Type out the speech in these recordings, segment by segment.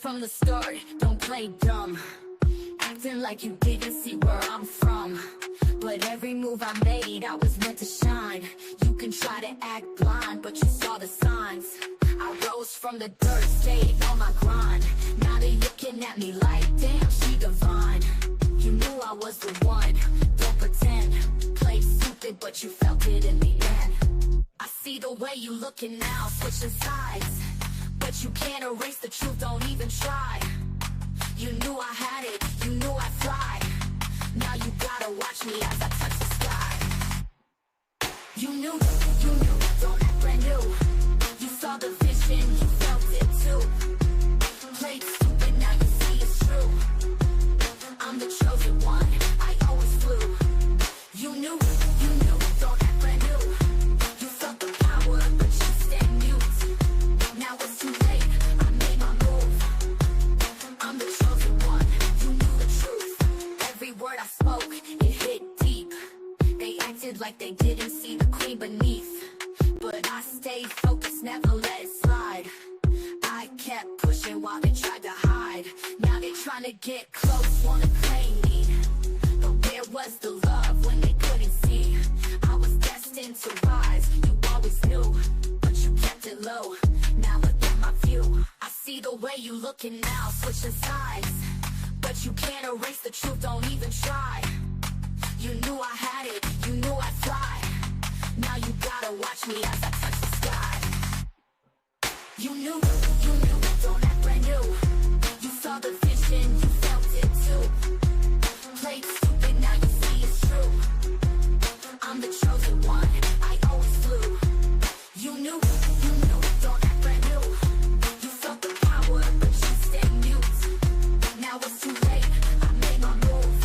from the start, don't play dumb. Acting like you didn't see where I'm from. But every move I made, I was meant to shine. You can try to act blind, but you saw the signs. I rose from the dirt, stayed on my grind. Now they're looking at me like, damn, she divine. You knew I was the one, don't pretend. Played stupid, but you felt it in the end. I see the way you looking now, switching sides. But you can't erase the truth, don't even try. You knew I had it, you knew I'd fly. Now you gotta watch me as I touch the sky. You knew, don't act brand new. You saw the vision, you felt it too. Played stupid, now you see it's true. I'm the chosen one, I always flew. You knew, don't act brand new. You felt the power, but you stayed mute. Now it's too late, I made my move. I'm the chosen one, you knew the truth. Every word I spoke, it hit deep. They acted like they didn't see the queen beneath. But I stayed focused, never let it slide. I kept pushing while they tried to hide. Now they trying to get close, wanna claim me. But where was the love when they couldn't see? I was destined to rise, you always knew. But you kept it low, now look at my view. I see the way you looking now, switching sides. But you can't erase the truth, don't even try. You knew I had it, you knew I'd fly. Now you gotta watch me as I touch the sky. You knew, don't act brand new. You saw the vision, you felt it too. Played stupid, now you see it's true. I'm the chosen one, I always flew. You knew, don't act brand new. You felt the power, but you stayed mute. Now it's too late, I made my move.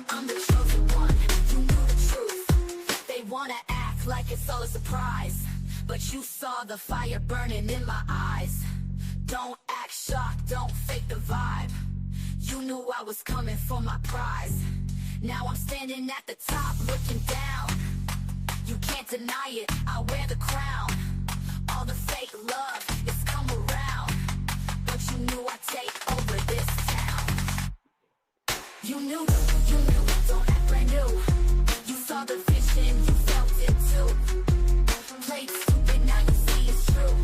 I'm the chosen one, you knew the truth. They wanna act like it's all a surprise, but you saw the fire burning in my eyes. Don't act shocked, don't fake the vibe. You knew I was coming for my prize. Now I'm standing at the top looking down. You can't deny it, I wear the crown. All the fake love, it's come around. But you knew I'd take over this town. You knew, don't act brand new. You saw the vision, you felt it too. Played stupid, now you see it's true.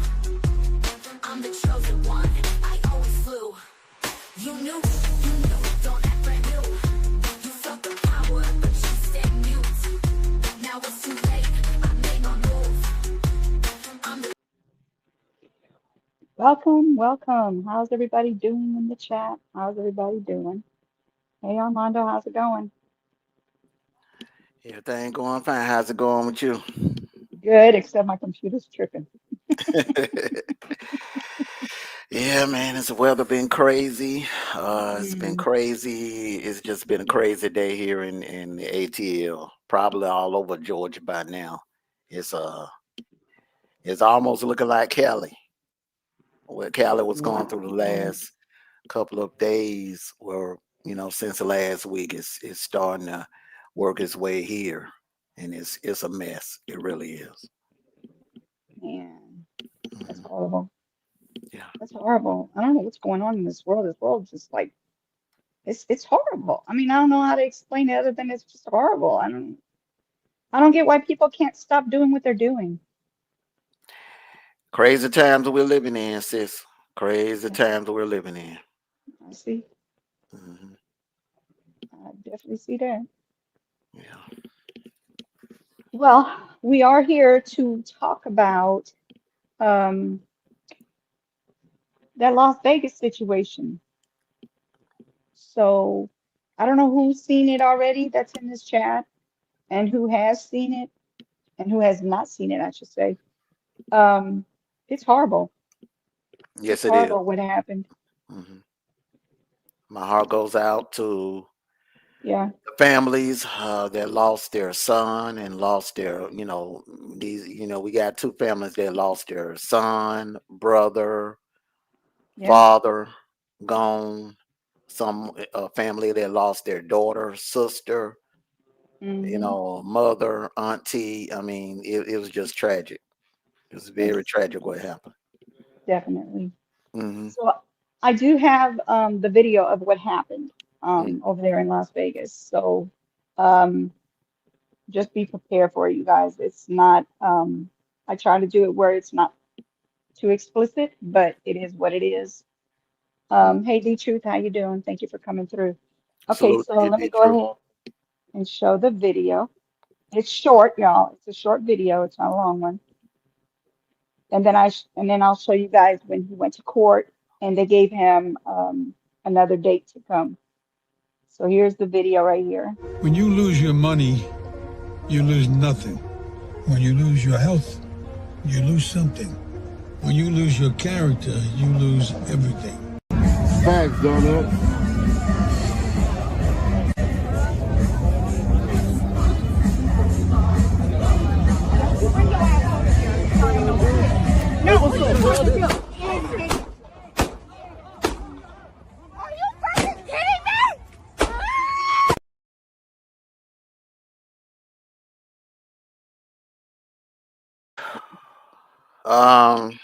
I'm the chosen one, I always flew. You knew, don't act brand new. You felt the power, but you stayed mute. Now it's too late, I made my move. I'm the Welcome. How's everybody doing in the chat? How's everybody doing? Hey, Armando, how's it going? Everything going fine. How's it going with you? Good, except my computer's tripping. Yeah, man, it's the weather been crazy. It's been Mm, crazy. It's just been a crazy day here in the ATL. Probably all over Georgia by now. It's uh it's almost looking like Cali. What Cali was going through the wow. last couple of days, or since the last week, it's starting to work its way here, and it's a mess. It really is. Man, that's Mhm. horrible. Yeah. That's horrible. I don't know what's going on in this world. This world's just like it's horrible. I mean, I don't know how to explain it other than it's just horrible. I don't get why people can't stop doing what they're doing. Crazy times we're living in, sis. Crazy Yeah, times we're living in. I see. Hmm. I definitely see that. Yeah. Well, we are here to talk about um, that Las Vegas situation. So I don't know who's seen it already that's in this chat and who has seen it and who has not seen it, I should say. Um, it's horrible. It's Yes, it is. horrible what happened. Hmm. My heart goes out to Yeah, the families that lost their son and lost their, we got two families that lost their son, brother, yeah. father, gone. Some family that lost their daughter, sister, Hmm. mother, auntie. I mean, it was just tragic. It was very It's tragic what happened. definitely. Hmm. So I do have the video of what happened Mm. over there in Las Vegas. So um, just be prepared for it, you guys. It's not, I try to do it where it's not too explicit, but it is what it is. Mm. Hey, D Truth, how you doing? Thank you for coming through. Okay, Salute so to you, let me D go True. ahead and show the video. It's short, y'all. It's a short video. It's not a long one. And then I'll show you guys when he went to court and they gave him another date to come. So here's the video right here. When you lose your money, you lose nothing. When you lose your health, you lose something. When you lose your character, you lose everything. Facts, Donut. No, what's up? Are you fucking kidding me? Um,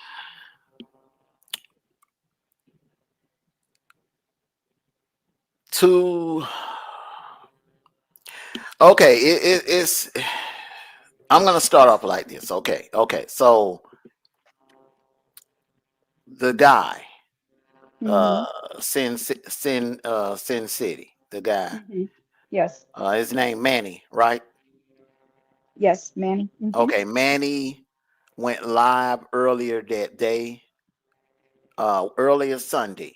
to okay, it's. I'm gonna start off like this. Okay. So the guy, Mm-hmm. Sin City, the guy, Mm-hmm. Yes. his name Manny, right? Yes, Manny. Mm-hmm. Okay, Manny went live earlier that day, earlier Sunday,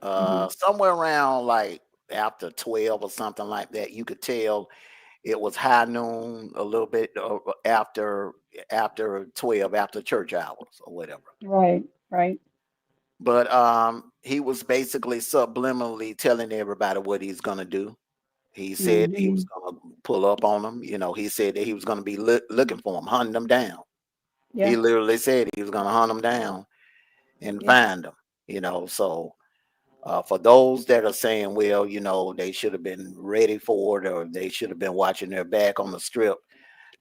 Mm-hmm. somewhere around like after 12 or something like that. You could tell it was high noon, a little bit after 12, after church hours or whatever. Right, right. But he was basically subliminally telling everybody what he's gonna do. He said he Mm-hmm. was gonna pull up on them. You know, he said that he was gonna be looking for them, hunting them down. Yeah, He literally said he was gonna hunt them down and yeah. find them. You know, so for those that are saying, well, you know, they should have been ready for it or they should have been watching their back on the strip.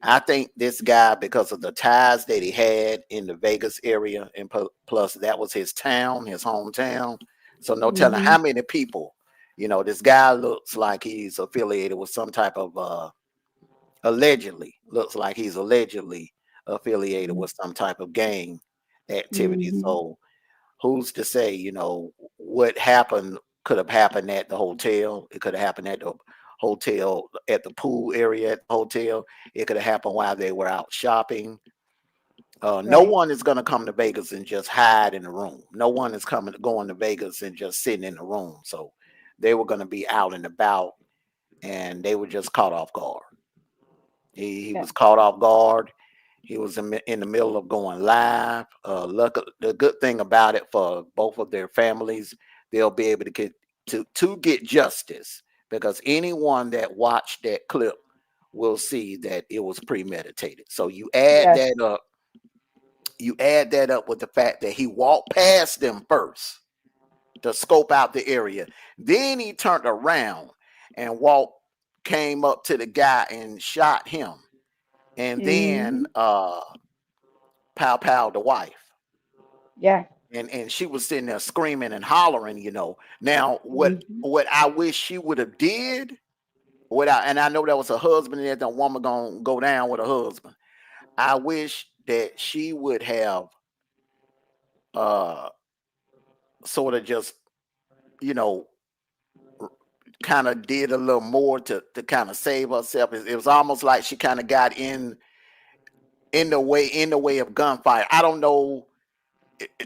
I think this guy, because of the ties that he had in the Vegas area, and plus that was his town, his hometown. So no telling Mm-hmm. how many people, you know, this guy looks like he's affiliated with some type of allegedly looks like he's allegedly affiliated with some type of gang activity. Mm-hmm. So who's to say, you know, what happened could have happened at the hotel. It could have happened at the hotel, at the pool area at the hotel. It could have happened while they were out shopping. No Right. one is going to come to Vegas and just hide in the room. No one is going to Vegas and just sitting in the room. So they were going to be out and about, and they were just caught off guard. He Yeah. was caught off guard. He was in the middle of going live. Look, the good thing about it for both of their families, they'll be able to get get justice, because anyone that watched that clip will see that it was premeditated. So you add Yes. that up. You add that up with the fact that he walked past them first to scope out the area. Then he turned around and came up to the guy and shot him. And then Mm-hmm. pow the wife. Yeah. And she was sitting there screaming and hollering, you know. Now Mm-hmm. what I wish she would have did, and I know that was her husband, and that woman gonna go down with her husband. I wish that she would have uh sort of just, you know, kind of did a little more to kind of save herself. It was almost like she kind of got in the way of gunfire. I don't know.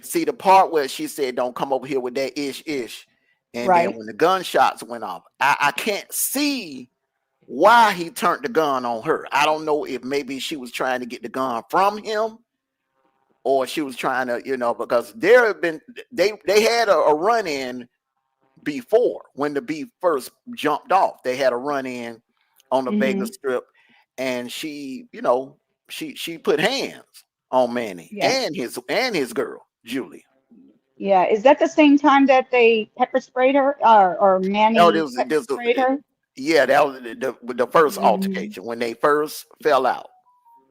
See the part where she said, "Don't come over here with that ish," and then Right. when the gunshots went off, I can't see why he turned the gun on her. I don't know if maybe she was trying to get the gun from him, or she was trying to, you know, because there have been they had a run in before when the beef first jumped off. They had a run in on the Vegas Mm-hmm. Strip, and she, you know, she put hands on Manny Yeah. and his girl Julie. Yeah. Is that the same time that they pepper sprayed her or No, Manny pepper sprayed her? yeah, that was the first Mm-hmm. altercation when they first fell out.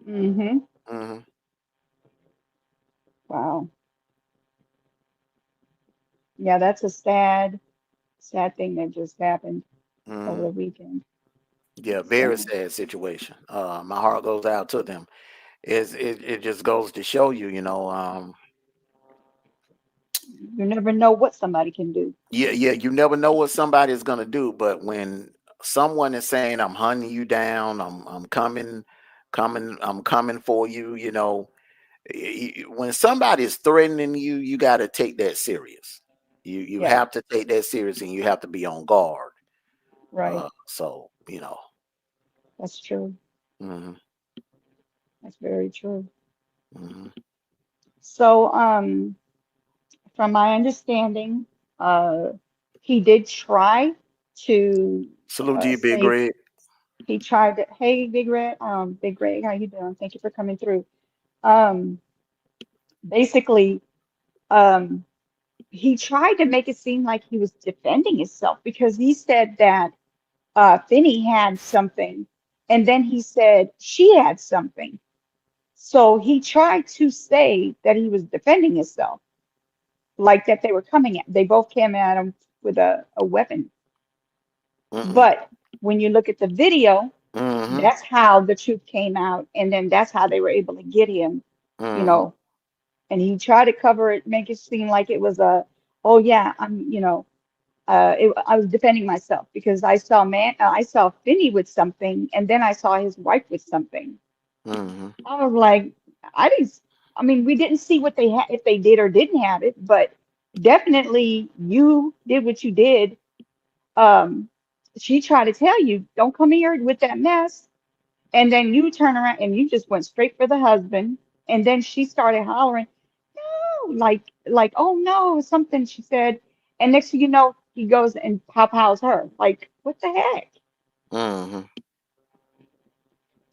Mm-hmm. Hmm. Wow. Yeah, that's a sad, sad thing that just happened over Hmm. the weekend. Yeah, very So sad situation. My heart goes out to them. It just goes to show you, you never know what somebody can do. yeah, you never know what somebody is gonna do, but when someone is saying, "I'm hunting you down, I'm coming, I'm coming for you," when somebody is threatening you, you got to take that serious. You Yeah, have to take that serious, and you have to be on guard. right. So That's true. hmm That's very true. hmm So, from my understanding, uh, he did try to salute to you, Big save. Red. He tried to, hey, Big Red, how you doing? Thank you for coming through. Um, basically, um, he tried to make it seem like he was defending himself because he said that Finney had something, and then he said she had something. So he tried to say that he was defending himself, like that they were coming at. They both came at him with a weapon. Mm-mm. But when you look at the video, Mm-hmm. that's how the truth came out, and then that's how they were able to get him, you Mm-hmm. know. And he tried to cover it, make it seem like it was oh yeah, I was defending myself because I saw Finney with something, and then I saw his wife with something. Mm-hmm. I was like, I didn't. I mean, we didn't see what they had, if they did or didn't have it, but definitely you did what you did. Um, she tried to tell you, don't come here with that mess. And then you turn around and you just went straight for the husband. And then she started hollering, no, oh no, something she said. And next thing you know, he goes and pows her. Like, what the heck? Mm-hmm.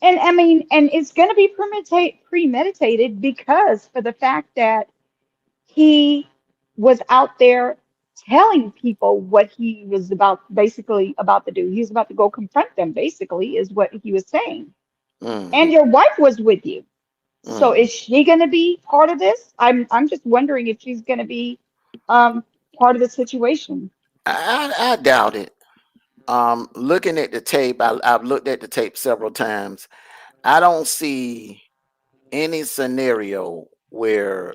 And I mean, and it's going to be premeditated because for the fact that he was out there telling people what he was basically about to do. He was about to go confront them, basically, is what he was saying. Mm-hmm. And your wife was with you. So Mm-hmm. is she going to be part of this? I'm just wondering if she's going to be um part of the situation. I doubt it. Looking at the tape, I've looked at the tape several times. I don't see any scenario where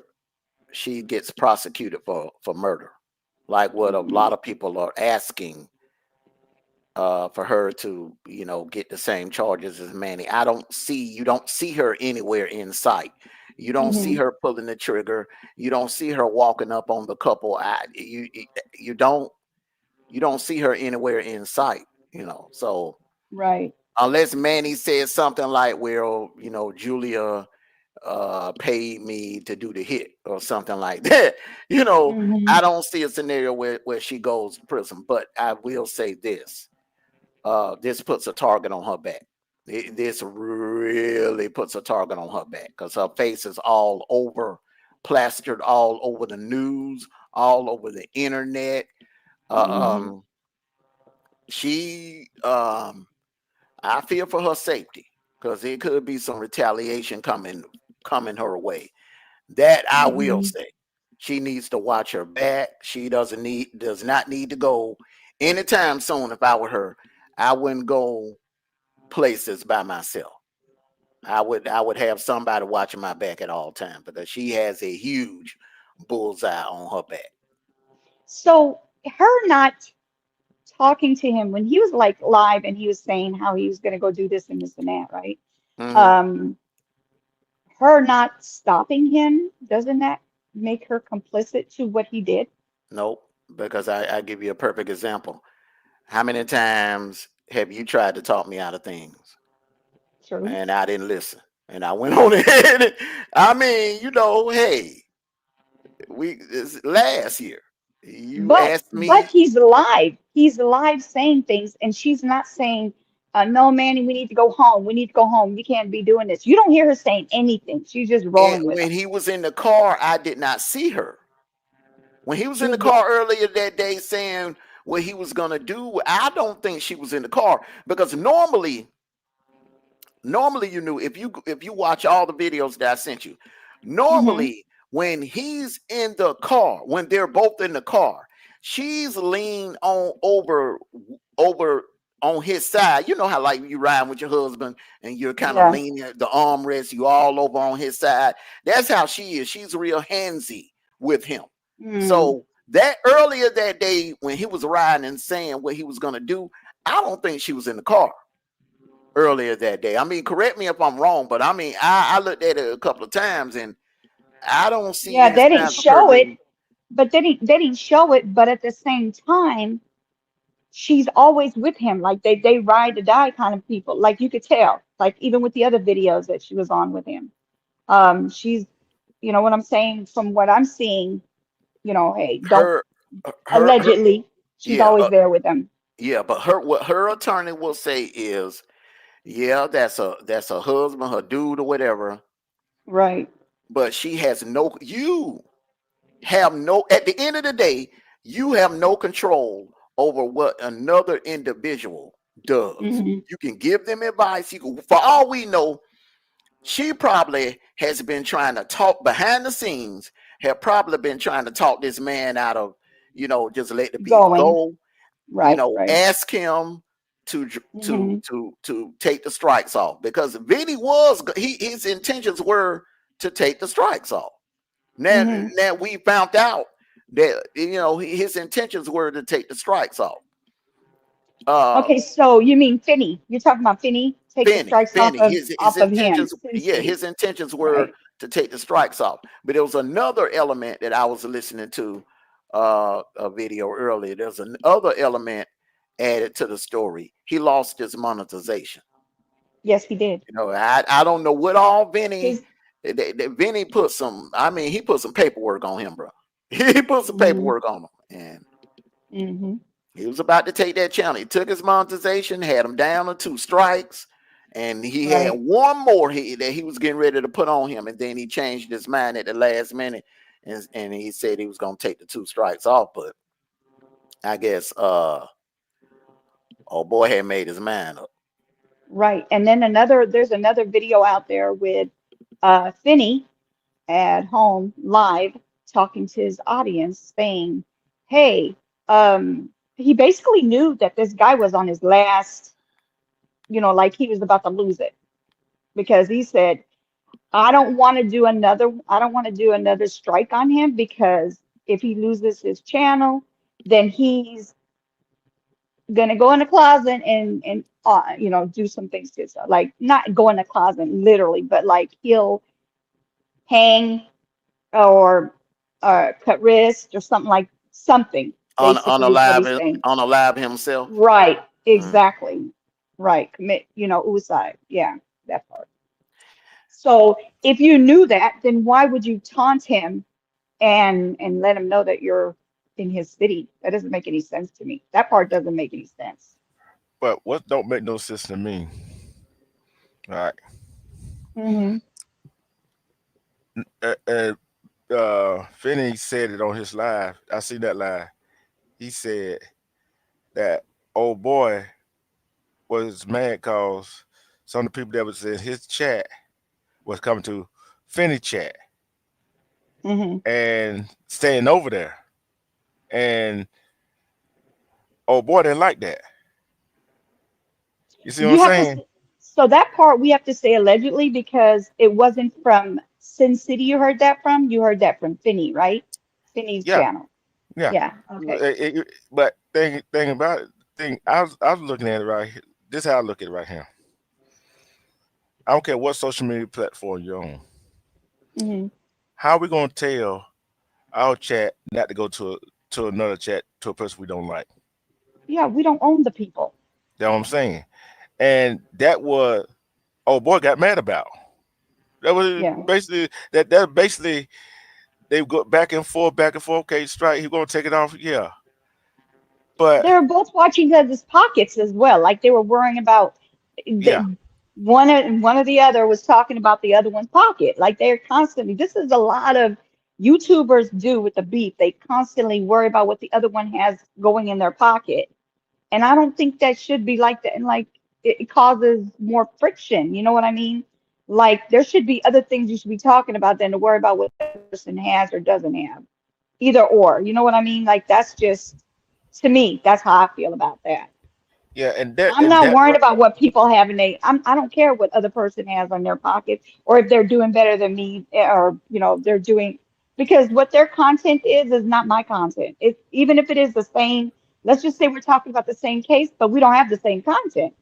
she gets prosecuted for murder, like what a Mhm. lot of people are asking for her to, get the same charges as Manny. You don't see her anywhere in sight. You don't see Mhm. her pulling the trigger. You don't see her walking up on the couple. You don't see her anywhere in sight. So Right. unless Manny says something like, "Well, Julia paid me to do the hit," or something like that, I Mhm. don't see a scenario where she goes to prison. But I will say this puts a target on her back. This really puts a target on her back because her face is all over, plastered all over the news, all over the internet. Uh, Mhm. um, she, I fear for her safety because it could be some retaliation coming her way. That I will Mhm. say. She needs to watch her back. She does not need to go anytime soon. If I were her, I wouldn't go places by myself. I would have somebody watching my back at all times because she has a huge bullseye on her back. So her not talking to him when he was like live and he was saying how he was going to go do this and this and that, right? Hmm. Um, her not stopping him, doesn't that make her complicit to what he did? Nope. Because I give you a perfect example. How many times have you tried to talk me out of things True. and I didn't listen? And I went on ahead. I mean, hey, last year you asked But me. he's live. He's live saying things, and she's not saying, "No, Manny, we need to go home. We need to go home. You can't be doing this." You don't hear her saying anything. She's just And rolling with when him. he was in the car, I did not see her. When he was in the You, car earlier that day saying what he was gonna do, I don't think she was in the car because normally you knew if you watch all the videos that I sent you. hmm Normally, when he's in the car, when they're both in the car, she's leaned on over on his side. You know how like you ride with your husband and you're kind of Yeah. leaning the armrest, you all over on his side. That's how she is. She's real handsy with him. Mm. So that earlier that day when he was riding and saying what he was gonna do, I don't think she was in the car earlier that day. I mean, correct me if I'm wrong, but I mean, I looked at it a couple of times and I don't see Yeah, any they didn't signs of her show it, being but they didn't show it, but at the same time, she's always with him. Like they ride or die kind of people. Like you could tell, like even with the other videos that she was on with him. She's, you know what I'm saying? From what I'm seeing, hey, don't her her allegedly, she's yeah, always there with him. yeah, but her what her attorney will say is, yeah, that's her husband, her dude or whatever, Right. but she has no you have no at the end of the day, you have no control over what another individual does. Hmm. You can give them advice. You can, for all we know, she probably has been trying to talk behind the scenes, have probably been trying to talk this man out of, just let the beef Going. go, Right, right. ask him to Hmm. take the strikes off because Vinny was his intentions were to take the strikes off. Now, Hmm. now we found out that his intentions were to take the strikes off. Uh, Okay, so you mean Finney? You're talking about Finney? Take the strikes off Finney, of his off of him, intentions, Sin yeah, City. his intentions were Right. to take the strikes off. But there was another element that I was listening to a video earlier. There's another element added to the story. He lost his monetization. Yes, he did. I don't know what all Vinny. His. Vinny put some. I mean, he put some paperwork on him, bro. He put some Hmm. paperwork on him, and Hmm. he was about to take that challenge. He took his monetization, had him down to 2 strikes, and he had Right. one more that he was getting ready to put on him, and then he changed his mind at the last minute, and he said he was going to take the 2 strikes off. But I guess, oh boy, had made his mind up. Right. And then there's another video out there with Finney at home live talking to his audience saying, hey, he basically knew that this guy was on his last, like he was about to lose it because he said, I don't want to do another strike on him because if he loses his channel, then he's gonna go in the closet and do some things to himself. Like not go in the closet literally, but like he'll hang or cut wrist or something On a basically is what live he's saying. himself. Right, Mm. exactly. Right. Commit, suicide. Yeah, that part. So if you knew that, then why would you taunt him and let him know that you're in his city? That doesn't make any sense to me. That part doesn't make any sense. But what don't make no sense to me, right? Hmm. Finney said it on his live. I see that live. He said that old boy was mad cause some of the people that was in his chat was coming to Finney chat Hmm. and staying over there. And old boy didn't like that. You see what I'm You have to, saying? so that part we have to say allegedly because it wasn't from Sin City you heard that from. You heard that from Finney, right? Finney's Yeah, channel. yeah. Yeah. Okay. But thing about it, I was looking at it right here. This is how I look at it right here. I don't care what social media platform you're on. Hmm. How are we gonna tell our chat not to go to another chat to a person we don't like? Yeah, we don't own the people. That's what I'm saying. And that was old boy got mad about. That was Yeah. basically that basically they go back and forth, back and forth. Okay, strike. He gonna take it off. Yeah, but They were both watching his pockets as well. Like they were worrying about yeah, the, one of the other was talking about the other one's pocket. Like they're constantly. This is a lot of YouTubers do with the beef. They constantly worry about what the other one has going in their pocket, and I don't think that should be like that. And like it causes more friction. You know what I mean? Like there should be other things you should be talking about than to worry about what the person has or doesn't have. Either or, you know what I mean? Like that's just to me, that's how I feel about that. Yeah, I'm not worried about what people have in I don't care what other person has on their pocket or if they're doing better than me or they're doing because what their content is not my content. It even if it is the same, let's just say we're talking about the same case, but we don't have the same content.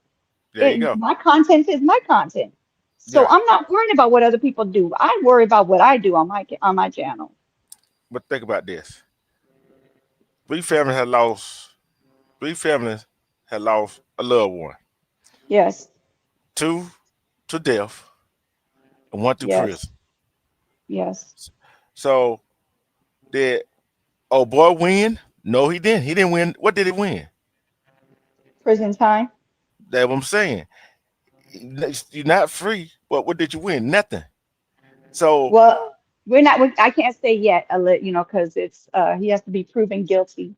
there you go. My content is my content. So Yeah, I'm not worried about what other people do. I worry about what I do on my channel. but think about this. Three families had lost. Three families had lost a loved one. Yes, Two to death, and one to yes, prison. yes. So did old boy win? No, he didn't. He didn't win. What did he win? Prison time. That's what I'm saying. You're not free, but what did you win? Nothing. So, Well, I can't say yet, because it's he has to be proven guilty.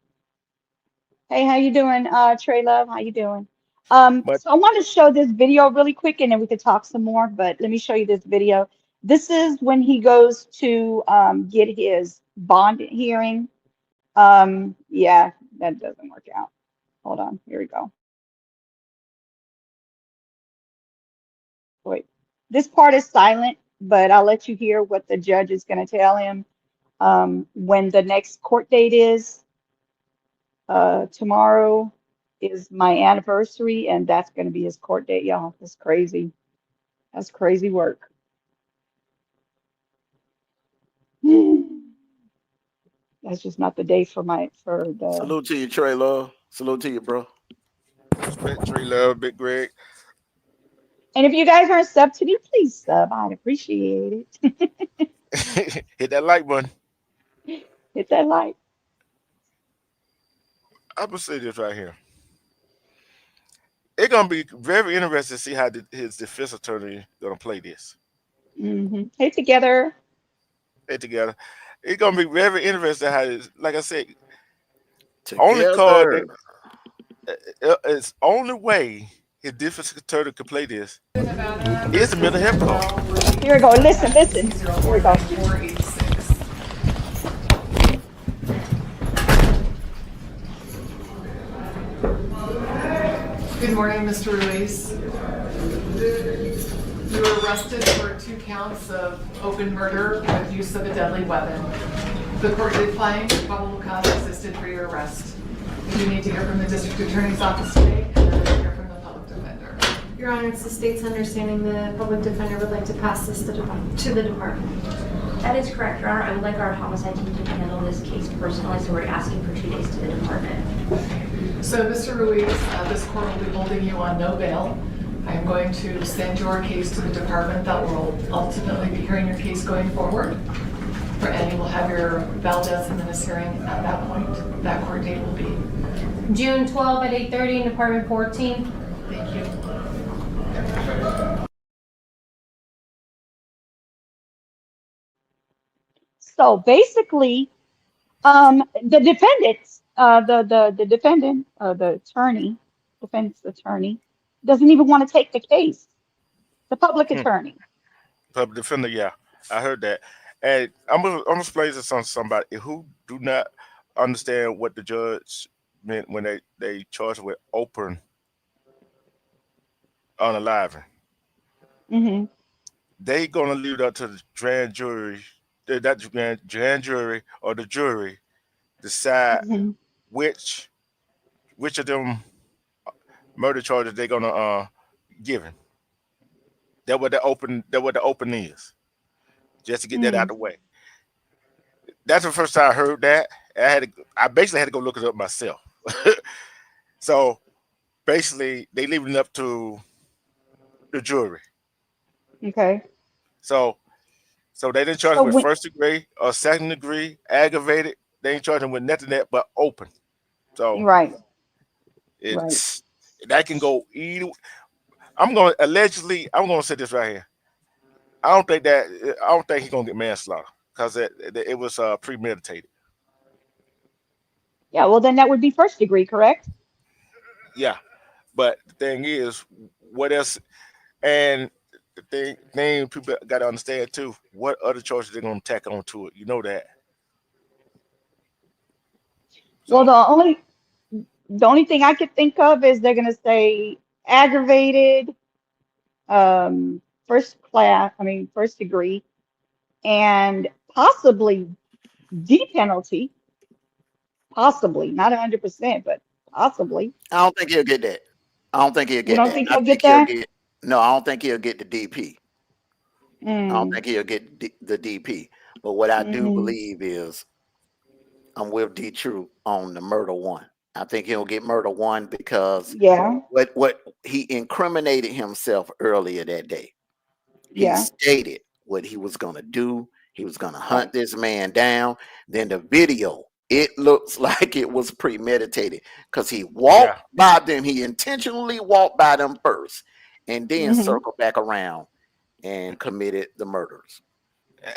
Hey, how you doing, Trey Love? How you doing? but So I want to show this video really quick and then we could talk some more, but let me show you this video. This is when he goes to get his bond hearing. Yeah, that doesn't work out. Hold on, here we go. Wait, this part is silent, but I'll let you hear what the judge is going to tell him when the next court date is. Tomorrow is my anniversary, and that's going to be his court date, y'all. That's crazy. That's crazy work. That's just not the day for the. Salute to you, Trey Love. Salute to you, bro. respect, Tree Love, Big Greg. And if you guys aren't sub to me, please sub. I'd appreciate it. Hit that like button. Hit that like. I'm gonna say this right here. It's gonna be very interesting to see how his defense attorney gonna play this. Hey, together. They together. It's gonna be very interesting how, like I said, only card Together. it's only way his defense attorney can play this is the mental health code. Here we go. Listen, listen. Here we go. Good morning, Mr. Ruiz. You were arrested for 2 counts of open murder with use of a deadly weapon. The court did find probable cause existed for your arrest. You need to hear from the district attorney's office today and then hear from the public defender. Your Honor, it's the state's understanding the public defender would like to pass this to the department. That is correct, Your Honor. I would like our homicide team to handle this case personally, so we're asking for 2 days to the department. So, Mr. Ruiz, this court will be holding you on no bail. I am going to send your case to the department that will ultimately be hearing your case going forward. And you will have your Valdez and Menace hearing at that point. That court date will be June 12 at 8:30 in Department 14. Thank you. So basically, the defendants, the defendant, the attorney, defense attorney, doesn't even want to take the case. The public attorney. Public defender, yeah, I heard that, and I'm gonna explain this on somebody who do not understand what the judge meant when they charged with open unaliving. Mm-hmm. They gonna leave it up to the grand jury, that grand jury or the jury decide Mm-hmm. which of them murder charges they gonna give him. That what the open is. Just to get that out of the way. That's the first time I heard that. I basically had to go look it up myself. So basically they leaving it up to the jury. Okay. So they didn't charge So him with first degree or second degree, aggravated. They ain't charging him with nothing that but open. So right. it's that can go either. I'm gonna say this right here. I don't think he's gonna get manslaughter because it was premeditated. Yeah, well then that would be first degree, correct? Yeah, but the thing is, what else? And the thing people got to understand too. What other charges they're gonna tack onto it? You know that. Well, So the only thing I could think of is they're gonna say aggravated, first class, I mean first degree, and possibly D penalty, possibly, not 100%, but possibly. I don't think he'll get that. I don't think he'll You get don't that. think I he'll get think he'll that? get no. I don't think he'll get the DP. I don't Mm, think he'll get the DP. But what I do mm, believe is I'm with D True on the murder one. I think he'll get murder one because yeah, what he incriminated himself earlier that day. He yeah, stated what he was going to do. He was going to hunt right. this man down. Then the video, it looks like it was premeditated because he walked yeah, by them. He intentionally walked by them first and then Hmm. circled back around and committed the murders.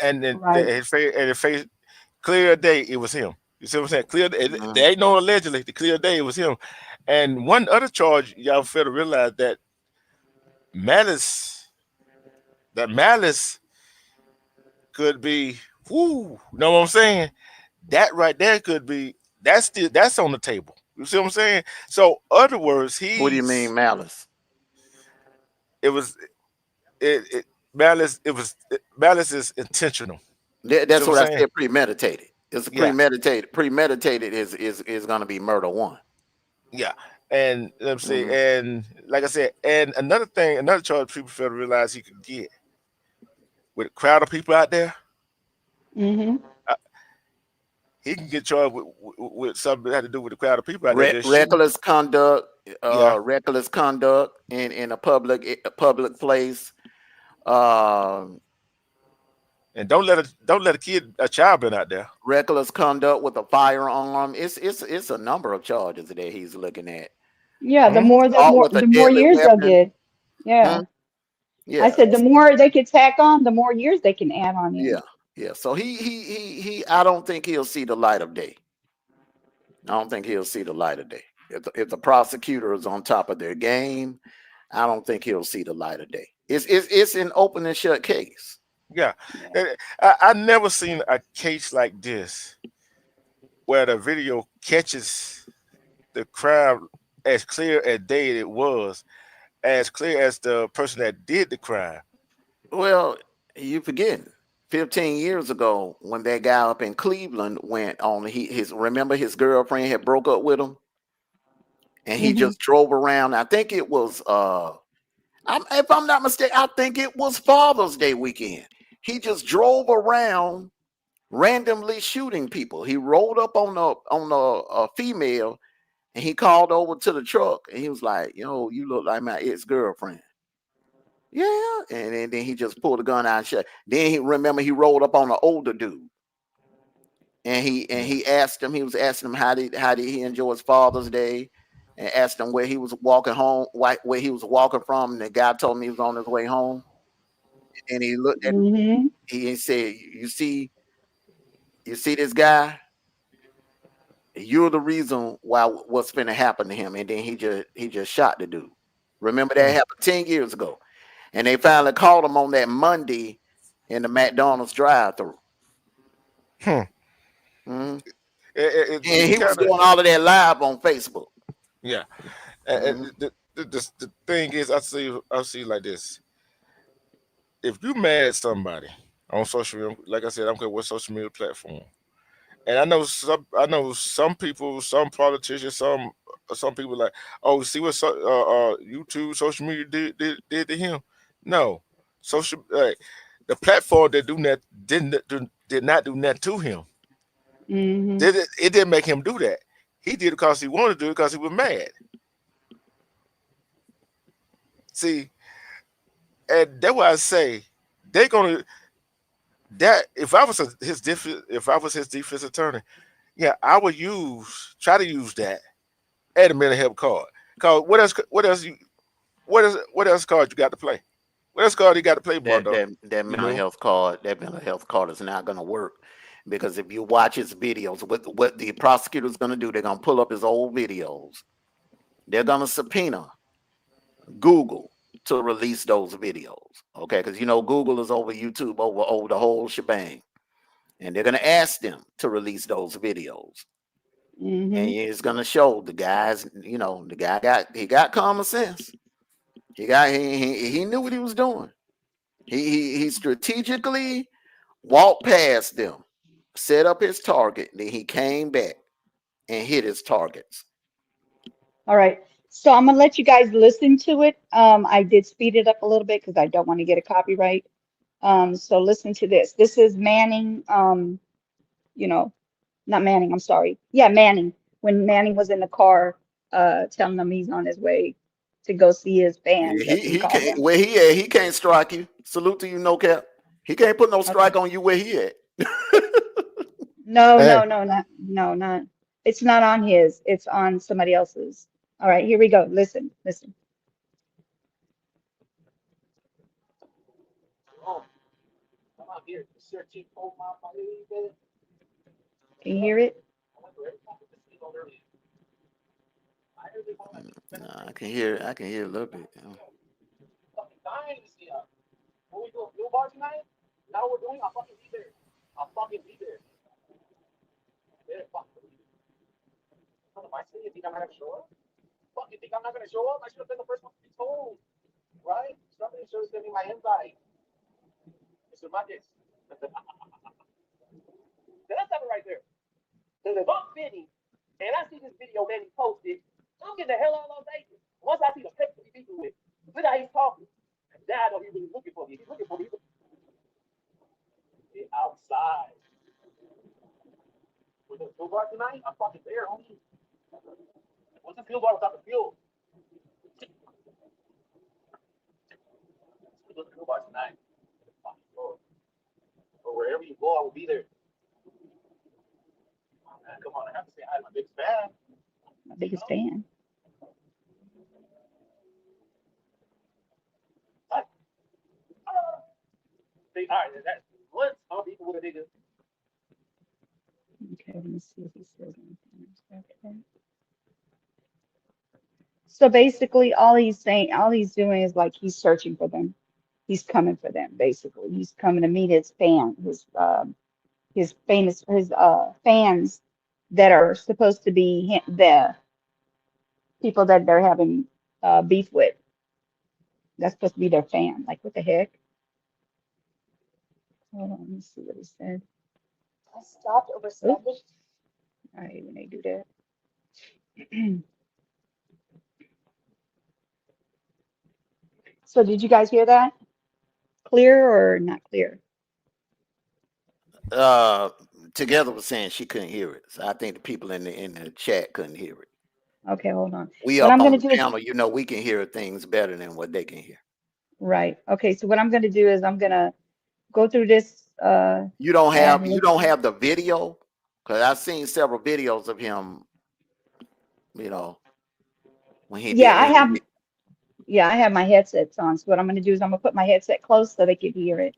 and then Right. his face clear day it was him. You see what I'm saying? Clear. Mhm. There ain't no allegedly. The clear day it was him. And one other charge y'all fail to realize that malice. That malice could be. Whoo. Know what I'm saying? That right there could be. That's on the table. You see what I'm saying? So, other words, What do you mean malice? it was it malice. Malice is intentional. You see That's what I'm what I saying? said. Premeditated. It's Yeah. premeditated. Premeditated is going to be murder one. Yeah. And let me see, Mhm. and like I said, and another thing, another charge people fail to realize he could get with a crowd of people out there, Hmm. uh, he can get charged with something that had to do with the crowd of people out there just shooting. Reckless conduct, Yeah, reckless conduct in a public place. Um, and don't let a child been out there. Reckless conduct with a firearm. It's a number of charges that he's looking at. Yeah, the Hmm. more Assault with a the more deadly years they'll weapon. get. Hmm? Yeah. I Yeah, said the more they could tack on, the more years they can add on yeah, in. yeah. So he. I don't think he'll see the light of day. I don't think he'll see the light of day. If the prosecutor is on top of their game, I don't think he'll see the light of day. It's an open and shut case. Yeah, Yeah. and I never seen a case like this where the video catches the crowd as clear as day it was, as clear as the person that did the crime. Well, you forgetting 15 years ago when that guy up in Cleveland went on his remember his girlfriend had broke up with him and he Hmm. just drove around. I think it was if I'm not mistaken, I think it was Father's Day weekend. He just drove around randomly shooting people. He rolled up on a female and he called over to the truck and he was like, "Yo, you look like my ex-girlfriend." Yeah, and then he just pulled the gun out and shot. Then he rolled up on an older dude, and Yeah. he asked him. He was asking him how did he enjoy his Father's Day, and asked him where he was walking home, where he was walking from. And the guy told him he was on his way home. And he looked at Hmm. he said, you see this guy? You're the reason why what's finna happen to him." And then he just shot the dude. Remember that Hmm. happened 10 years ago. And they finally called him on that Monday in the McDonald's drive-through. Hmm. Mhm. And It's he was kind of doing all of that live on Facebook. yeah. Mhm. The thing is, I see like this. If you mad at somebody on social media, like I said, I don't care what social media platform, and I know some people, some politicians, some people like, oh, see what YouTube, social media did to him. No, social the platform that do that did not do that to him. Hmm. It didn't make him do that. He did it because he wanted to do it because he was mad. See, and that's why I say they're gonna that if I was his defense attorney, yeah, I would try to use that at a mental health card. Cause what else card you got to play? What else card you got to play, Mondo? That You mental know? health card, that mental health card is not gonna work because if you watch his videos, what the prosecutor's gonna do, they're gonna pull up his old videos. They're gonna subpoena Google. to release those videos. Okay, because you know Google is over YouTube, over the whole shebang, and they're gonna ask them to release those videos, and it's gonna show the guys. You know, the guy got common sense. He knew what he was doing. He strategically walked past them, set up his target, then he came back and hit his targets. All right. So I'm gonna let you guys listen to it. I did speed it up a little bit because I don't want to get a copyright. So listen to this. This is Manning, you know, not Manning, I'm sorry. Yeah, Manning. When Manning was in the car, telling them he's on his way to go see his fans, Yeah, as he he called can't them. where he at. He can't strike you. Salute to you, no cap. He can't put no Okay. strike on you where he at. No, Hey, not. It's not on his. It's on somebody else's. All right, here we go. Listen. Can you hear it? Nah, I can hear a little bit. My biggest fan. Okay, let me see if he says anything. Okay. So basically, all he's doing is like he's searching for them. He's coming for them. Basically, he's coming to meet his fans that are supposed to be the people that they're having beef with. That's supposed to be their fan. Like, what the heck? Hold on, let me see what he said. I stopped over. Oops. All right, when they do that. So did you guys hear that? Clear or not clear? Together was saying she couldn't hear it. So I think the people in the chat couldn't hear it. Okay, hold on. We What up I'm on gonna the do is, panel, you know, we can hear things better than what they can hear. right. Okay, so what I'm gonna do is I'm gonna go through this You don't ad have the video, because I've seen several videos of him, you know, when he Yeah, did I when have yeah, I have my headsets on. So what I'm gonna do is I'm gonna put my headset close so they can hear it.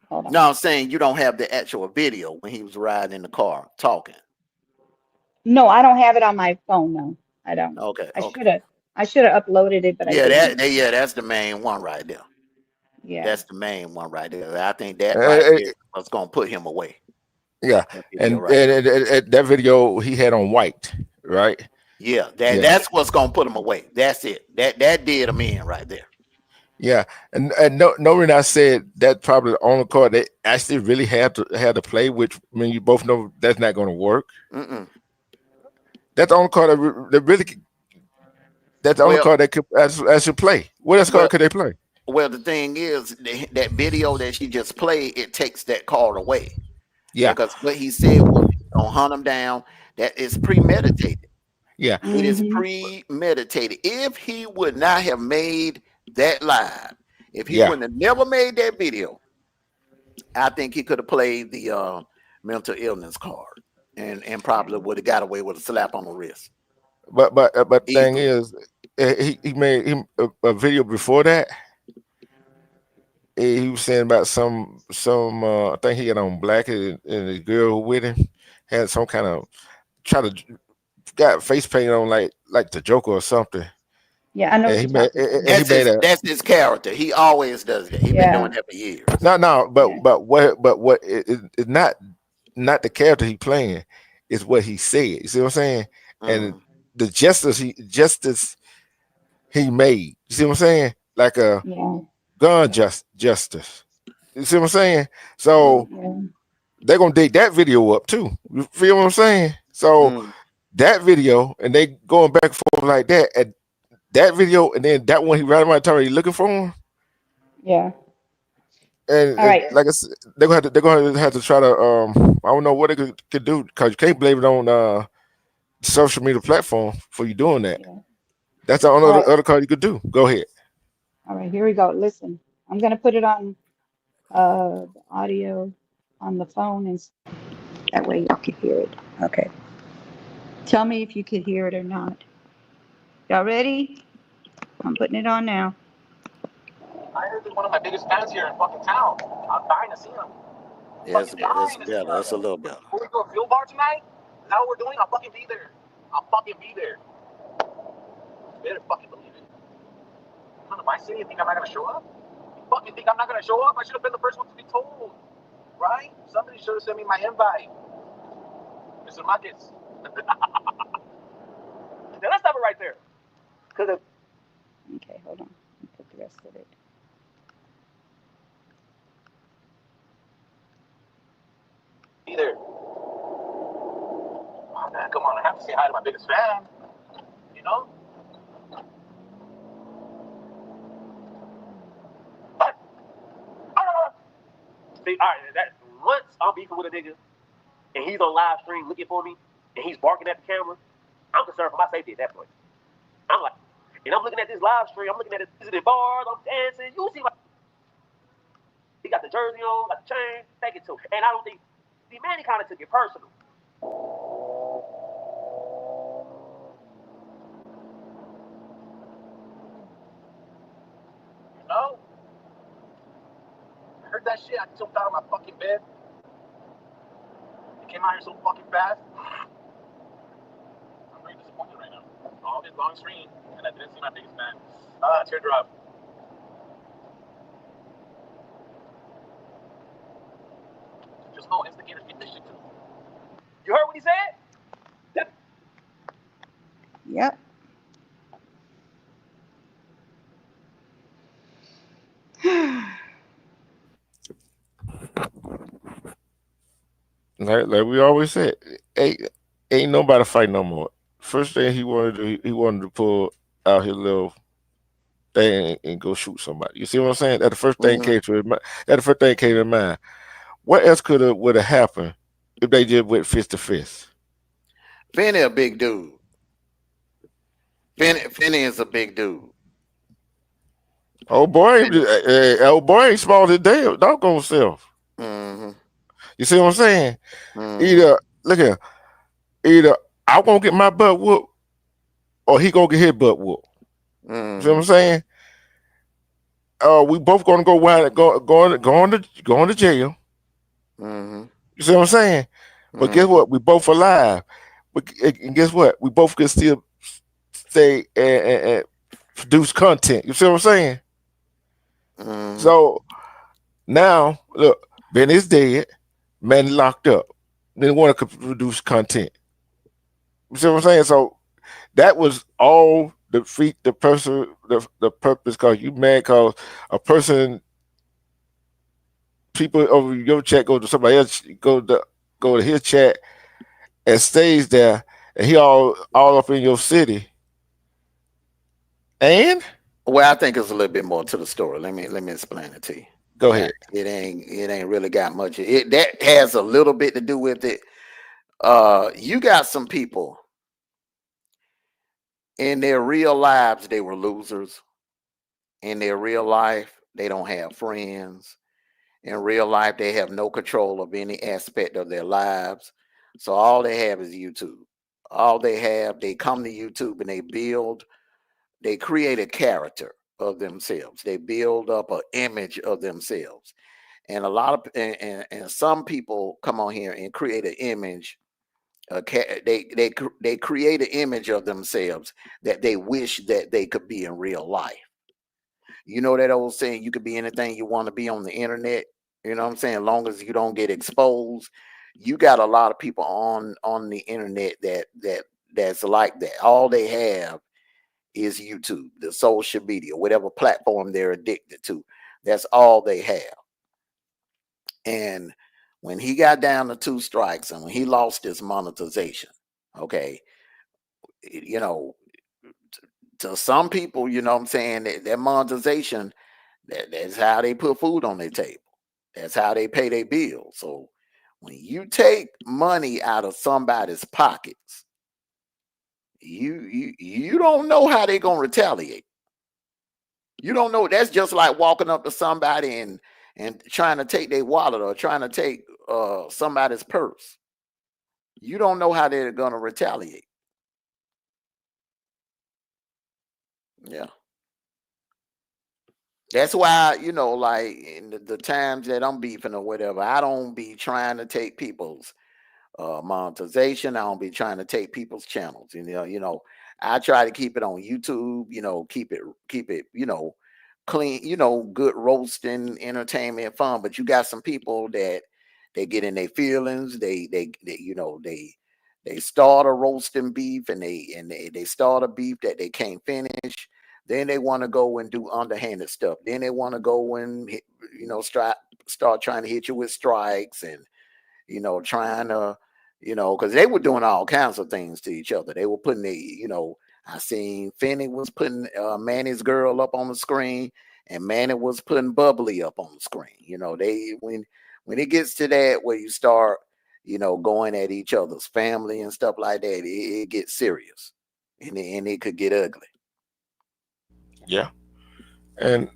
Hold no, on. I'm saying you don't have the actual video when he was riding in the car talking. No, I don't have it on my phone, no. I don't. Okay, I okay. should have I should have uploaded it, but I Yeah, didn't. that's the main one right there. Yeah. That's the main one right there. I think that right uh, there was gonna put him away. yeah, That video and, right there. that video he had on white, right? Yeah, Yeah, that's what's gonna put him away. That's it. That did him in right there. yeah, and no, when I said that probably the only card they actually really had to play, which I mean you both know that's not going to work. Mm-mm. That's the only card that really that's the only Well, card that could actually play. What else well, card could they play? well. The thing is, that video that she just played, it takes that card away Yeah, because what he said was he's gonna hunt him down. That is premeditated. yeah, It is Mm-hmm. premeditated. If he would not have made that live, if he yeah. wouldn't have never made that video, I think he could have played the mental illness card and probably would have got away with a slap on the wrist But the thing easily. is, he made him a video before that. He was saying about some I think he had on black and the girl with him had some kind of try to got face paint on like the Joker or something. Yeah, I know what And you're talking about. he made a That's his character. He always does that. He's been Yeah, doing that for years. no, yeah, but what it's not the character he playing, is what he said. You see what I'm saying? And Mm, the justice he made. You see what I'm saying? Like a yeah, gun justice. You see what I'm saying? mm, So yeah. they're gonna dig that video up too. You feel what I'm saying? So mm, that video, and they going back and forth like that, and that video, and then that one he right around the time he looking for him. Yeah. And All right. like I said, they're gonna have to try to I don't know what they could do, because you can't blame it on social media platform for you doing that. Yeah. That's the All only right. other card you could do. Go ahead. All right. Here we go. Listen, I'm gonna put it on the audio on the phone, and that way y'all can hear it. Okay. Tell me if you could hear it or not. Y'all ready? I'm putting it on now. I heard he's one of my biggest fans here in fucking town. I'm dying to see him. yeah, Fucking that's dying to see better. him. That's a little better. Will we go to a fuel bar tonight? Is that what we're doing? I'll fucking be there. I'll fucking be there. You better fucking believe it. I'm in my city. You think I'm not gonna show up? You fucking think I'm not gonna show up? I should have been the first one to be told, right? Somebody should have sent me my invite, Mr. Marcus. Then let's stop it right there. Cause if Okay, hold on. Let me put the rest of it. either, oh man, come on, I have to say hi to my biggest fan. You know? See, all right, that once I'm beefing with a nigga and he's on live stream looking for me and he's barking at the camera, I'm concerned for my safety at that point. I'm like, and I'm looking at this live stream, I'm looking at his visiting bars, I'm dancing. You see, he got the jersey on, got the chain, take it to him. And I don't think, see, man, he kind of took it personal. You know? I heard that shit, I jumped out of my fucking bed. He came out here so fucking fast. I'm very disappointed right now. All this long stream, and I didn't see my biggest fan. Teardrop. Just know instigators get this shit too. You heard what he said? Yep. Like we always said, ain't nobody fight no more. First thing he wanted to do, he wanted to pull out his little thing and go shoot somebody. You see what I'm saying? That the first thing Mm. came to his mind. That the first thing came to mind. What else would have happened if they just went fist to fist? Finney a big dude. Finney is a big dude. Oh boy, ain't small as damn doggone self. Mm-hmm. You see what I'm saying? Mm-hmm. Either look here, either I'm gonna get my butt whooped, or he gonna get his butt whooped. Mm-hmm. You see what I'm saying? We both gonna going to jail. Mm-hmm. You see what I'm saying? But guess what? We both alive. And guess what? We both can still stay and produce content. You see what I'm saying? Mm-hmm. So now, look, Ben is dead. Man locked up. They want to produce content. You see what I'm saying? So that was all defeat the person, the purpose. Cause you mad? Cause a person, people over your chat go to somebody else, go to his chat and stays there, and he all up in your city. And Well, I think it's a little bit more to the story. Let me explain it to you. go ahead. It ain't really got much. That has a little bit to do with it. You got some people in their real lives, they were losers. In their real life, they don't have friends. In real life, they have no control of any aspect of their lives. So all they have is YouTube. All they have, they come to YouTube and they create a character of themselves. They build up an image of themselves. And a lot of and some people come on here and create an image They create an image of themselves that they wish that they could be in real life. You know that old saying, you could be anything you want to be on the internet. You know what I'm saying? As long as you don't get exposed. You got a lot of people on the internet that's like that. All they have is YouTube, the social media, whatever platform they're addicted to. That's all they have. And when he got down to 2 strikes and when he lost his monetization, okay, you know, to some people, you know what I'm saying, that monetization, that's how they put food on their table. That's how they pay their bills. So when you take money out of somebody's pockets, you don't know how they're gonna retaliate. You don't know. That's just like walking up to somebody and trying to take their wallet or trying to take somebody's purse. You don't know how they're gonna retaliate. Yeah. That's why, like in the times that I'm beefing or whatever, I don't be trying to take people's monetization. I don't be trying to take people's channels. I try to keep it on YouTube. Keep it, clean. Good roasting, entertainment, fun. But you got some people that they get in their feelings. They start a roasting beef and they start a beef that they can't finish. Then they want to go and do underhanded stuff. Then they want to go and start trying to hit you with strikes and trying to, because they were doing all kinds of things to each other. They were putting I seen Finney was putting Manny's girl up on the screen, and Manny was putting Bubbly up on the screen. They when it gets to that where you start, going at each other's family and stuff like that, it gets serious, and it could get ugly. Yeah. And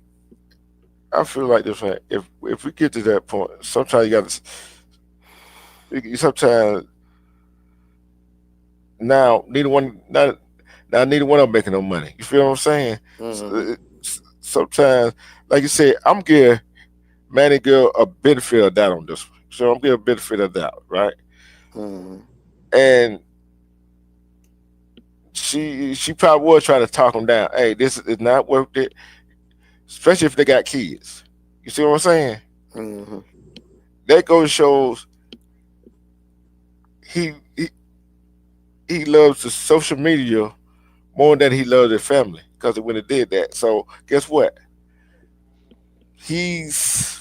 I feel like this, man. If we get to that point, sometimes you got to. Sometimes now neither one of them making no money. You feel what I'm saying? Mhm. Sometimes, like you said, I'm giving Manny girl a benefit of doubt on this one. So I'm giving a benefit of doubt, right? Mhm. And she probably was trying to talk him down. Hey, this is not worth it, especially if they got kids. You see what I'm saying? Mhm. That goes shows he he, he loves the social media more than he loves his family because when he did that. So guess what? He's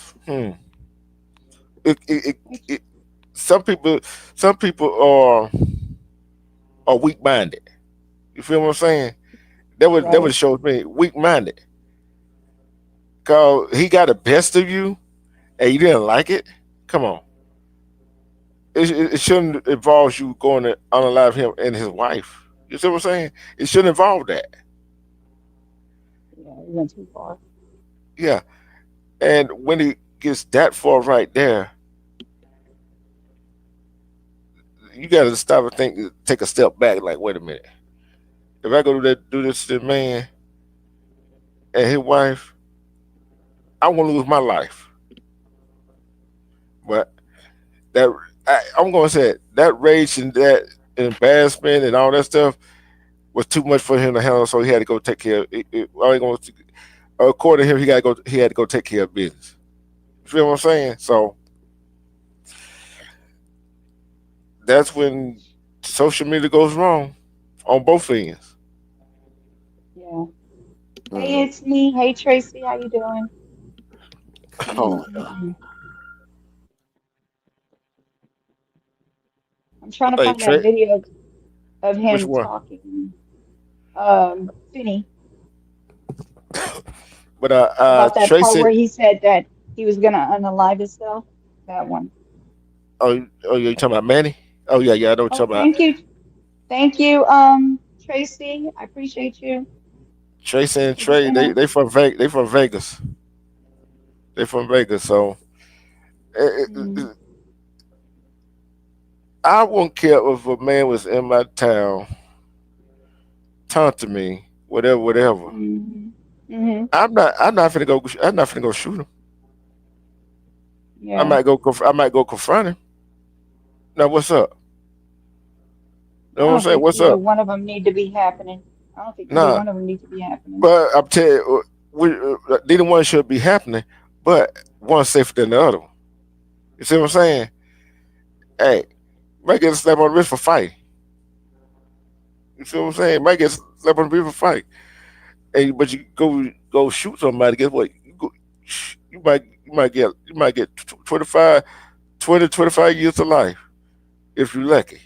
it, it, it, it, some people are weak minded. You feel what I'm saying? That would Right. shows me weak minded. Cause he got the best of you and you didn't like it. Come on, it shouldn't involve you going to unalive him and his wife. You see what I'm saying? It shouldn't involve that. Yeah, he went too far. Yeah, and when he gets that far right there, you got to stop and think, take a step back. Like, wait a minute. If I go do this to the man and his wife, I want to lose my life. But I'm going to say that rage and that embarrassment and all that stuff was too much for him to handle. So he had to go take care. According to him, he had to go take care of business. You feel what I'm saying? So that's when social media goes wrong on both ends. Yeah. Hey, Mhm. it's me. Hey, Tracy, how you doing? Oh, I'm trying to Hey, find that Trey, video of which him one? talking, Finney, But about that part Tracy. where he said that he was gonna unalive himself. That one. Oh, you talking about Manny? Oh yeah, yeah, I know what Oh, you're talking about. thank you, Tracy. I appreciate you. Tracy and Did you Trey, say no? they from Vegas. They from Vegas. They from Vegas. So Mm, I wouldn't care if a man was in my town taunting me, whatever, whatever. mm, mm-hmm. I'm not finna go. I'm not finna go shoot him. Yeah. I might go confront him. Now what's up? You know I what I'm don't saying? think What's either up? one of them need to be happening. I don't think either Nah, one of them need to be happening. but I'm telling you, neither one should be happening, but one safer than the other one. You see what I'm saying? Hey, might get a slap on the wrist for fighting. You see what I'm saying? Might get a slap on the wrist for fight. Hey, but you go shoot somebody. Guess what? You might get 25, 20, 25 years to life if you're lucky.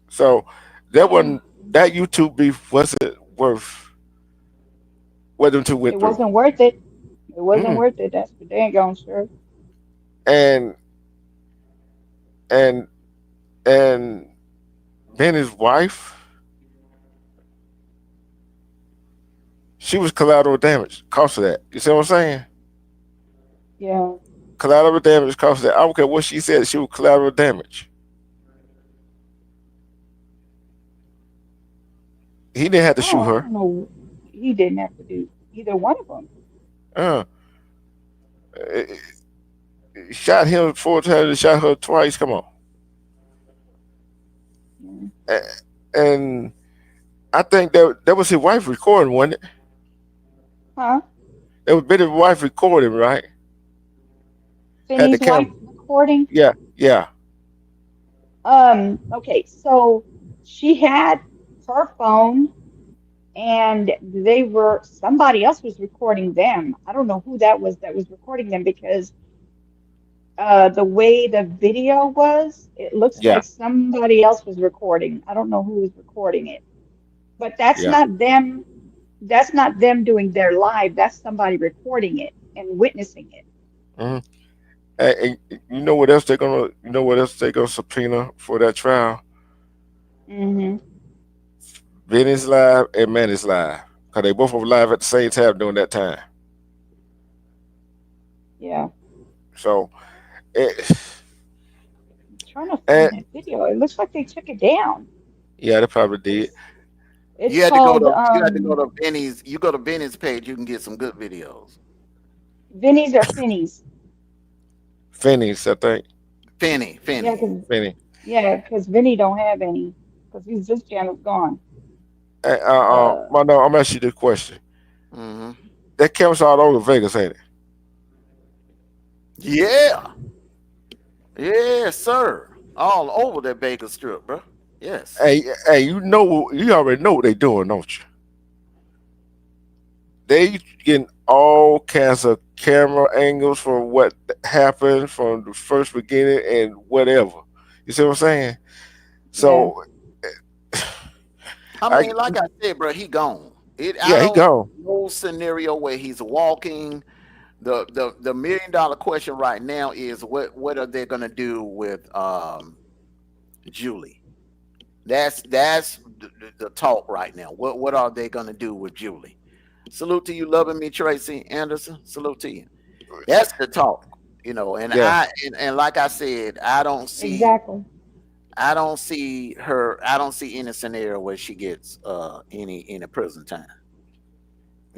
So that Yeah, one, that YouTube beef wasn't worth what them two it went through. wasn't worth it. It wasn't Mm. worth it. That's for dang gone sure. And and and Benny's wife, she was collateral damage cost of that. You see what I'm saying? Yeah. Collateral damage cost of that. I don't care what she said. She was collateral damage. He didn't have to shoot Oh, I her. don't know. He didn't have to do either one of them. Uh, shot him 4 times. Shot her twice. Come on. Yeah. And I think that was his wife recording, wasn't it? Huh? That was Benny's wife recording, right? Had the Finney's wife camera. recording. Yeah, yeah, Okay, so she had her phone and somebody else was recording them. I don't know who that was recording them because the way the video was, it looks yeah, like somebody else was recording. I don't know who was recording it. But yeah. that's not them doing their live. That's somebody recording it and witnessing it. Hmm. And you know what else they're gonna? You know what else they're gonna subpoena for that trial? Hmm. Benny's live and Manny's live, cause they both were live at the same time during that time. Yeah. So, it, I'm trying to and find that video. It looks like they took it down. yeah, they probably did. It's it's You had to go called to you had to go to Benny's. You go to Benny's page, you can get some good videos. Vinny's or Finney's. Finney's, I think. Finney, Yeah, Finney. cause Finney. yeah, 'cause Vinny don't have any, 'cause his channel's gone. Well, no, I'm asking you this question. Hmm. That camera's all over Vegas, ain't it? Yeah, yeah, sir. All over that Baker Strip, bro. Yes. Hey, you already know what they doing, don't you? They getting all kinds of camera angles from what happened from the first beginning and whatever. You see what I'm saying? Yeah, So, I I mean, like I said, bro, he gone. I yeah, he don't gone. no scenario where he's walking. The $1 million question right now is what are they gonna do with Julie? That's the talk right now. What are they gonna do with Julie? Salute to you, loving me, Tracy Anderson. Salute to you. That's the talk, And Yeah. and like I said, exactly. I don't see her. I don't see any scenario where she gets any prison time,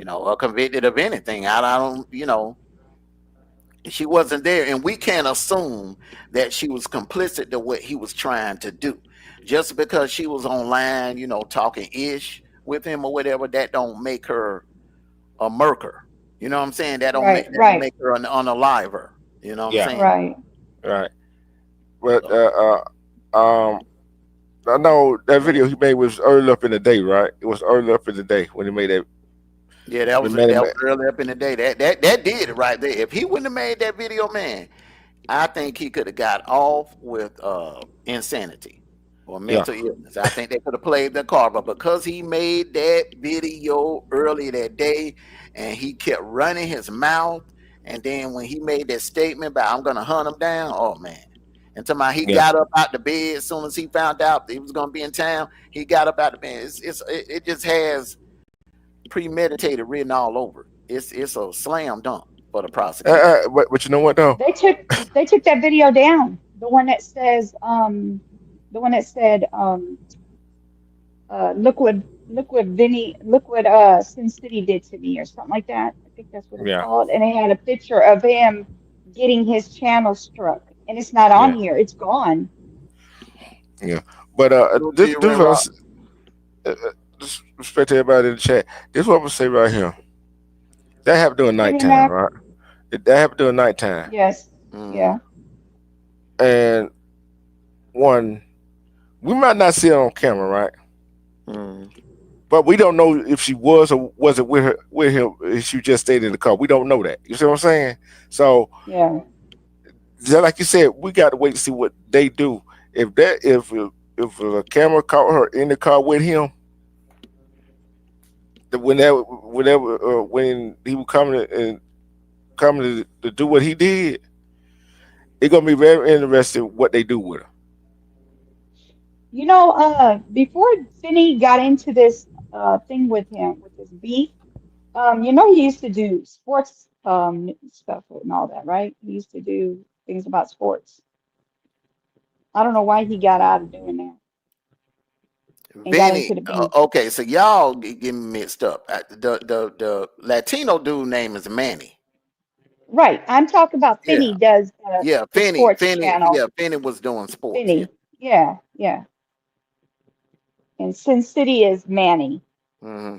or convicted of anything. I don't, she wasn't there, and we can't assume that she was complicit to what he was trying to do. Just because she was online, talking ish with him or whatever, that don't make her a murker. You know what I'm saying? Right, That don't right, make her an unaliver. You know what I'm Yeah. saying? right. Right. But So um, I know that video he made was early up in the day, right? It was early up in the day when he made that. yeah, that When was Manny that ma- was early up in the day. That did it right there. If he wouldn't have made that video, man, I think he could have got off with insanity or Yeah. mental illness. I think they could have played the card, but because he made that video early that day and he kept running his mouth, and then when he made that statement about I'm gonna hunt him down, oh man. Until he Yeah. got up out the bed as soon as he found out that he was gonna be in town, he got up out the bed. It just has premeditated written all over it. It's a slam dunk for the prosecution. But you know what though? They took they took that video down. The one that said look what Sin City did to me or something like that. I think that's what it's Yeah. called. And it had a picture of him getting his channel struck. And it's not on Yeah. here. It's gone. Yeah, but Go to this your this Red was Rock. just respect to everybody in the chat. This is what I'm gonna say right here. That happened during Say again, nighttime, Mac? right? That happened during nighttime, Yes. Mm-hmm. Yeah. and one we might not see it on camera, right? Mm-hmm. But we don't know if she was or wasn't with him. If she just stayed in the car, we don't know that. You see what I'm saying? So, Yeah. just like you said, we got to wait to see what they do. If a camera caught her in the car with him, when he was coming to do what he did, it's gonna be very interesting what they do with her. Before Finney got into this thing with him, with this beef, he used to do sports stuff and all that, right? He used to do things about sports. I don't know why he got out of doing that and got Vinny, into the beef. okay, so y'all getting mixed up. The Latino dude name is Manny. Right. I'm talking about Yeah, Finney does yeah, the sports channel. Yeah, Finney was doing sports. Yeah. Finney. Yeah, yeah. And Sin City is Manny Mm-hmm.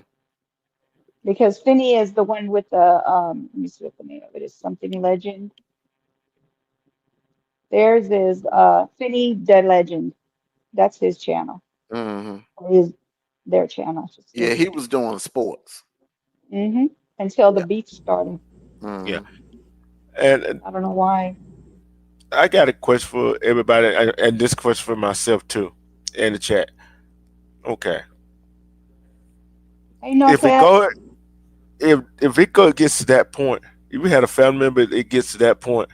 because Finney is the one with the let me see what the name of it is, something legend. Theirs is Finney the Legend. That's his channel. Mm-hmm. Or his their channel, I should Yeah, say. he was doing sports. hmm Until the Yeah. beef started. Yeah, Mm-hmm. and I don't know why. I got a question for everybody, and this question for myself too, in the chat. Okay, Hey, no if it cat. go, if it gets to that point, if we had a family member, it gets to that point,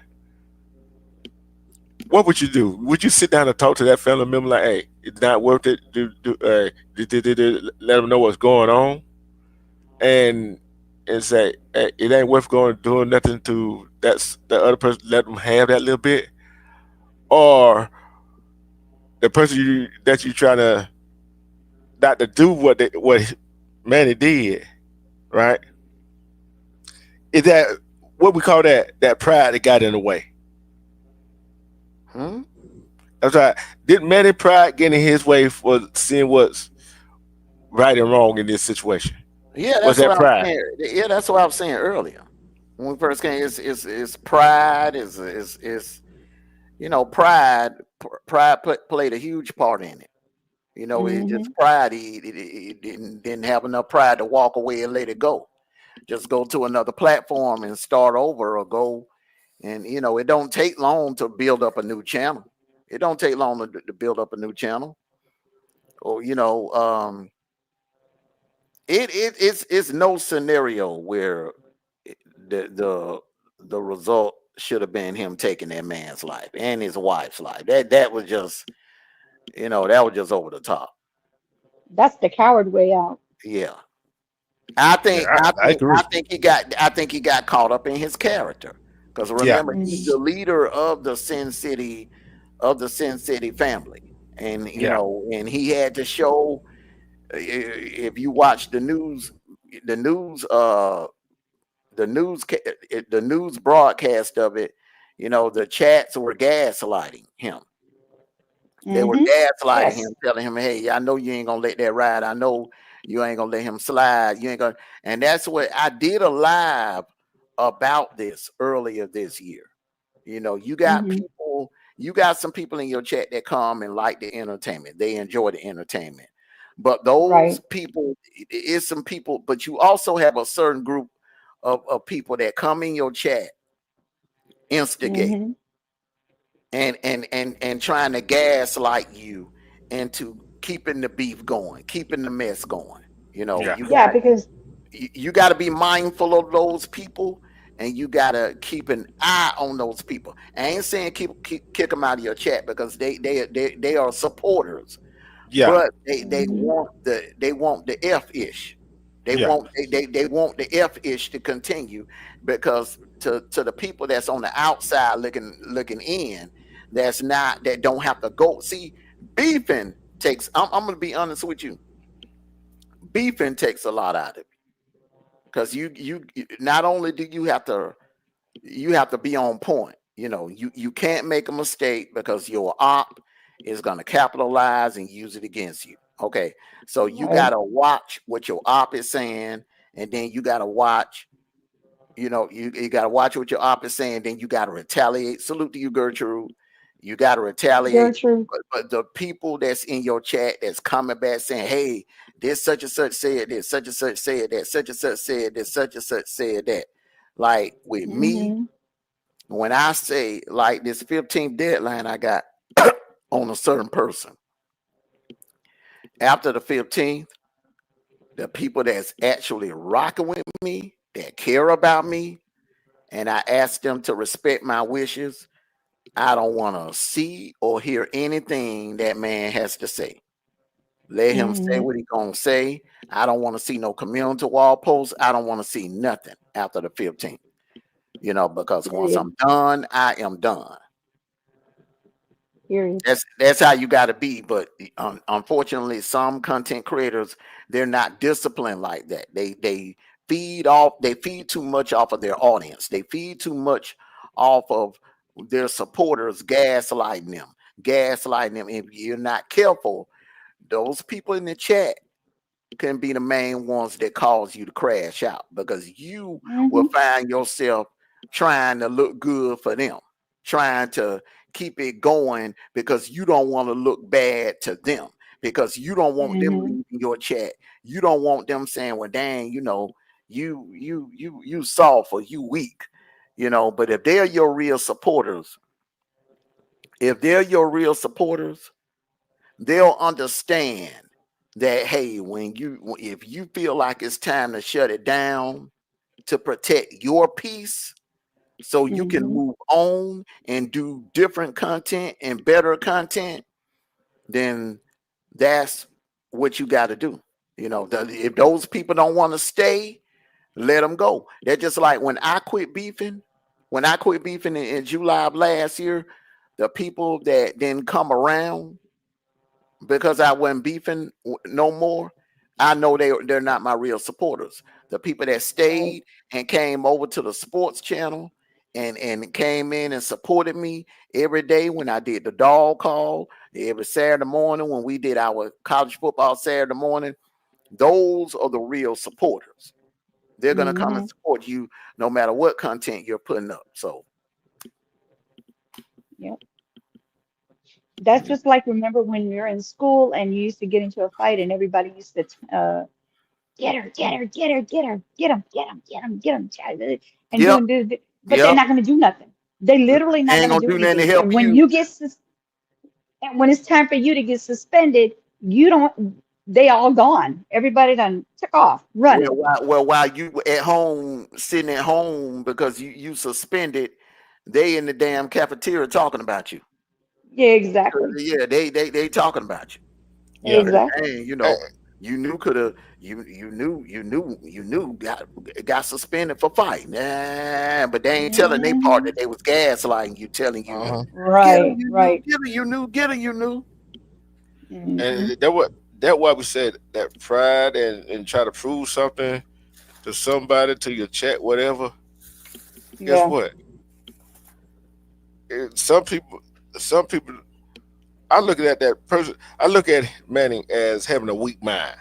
what would you do? Would you sit down and talk to that family member like, "Hey, it's not worth it. Let them know what's going on, and say, hey, it ain't worth going doing nothing to that's the other person. Let them have that little bit, or the person that you trying to not to do what Manny did, right? Is that what we call that pride that got in the way? Hmm? That's right. Did Manny pride get in his way for seeing what's right and wrong in this situation? Yeah, Was that's that what I'm pride? saying. Yeah, that's what I was saying earlier. When we first came, it's pride, pride. Played a huge part in it. It just hmm pride. He didn't have enough pride to walk away and let it go. Just go to another platform and start over, or go. And it don't take long to build up a new channel. It don't take long to build up a new channel. Or it's no scenario where the the the result should have been him taking that man's life and his wife's life. That was just that was just over the top. That's the coward way out. Yeah. Yeah, I agree. I think he got caught up in his character. Because Yeah, remember, he's hmm the leader of the Sin City family. And yeah, and he had to show, if you watch the news the news broadcast of it, the chats were gaslighting him. They were hmm gaslighting Yes. him, telling him, "Hey, I know you ain't gonna let that ride. I know you ain't gonna let him slide. You ain't gonna." And that's what I did a live about this earlier this year. hmm You got some people in your chat that come and like the entertainment. They enjoy the entertainment. But those Right. people, is some people, but you also have a certain group of people that come in your chat, instigate, hmm and trying to gaslight you into keeping the beef going, keeping the mess going. yeah, Yeah, because You got to be mindful of those people, and you got to keep an eye on those people. I ain't saying kick them out of your chat, because they are supporters, yeah, but hmm they want the F-ish. yeah, They want the F-ish to continue, because to the people that's on the outside looking in, that don't have to go see. Beefing takes, I'm gonna be honest with you, beefing takes a lot out of it, because you not only do you have to be on point. You can't make a mistake, because you're a op. is going to capitalize and use it against you. Okay, so you got Right. to watch what your op is saying, and then you got to watch, you know, you got to watch what your op is saying, then you got to retaliate. Salute to you, Gertrude. You got to retaliate. Gertrude. But the people that's in your chat that's coming back saying, hey, this such and such said this, such and such said that, such and such said this, such and such said that. Like with me, when I say like this 15th deadline I got on a certain person, after the 15th, the people that's actually rocking with me, that care about me, and I ask them to respect my wishes, I don't want to see or hear anything that man has to say. Let him say what he's going to say. I don't want to see no community wall posts. I don't want to see nothing after the 15th, you know, because once I'm done, I am done. Period. That's how you got to be. But unfortunately, some content creators, they're not disciplined like that. They feed too much off of their audience. They feed too much off of their supporters, gaslighting them. If you're not careful, those people in the chat can be the main ones that cause you to crash out, because you will find yourself trying to look good for them, trying to keep it going because you don't want to look bad to them, because you don't want them leaving your chat. You don't want them saying, well, dang, you know, you soft or you weak, you know. But if they're your real supporters, they'll understand that, hey, if you feel like it's time to shut it down to protect your peace, so you can move on and do different content and better content, then that's what you got to do. You know, if those people don't want to stay, let them go. They're just like when I quit beefing in July of last year, the people that didn't come around because I wasn't beefing no more, I know they're not my real supporters. The people that stayed and came over to the sports channel and came in and supported me every day when I did the dog call, every Saturday morning when we did our college football Saturday morning, those are the real supporters. They're going to come and support you no matter what content you're putting up. So Yep. That's just like, remember when we were in school and you used to get into a fight and everybody used to get her, get her, get her, get her, get him, get him, get him, get him, and yep, but they're not going to do nothing. They literally not ain't going to gonna do do nothing to anything. help And when you. you get and when it's time for you to get suspended, you don't. They all gone. Everybody done took off running. While you were at home, sitting at home because you suspended, they in the damn cafeteria talking about you. Yeah, exactly. Yeah, they talking about you. Yeah. Exactly. And you Eh, know, you knew got suspended for fighting. Nah, but they ain't telling they part that they was gaslighting you, telling you, get her, Right, you knew, right. get her, you knew, get her, you knew. and that why we said that pride and try to prove something to somebody, to your chat, whatever. Guess Yeah. what? Some people. I look at that person. I look at Manning as having a weak mind,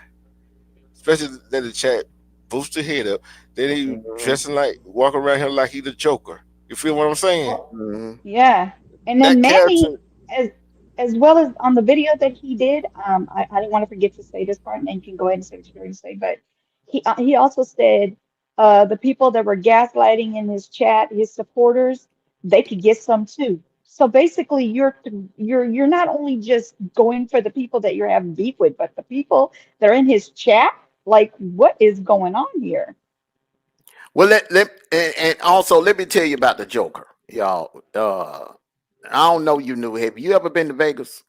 especially that the chat boosts the head up. Then he dressing like walking around here like he the Joker. You feel what I'm saying? Well, yeah. And That then character. Manny, as as well as on the video that he did, I didn't want to forget to say this part, and you can go ahead and say what you're going to say, but he also said the people that were gaslighting in his chat, his supporters, they could get some too. So basically, you're not only just going for the people that you're having beef with, but the people that are in his chat. Like, what is going on here? Well, and also let me tell you about the Joker, y'all. I don't know you knew. Have you ever been to Vegas?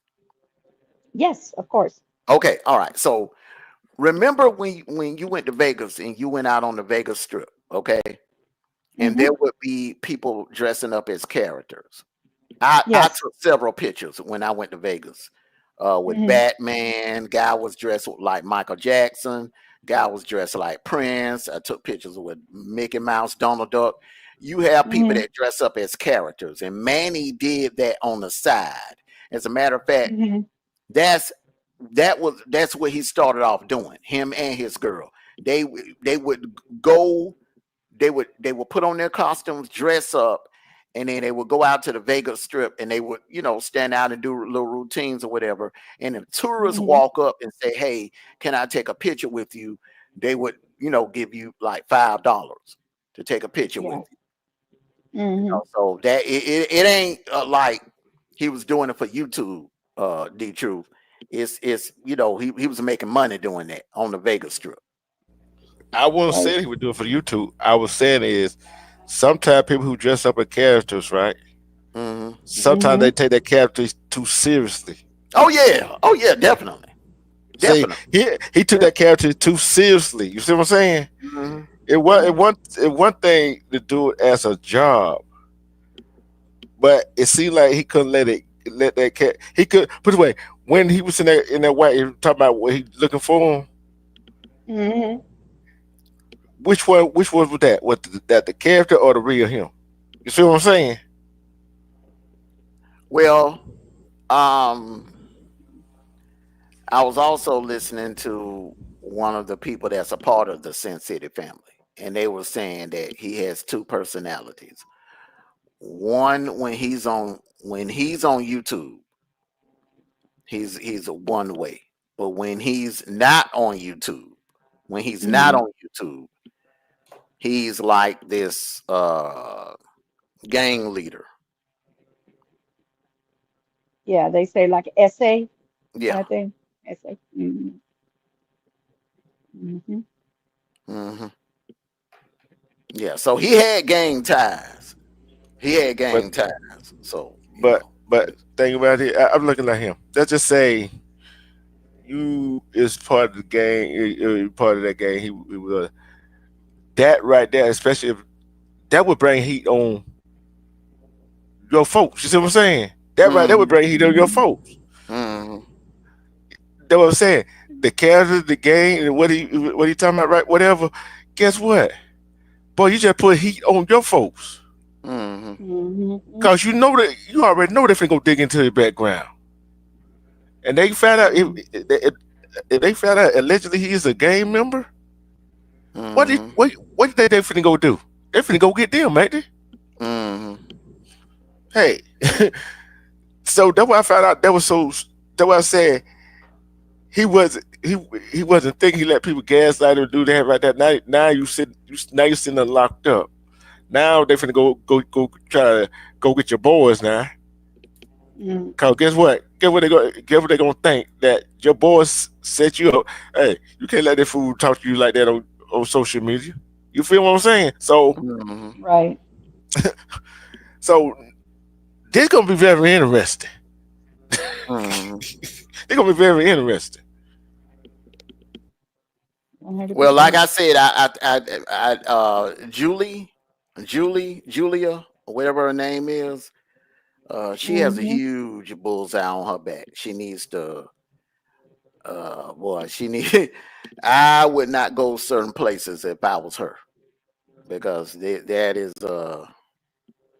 Yes, of course. Okay, all right. So remember when you went to Vegas and you went out on the Vegas Strip, okay? And Hmm. there would be people dressing up as characters. I Yes. took several pictures when I went to Vegas with Hmm. Batman. Guy was dressed like Michael Jackson. Guy was dressed like Prince. I took pictures with Mickey Mouse, Donald Duck. You have people Hmm. that dress up as characters, and Manny did that on the side. As a matter of fact, that's what he started off doing. Him and his girl. They would go. They would put on their costumes, dress up, and then they would go out to the Vegas Strip, and they would, stand out and do little routines or whatever. And if tourists walk up and say, "Hey, can I take a picture with you?" They would, give you like $5 to take a picture with you. So that it ain't like he was doing it for YouTube. D Truth, it's he was making money doing that on the Vegas Strip. I wasn't saying he would do it for YouTube. I was saying is sometimes people who dress up as characters, right? Sometimes they take their characters too seriously. Oh yeah, definitely. See, he took that character too seriously. You see what I'm saying? It one thing to do it as a job, but it seemed like he couldn't let that cat. He could put it away when he was in that white. Talking about what he looking for him. Which one was that? Was that the character or the real him? You see what I'm saying? Well, I was also listening to one of the people that's a part of the Sin City family, and they were saying that he has two personalities. One, when he's on YouTube, he's a one way, but when he's not on YouTube, he's like this gang leader. Yeah, they say like essay kind Yeah. of thing. Essay. Yeah, so he had gang ties. So, but think about it. I'm looking at him. Let's just say you is part of the gang. Part of that gang. He was that right there, especially if that would bring heat on your folks. You see what I'm saying? That would bring heat on your folks. That's what I'm saying. The character, the game, and what he talking about, right? Whatever. Guess what? Boy, you just put heat on your folks. Cause you already know they're finna go dig into the background. And they found out if they found out allegedly he is a gang member, what do you think they finna go do? They finna go get them, ain't they? Hey. So that's why I found out that's why I said he wasn't thinking he let people gaslight him do that right there. Now you're sitting there locked up. Now they finna go try to go get your boys now. Cause guess what? Guess what they gonna think? That your boys set you up. Hey, you can't let that fool talk to you like that on social media. You feel what I'm saying? So right. So this gonna be very interesting. They're gonna be very interesting. 100%. Well, like I said, Julia, or whatever her name is, she has a huge bullseye on her back. She needs to, I would not go certain places if I was her, because that is,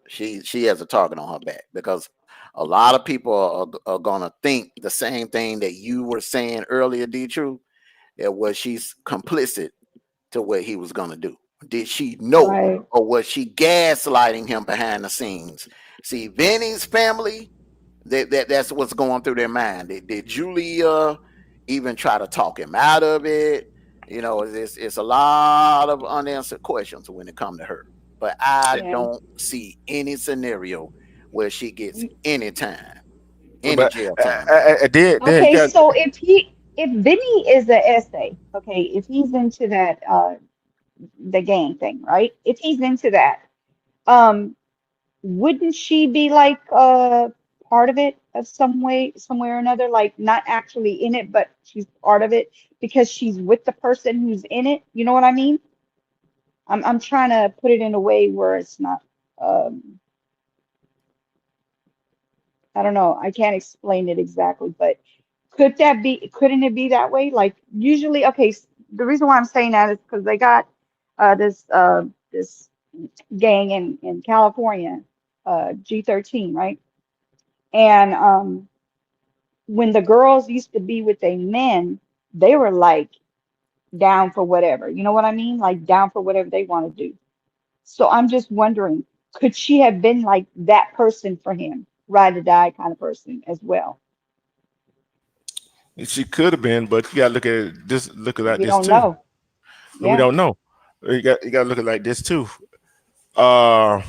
she has a target on her back, because a lot of people are gonna think the same thing that you were saying earlier, D True, that was she's complicit to what he was gonna do. Did she know, or was she gaslighting him behind the scenes? See, Vinny's family, that's what's going through their mind. Did Julia even try to talk him out of it? It's a lot of unanswered questions when it comes to her. But I don't see any scenario where she gets any time, any jail time. Okay, so if Vinny is the essay, okay, if he's into that the gang thing, right? If he's into that, wouldn't she be like part of it of somewhere or another, like not actually in it, but she's part of it because she's with the person who's in it? You know what I mean? I'm trying to put it in a way where it's not I don't know, I can't explain it exactly, but couldn't it be that way? Like usually, okay, the reason why I'm saying that is because they got this gang in California, G13, right? And when the girls used to be with their men, they were like down for whatever. You know what I mean? Like down for whatever they want to do. So I'm just wondering, could she have been like that person for him, ride or die kind of person as well? She could have been, but you gotta look at it, look at it like We this don't too. know. But we Yeah. don't know. You gotta look at it like this too. Uh,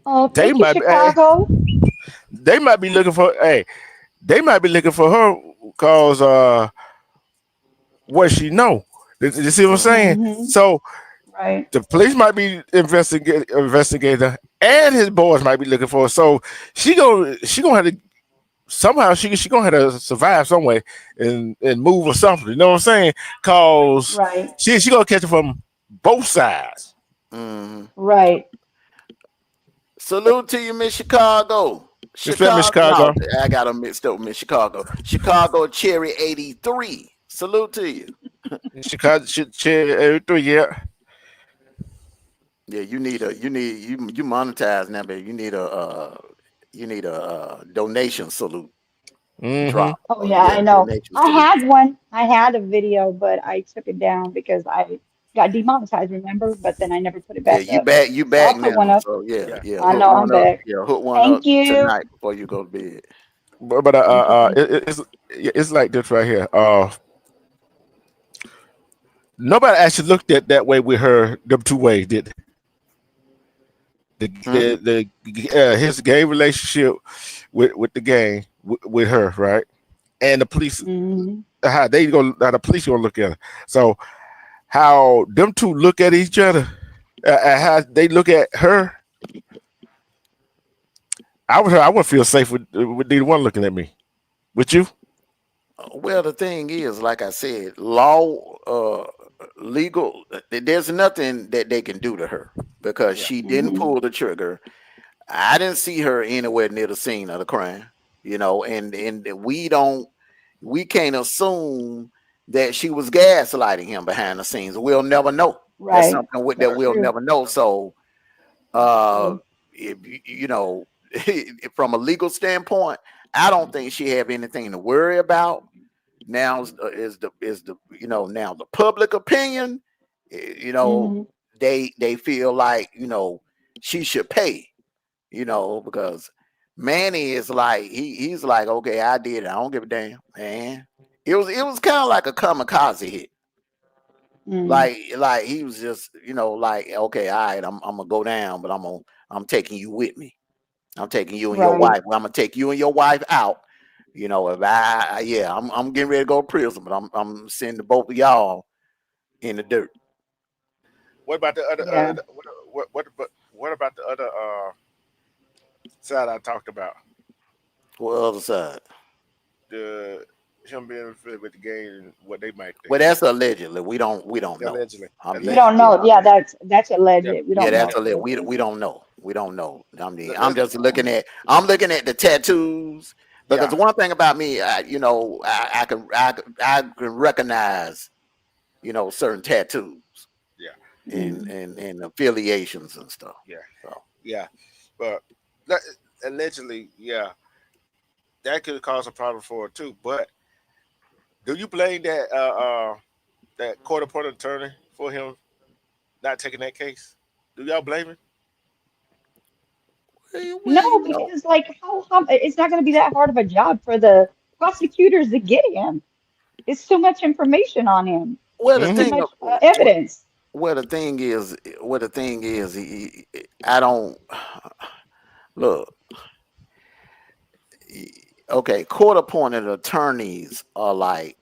Oh, they thank you, might be, Chicago. they might be looking for they might be looking for her because what she know. You see what I'm saying? Hmm. So Right. the police might be investigator, and his boys might be looking for her. So she gonna have to somehow she gonna have to survive some way and move or something. You know what I'm saying? Cause Right. she gonna catch it from both sides. Hmm. Right. Salute to you, Miss Chicago. Respect Miss Chicago. No, Chicago. I got them mixed up with Miss Chicago. Chicago Cherry 83. Salute to you. Chicago, yeah. Yeah, you monetize now, baby. You need a donation salute Mm-hmm. drop. Oh Oh yeah, yeah, I know. donation I salute. had one. I had a video, but I took it down because I got demonetized, remember? But then I never put it Yeah, back up. you So back I'll put one now. up. So yeah, Yeah. yeah. I Hook know I'm one up. back. Yeah, hook one up Thank you. tonight before you go to bed. But Thank you. it's like this right here. Nobody actually looked at that way with her. Them two ways did Hmm? his gay relationship with the gang with her, right? And the police, Hmm. how the police gonna look at her. So how them two look at each other, how they look at her, I would feel safe with neither one looking at me. With you? Well, the thing is, like I said, legal. There's nothing that they can do to her because Yeah. she didn't Hmm. pull the trigger. I didn't see her anywhere near the scene of the crime, and we can't assume that she was gaslighting him behind the scenes. We'll never know. That's Right. something that That's we'll true. never know. So, That's uh, true. if, from a legal standpoint, I don't think she have anything to worry about. Now is the now the public opinion, eh, you know, Hmm. they feel like she should pay because Manny is like he's like, okay, I did it. I don't give a damn, man. It was kind of like a kamikaze hit. Mm. Like he was just, like, okay, all right, I'm gonna go down, but I'm taking you with me. I'm taking you and your Right. wife. I'm gonna take you and your wife out. If I'm getting ready to go to prison, but I'm sending both of y'all in the dirt. What about the other? Yeah. What about the other side I talked about? What other side? The him being affiliated with the gang and what they might think. Well, that's allegedly. We don't know. Allegedly, We don't allegedly. know. Yeah, that's Yeah, alleged. We Yeah, don't that's know. a we don't know. We don't know. I mean, let's, I'm looking at the tattoos because yeah, the one thing about me, I can recognize certain tattoos yeah, and Mm. and affiliations and stuff. yeah, So yeah. But that, allegedly, yeah, that could cause a problem for her too. But do you blame that court appointed attorney for him not taking that case? Do y'all blame him? No, because like how it's not going to be that hard of a job for the prosecutors to get him. It's too much information on him. well the It's too Mm-hmm. thing much well, evidence. the thing is, I don't look. Okay, court appointed attorneys are like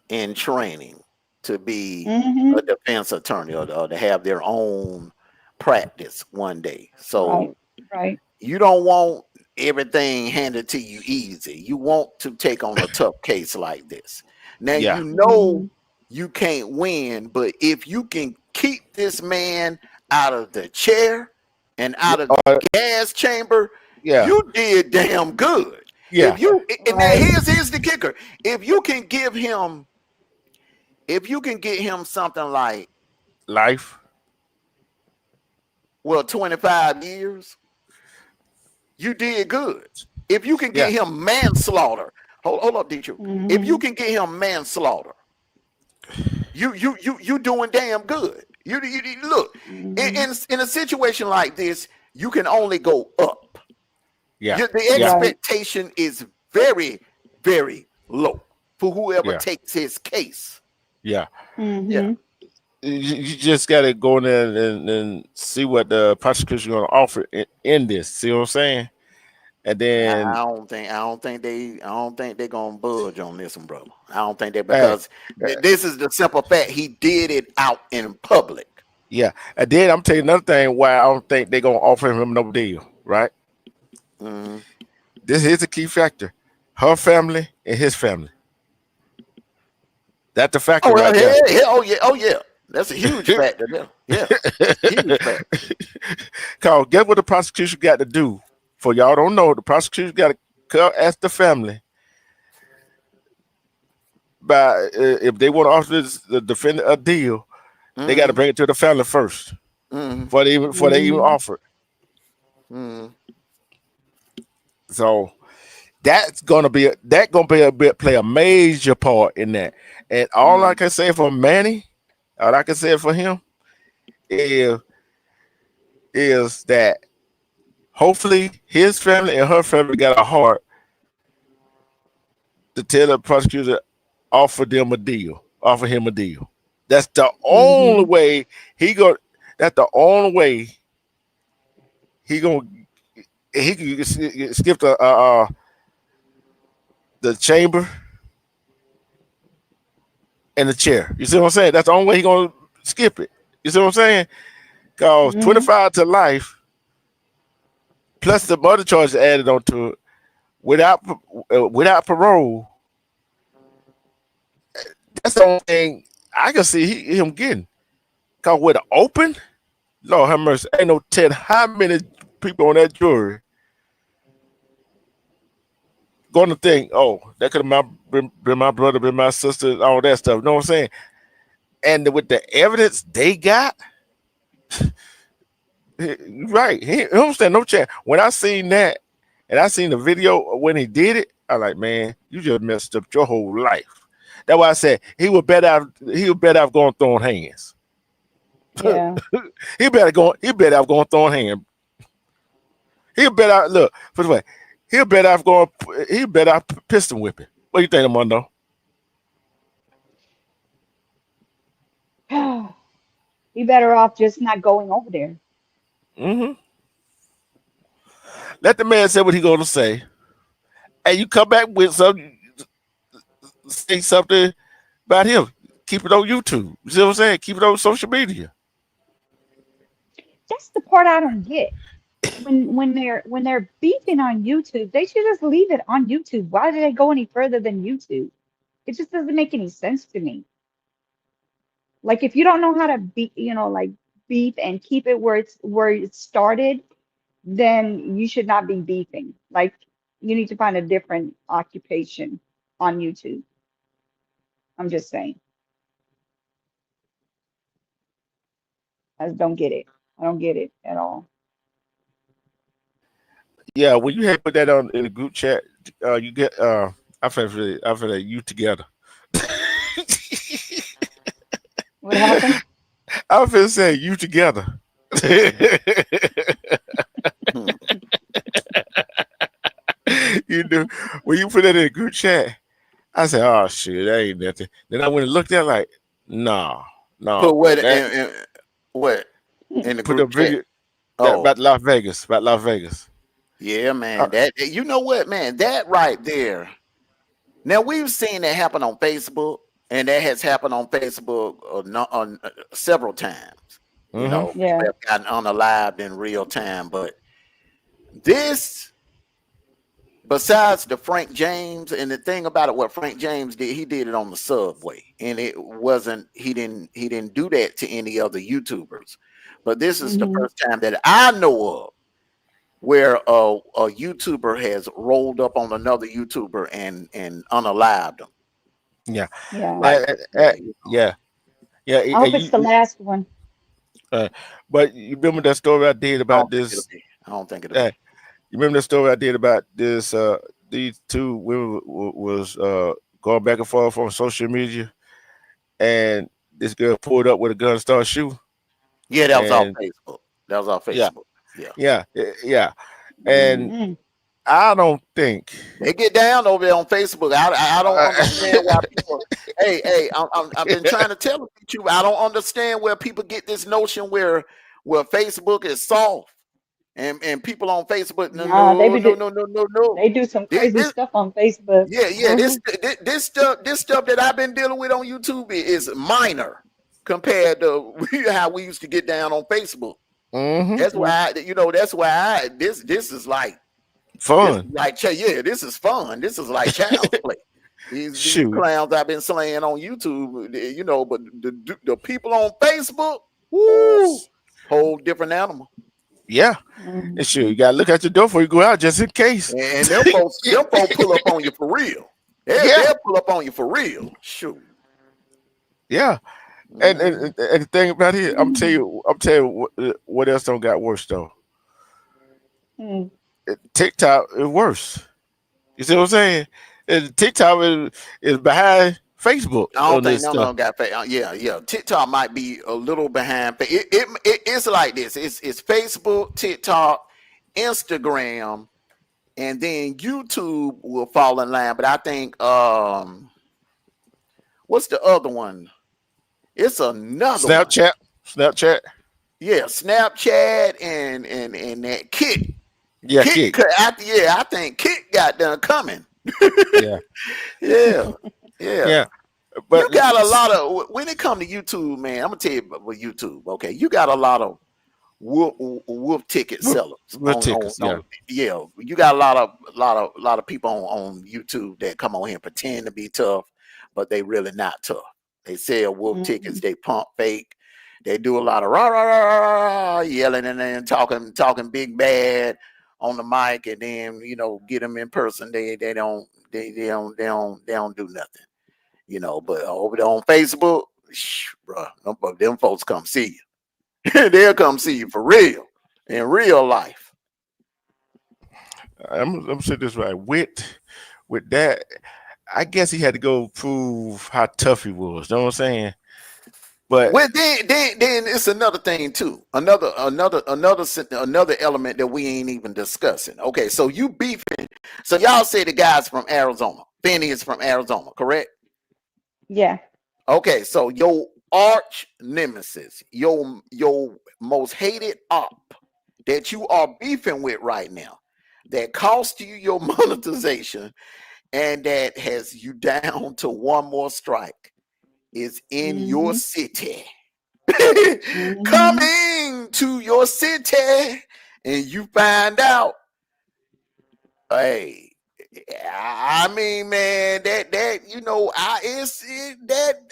in training to be a Hmm. defense attorney or to have their own practice one day. So Right. Right. you don't want everything handed to you easy. You want to take on a tough case like this. Now Yeah, Hmm. you can't win, but if you can keep this man out of the chair and yeah, out of the gas chamber, yeah, you did damn good. yeah. And now Right. here's the kicker. If you can give him if you can get him something like, Life. well, 25 years, you did good. If you can get him manslaughter, hold up, Detroit. If you can get him manslaughter, you doing damn good. You look in a situation like this, you can only go up. Yeah. The expectation is very, very low for whoever takes his case. Yeah. Yeah. You just got to go in there and see what the prosecution going to offer in this. See what I'm saying? And then I don't think they're gonna budge on this one, brother. I don't think that because this is the simple fact he did it out in public. Yeah, and then I'm telling you another thing why I don't think they're gonna offer him no deal. Right? This is a key factor: her family and his family. That's the factor right there. Oh yeah. That's a huge factor there. Yeah, huge factor. Cause guess what the prosecution got to do? For y'all don't know, the prosecution got to ask the family by if they want to offer the defendant a deal, they got to bring it to the family first before they even offer it. So that's gonna play a major part in that. And all I can say for Manny, all I can say for him is that hopefully his family and her family got a heart to tell the prosecutor offer him a deal. That's the only way that's the only way he can skip the chamber and the chair. You see what I'm saying? That's the only way he's gonna skip it. You see what I'm saying? Because 25 to life plus the other charges added onto it without parole. That's the only thing I can see him getting. Because with an open, Lord have mercy, ain't no 10 how many people on that jury going to think, oh, that could have been my brother, been my sister, all that stuff. You know what I'm saying? And with the evidence they got, right, he don't stand no chance. When I seen that, and I seen the video when he did it, I like, man, you just messed up your whole life. That's why I said he would better have gone throwing hands. Yeah. he better have gone throwing hands. He'll better have pistol whipping. What do you think, Armando? You better off just not going over there. Let the man say what he gonna say, and you come back with say something about him. Keep it on YouTube. You see what I'm saying? Keep it on social media. That's the part I don't get. When they're beefing on YouTube, they should just leave it on YouTube. Why do they go any further than YouTube? It just doesn't make any sense to me. Like if you don't know how to beef and keep it where it started, then you should not be beefing. Like you need to find a different occupation on YouTube. I'm just saying. I just don't get it. I don't get it at all. Yeah, when you had put that on in the group chat, you get I feel you together. What happened? I was finna say you together. You know, when you put that in the group chat, I said, "Oh shit, that ain't nothing." Then I went and looked at it like, no. Put what in the Put group the video chat? Oh, about Las Vegas. Yeah, man. That you know what, man? That right there. Now we've seen that happen on Facebook, and that has happened on Facebook on several times. You know, Yeah. people have gotten unalived in real time, but this, besides the Frank James, and the thing about it, what Frank James did, he did it on the subway, and it wasn't. He didn't do that to any other YouTubers, but this is the first time that I know of where a YouTuber has rolled up on another YouTuber and unalived them. Yeah. Yeah. I hope it's the last one. But you remember that story I did about this? I don't think it'll be. You remember the story I did about this? These two women was going back and forth on social media, and this girl pulled up with a gun and started shooting. Yeah, that was off And Facebook. That was off yeah, Facebook. Yeah. yeah. And Mm. I don't think. They get down over there on Facebook. I don't understand why people. Hey, I've been trying to tell you. I don't understand where people get this notion where Facebook is soft and people on Facebook. No, Nah, no, no, no, no, no, no. they do some This, crazy this, stuff on Facebook. yeah. This stuff that I've been dealing with on YouTube is minor compared to how we used to get down on Facebook. Mm-hmm. That's why this is like. This is Fun. like, this is fun. This is like child's play. These Shoot. clowns I've been slaying on YouTube, but the people on Facebook, woo, whole different animal. Yeah. Mhm. And sure, you gotta look at your door before you go out just in case. And them folks pull up on you for real. They'll pull up on you for real. Shoot. Yeah. And the thing about it, I'm telling you what else don't got worse though. Mm. TikTok is worse. You see what I'm saying? And TikTok is behind Facebook. I don't on think this no stuff. got yeah. TikTok might be a little behind. It's like this. It's Facebook, TikTok, Instagram, and then YouTube will fall in line. But I think what's the other one? It's another one. Snapchat. Yeah, Snapchat and that Kit. Yeah, Kit. Kit. I think Kit got done coming. Yeah. Yeah. Yeah. But you got a lot of when it comes to YouTube, man. I'm gonna tell you with YouTube. Okay, you got a lot of wolf ticket sellers. Yeah, you got a lot of people on YouTube that come on here and pretend to be tough, but they really not tough. They sell wolf tickets. They pump fake. They do a lot of rah rah rah rah, yelling and then talking big bad on the mic, and then get them in person. They don't do nothing. But over there on Facebook, bro, them folks come see you. They'll come see you for real, in real life. I'm saying this right. With that, I guess he had to go prove how tough he was. You know what I'm saying? But then it's another thing too. Another element that we ain't even discussing. Okay, so you beefing. So y'all say the guy's from Arizona. Benny is from Arizona, correct? Yeah. Okay, so your arch nemesis, your most hated op that you are beefing with right now, that cost you your monetization and that has you down to one more strike, is in your city. Coming to your city, and you find out, hey, I mean, man, that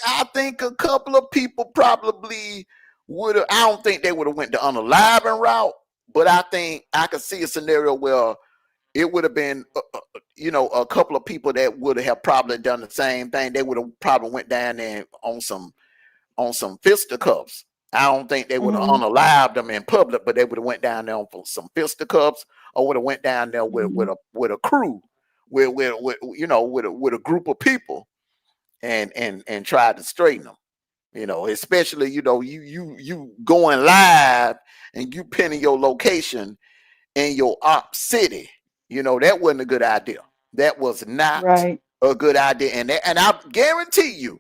I think a couple of people probably would have. I don't think they would have went the unaliving route, but I think I could see a scenario where it would have been, a couple of people that would have probably done the same thing. They would have probably went down there on some fisticuffs. I don't think they would have unalived them in public, but they would have went down there for some fisticuffs, or would have went down there with a crew, with a group of people, and tried to straighten them. Especially you going live and you pinning your location in your op city. That wasn't a good idea. That was not a good idea, and I guarantee you,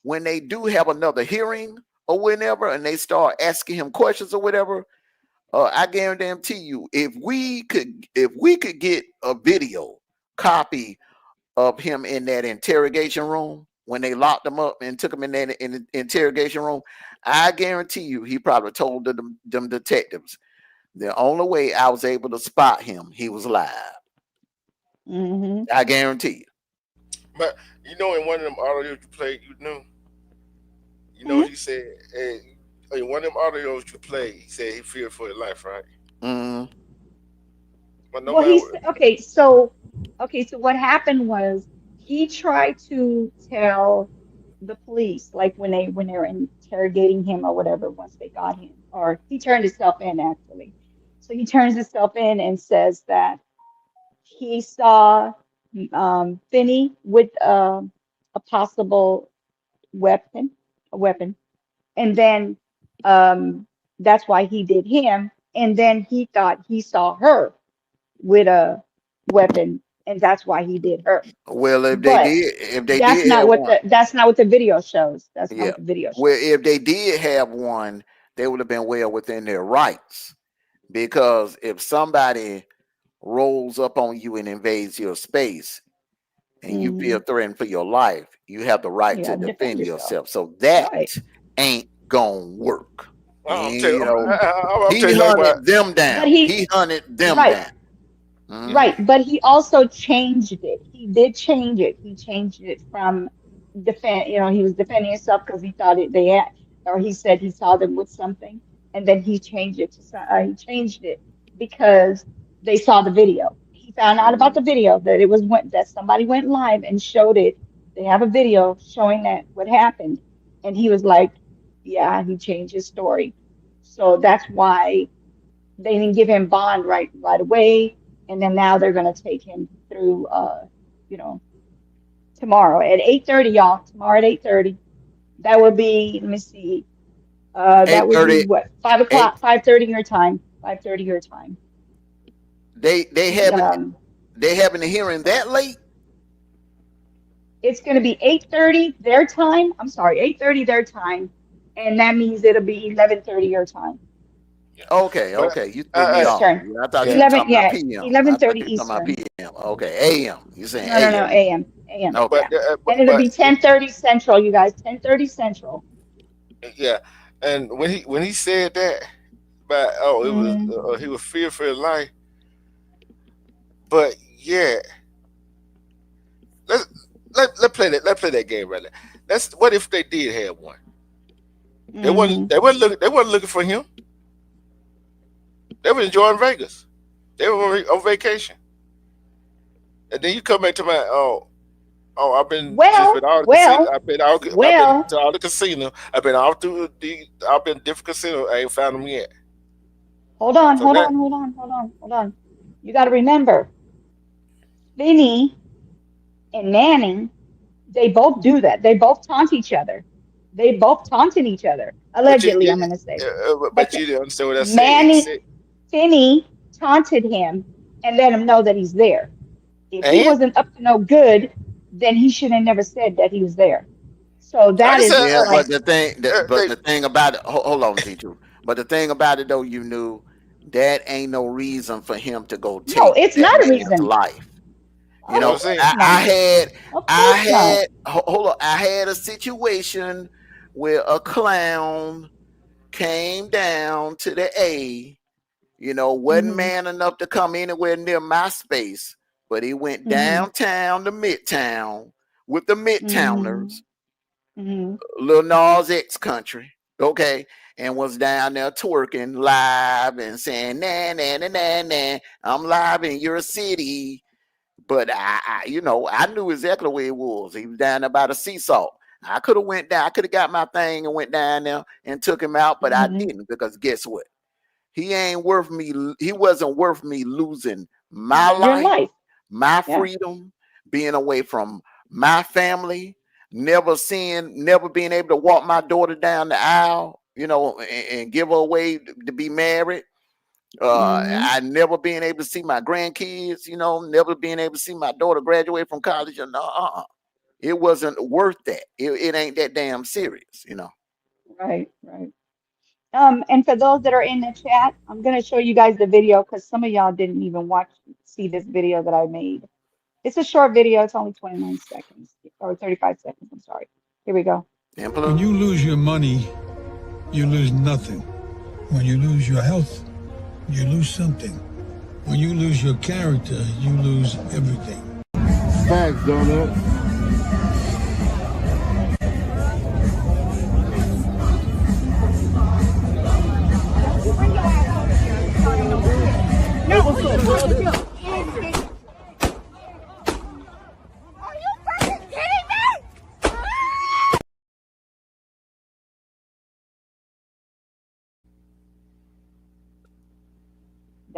when they do have another hearing or whenever, and they start asking him questions or whatever, I guarantee you, if we could get a video copy of him in that interrogation room when they locked him up and took him in that in the interrogation room, I guarantee you, he probably told them detectives, the only way I was able to spot him, he was live. I guarantee you. But in one of them audios you played, he said, in one of them audios you played, he said he feared for his life, right? Mm-hmm. But well, he's okay. So what happened was he tried to tell the police, like when they're interrogating him or whatever, once they got him, or he turned himself in actually. So he turns himself in and says that he saw Finney with a possible weapon, a weapon, and then that's why he did him. And then he thought he saw her with a weapon, and that's why he did her. Well, But if they did have one, that's not what the video shows. That's not yeah. what the video Well, shows. if they did have one, they would have been well within their rights. Because if somebody rolls up on you and invades your space and you feel Hmm. threatened for your life, you have the right You to gotta defend defend yourself. yourself. So that Right. ain't gonna work. I'm And, telling you know, I'm he telling you what. hunted them But down. he, He hunted them right. down. Mhm. Right, but he also changed it. He did change it. He changed it from defend, he was defending himself because he thought they had, or he said he saw them with something, and then he changed it to he changed it because they saw the video. He found out about Mhm. the video that it was that somebody went live and showed it. They have a video showing that what happened, and he was like, yeah, he changed his story. So that's why they didn't give him bond right away, and then now they're going to take him through you know tomorrow at 8:30, y'all. Tomorrow at 8:30. That would be, let me see, that would be 8:30, what, 5 o'clock, 5:30 your time, 5:30 your time. they He having a hearing that late? It's going to be 8:30 their time. I'm sorry, 8:30 their time, and that means it'll be 11:30 your time. Okay, But okay. You threw me off. Eastern. Yeah, I thought you yeah, were 11, talking about yeah, PM. I thought 11:30 you were talking about Eastern. PM. Okay, AM. You saying No, no, no, AM. AM, AM, Okay. but yeah. And it'll be 10:30 Central, you guys, 10:30 Central. yeah, and when he said that, but it was Hmm. he was fearing for his life. But yeah, let's let's play that game right now. That's what if they did have one. Hmm. They wasn't looking for him. They were enjoying Vegas. They were on vacation. And then you come back to my I've been just been Well, all the casino. well, I've been well, to all the casino. I've been different casino. I ain't found them yet. hold on, So hold that on, hold on, hold on, hold on. You got to remember, Vinny and Manning, they both do that. They both taunt each other. They both taunted each other, but you allegedly, I'm going to say. But but you didn't understand what I said. He Manning, said Finney taunted him and let him know that he's there. If he and wasn't up to no good, then he should have never said that he was there. So I that just is said Yeah, like, but they the thing about it, hold on, T2. But the thing about it though, you knew that ain't no reason for him to go no, take it's that not a man's reason. life. You Of you know what I'm know, saying. course not. Of course not. hold on, I had a situation where a clown came down to the A, wasn't Hmm. man enough to come anywhere near my space, but he went Hmm. downtown to Midtown with the Hmm. Midtowners, Hmm. Lil Nas X country, okay, and was down there twerking live and saying, nah, nah, nah, nah, nah, I'm live in your city. But I knew exactly where it was. He was down there by the seesaw. I could have went down. I could have got my thing and went down there and took him out, but I Hmm. didn't because guess what? He ain't worth me. He wasn't worth me losing my Your life, life. my Yeah. freedom, being away from my family, never being able to walk my daughter down the aisle, and give her away to be married. Hmm. I never being able to see my grandkids, never being able to see my daughter graduate from college. It wasn't worth that. It ain't that damn serious. Right, right. And for those that are in the chat, I'm gonna show you guys the video because some of y'all didn't even see this video that I made. It's a short video. It's only 29 seconds or 35 seconds. I'm sorry. Here we go. And When you lose your money, you lose nothing. When you lose your health, you lose something. When you lose your character, you lose everything. Facts, Donut.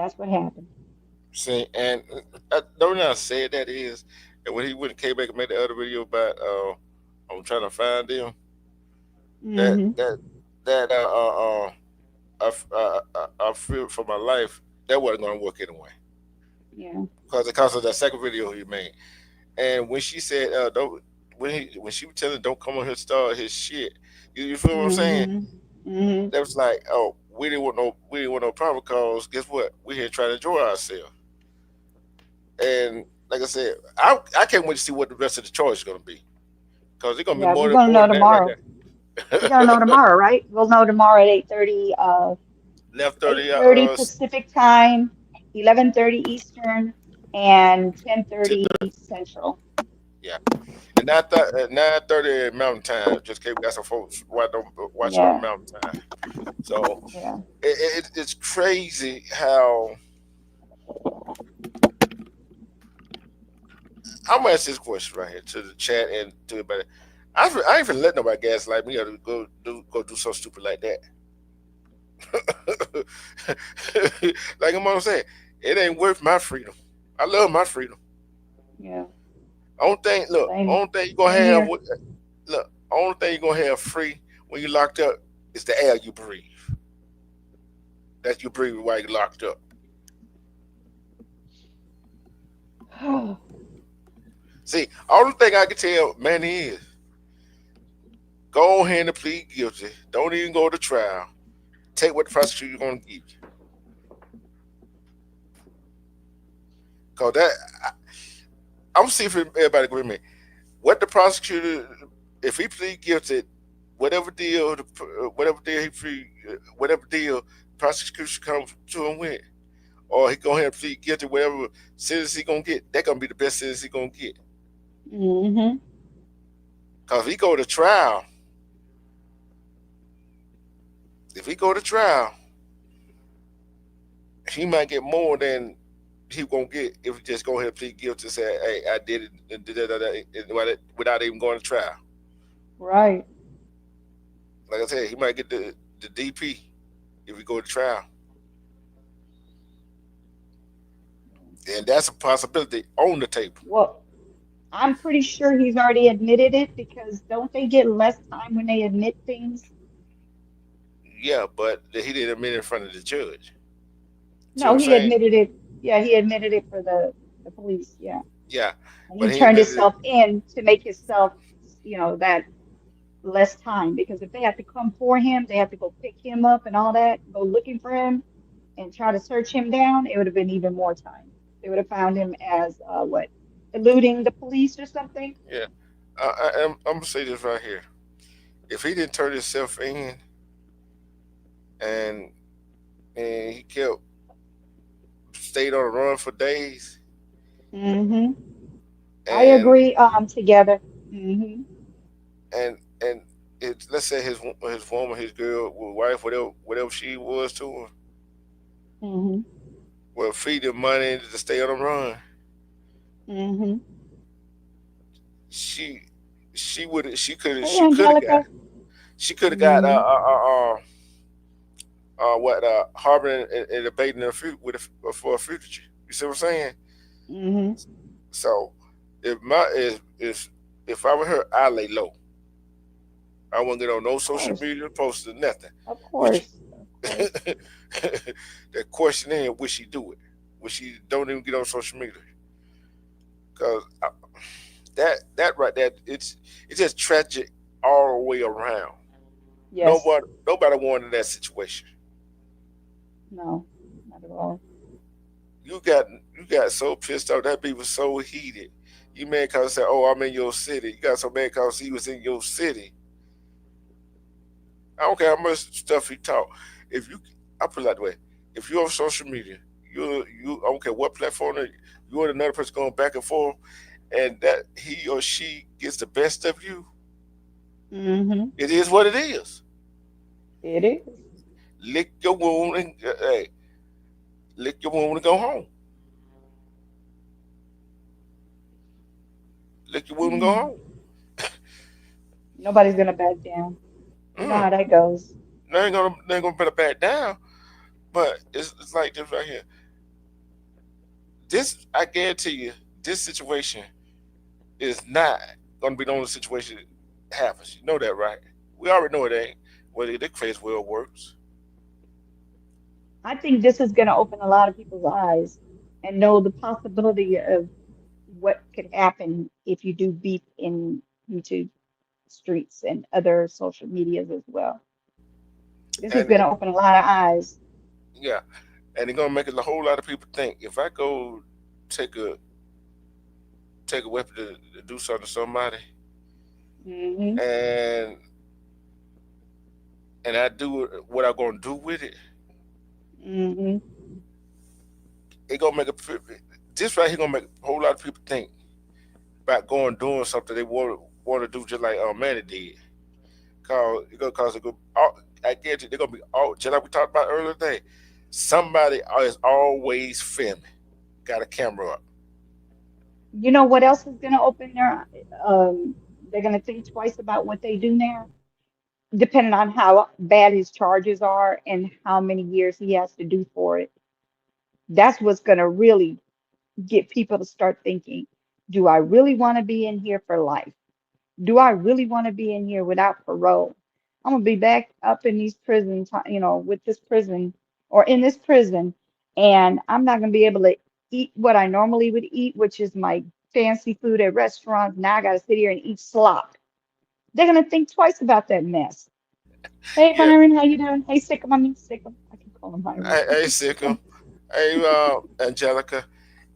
That's what happened. See, and the reason I said that is, and when he went and came back and made the other video about, I'm trying to find them, that Mm-hmm. that that I feel for my life that wasn't gonna work anyway Yeah. because of that second video he made. And when she said, don't when she was telling him, don't come on here and start his shit, you feel what I'm saying? Mm-hmm. Mm-hmm. That was like, oh, we didn't want no problem because guess what? We here trying to enjoy ourselves. And like I said, I can't wait to see what the rest of the charge is gonna be because it's gonna be Yeah, we're gonna more know than that right tomorrow. We're gonna know there. tomorrow, right? We'll know tomorrow at 8:30, Left 30, 8:30 Pacific time, 11:30 Eastern, and 10:30 10:30. Central. Yeah. And 9:30 Mountain Time. Just came got some folks watching on Yeah, Mountain Time. So yeah. it's crazy how I'm gonna ask this question right here to the chat and to everybody. I ain't finna let nobody gaslight me or to go do something stupid like that. Like I'm gonna say, it ain't worth my freedom. I love my freedom. Yeah. Only thing you gonna Same have here. only thing you're gonna have free when you locked up is the air you breathe. That you breathe while you're locked up. See, all the thing I can tell Manny is go ahead and plead guilty. Don't even go to trial. Take what the prosecutor gonna give you. Cause I'm see if everybody agree with me. What the prosecutor, if he plead guilty, whatever deal he plead, whatever deal prosecution comes to him with, or he go ahead and plead guilty, whatever sentence he gonna get, that gonna be the best sentence he gonna get. Mm-hmm. Cause if he go to trial, he might get more than he gonna get if he just go ahead and plead guilty and say, "Hey, I did it," and without even going to trial. Right. Like I said, he might get the DP if we go to trial, and that's a possibility on the table. Well, I'm pretty sure he's already admitted it because don't they get less time when they admit things? Yeah, but he didn't admit in front of the judge. See what No, I'm he saying? admitted it. Yeah, he admitted it for the police. Yeah. Yeah, And but he he turned admitted it. himself in to make himself, that less time because if they have to come for him, they have to go pick him up and all that, go looking for him and try to search him down, it would have been even more time. They would have found him as eluding the police or something. Yeah, I'm gonna say this right here. If he didn't turn himself in and he kept stayed on the run for days, Hmm. I and agree. Together. Hmm. and let's say his woman, his girl, wife, whatever she was to him, Hmm. will feed him money to stay on the run. Hmm. She she Hey, could have got Angelica. she could have got Hmm. harboring and debating for a fugitive. You see what I'm saying? Hmm. So if I were her, I lay low. I wouldn't get on no Of social course. media, posting nothing. Of Which course. Of course. the question is, would she do it? Would she don't even get on social media? Because that right there, it's just tragic all the way around. Yes. Nobody wanted that situation. No, not at all. You got so pissed off. That beat was so heated. You mad cause said, "Oh, I'm in your city." You got so mad cause he was in your city. I don't care how much stuff he talk. If you, I put it that way. If you're on social media, I don't care what platform you and another person going back and forth, and that he or she gets the best of you, Hmm. it is what it is. It is. Lick your wound and hey, lick your wound and go home. Lick your wound and go home. Nobody's gonna back down. You know Mm. how that goes. They ain't gonna better back down. But it's like this right here. This, I guarantee you, this situation is not going to be the only situation that happens. You know that, right? We already know it ain't. Well, the crazy world works. I think this is going to open a lot of people's eyes and know the possibility of what could happen if you do beef in YouTube streets and other social medias as well. This is And going to open a lot of eyes. yeah, and they're gonna make a whole lot of people think if I go take a take a weapon to do something to somebody, Hmm. and I do what I'm gonna do with it, Hmm. it gonna make this right here gonna make a whole lot of people think about going doing something they want to do just like Manny did. Cause it gonna cause I guarantee they're gonna be all just like we talked about earlier today. Somebody is always filming, got a camera up. You know what else is going to open they're going to think twice about what they do now, depending on how bad his charges are and how many years he has to do for it. That's what's going to really get people to start thinking, do I really want to be in here for life? Do I really want to be in here without parole? I'm gonna be back up in these prisons, with this prison or in this prison, and I'm not gonna be able to eat what I normally would eat, which is my fancy food at restaurants. Now I gotta sit here and eat slop. They're gonna think twice about that mess. Hey Yeah, Myron, how you doing? Hey Sikkim, I mean Sikkim. I can call him Myron. hey Sikkim, hey Angelica.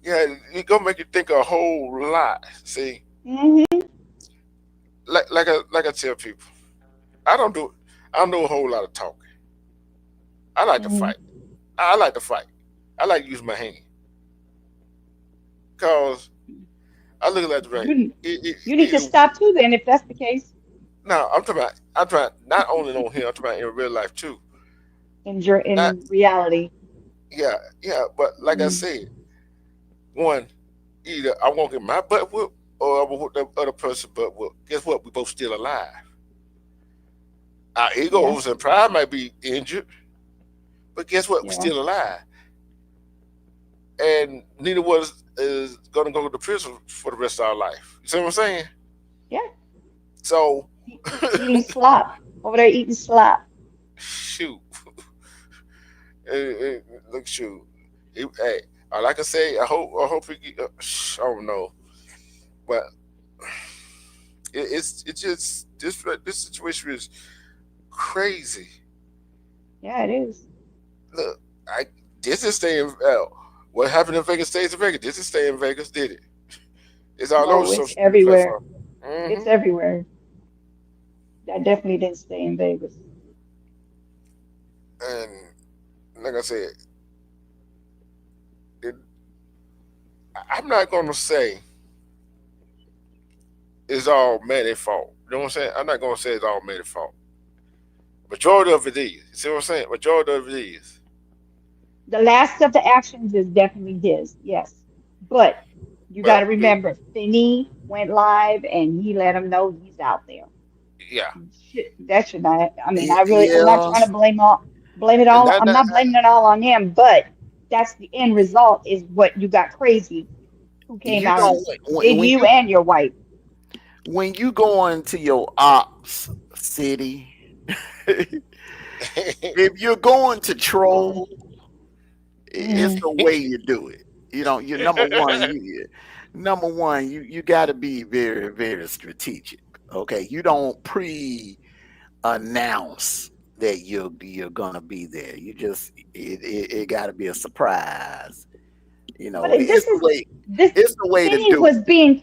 Yeah, it gonna make you think a whole lot. See, Hmm. like I tell people, I don't do I don't do a whole lot of talking. I like to Hmm. fight. I like to fight. I like to use my hand because I look at that right. You you need to Either stop too then if that's the case. no, I'm talking about not only on here. I'm talking about in real life too. Not In reality. yeah, yeah. But like I Mm, said, one either I won't get my butt whooped or I will whoop the other person butt whooped. Guess what? We both still alive. Our yeah, egos and pride might be injured, but guess what? We're yeah, still alive. And neither one is going to go to prison for the rest of our life. You see what I'm saying? yeah. So, Eating slop over there, eating slop. shoot. Eh, look, shoot. Hey, like I say, I hope we get, I don't know. But it's just, this situation is crazy. Yeah, it is. Look, I this is staying. What happened in Vegas stays in Vegas. This is staying in Vegas. Did it? It's all over Oh, it's social media everywhere. platform. It's Hmm. everywhere. That definitely didn't stay in Vegas. And like I said, it, I'm not going to say it's all Manny's fault. You know what I'm saying? I'm not going to say it's all Manny's fault. Majority of it is. You see what I'm saying? Majority of it is. The last of the actions is definitely his, yes. But you got But to remember, Finney went live and he let him know he's out there. yeah, That should not. I mean, I'm not Yeah, trying to blame it and all. that, I'm that not blaming it all on him, but that's the end result is what you got crazy who came you out know and did you and your wife. when you go into your ops city, if you're going to troll, it's Hmm. the way you do it. You're number one, you got to be very, very strategic. Okay, you don't pre-announce that you're gonna be there. You just it got to be a surprise. But It's the way this it's the way to Finney do was being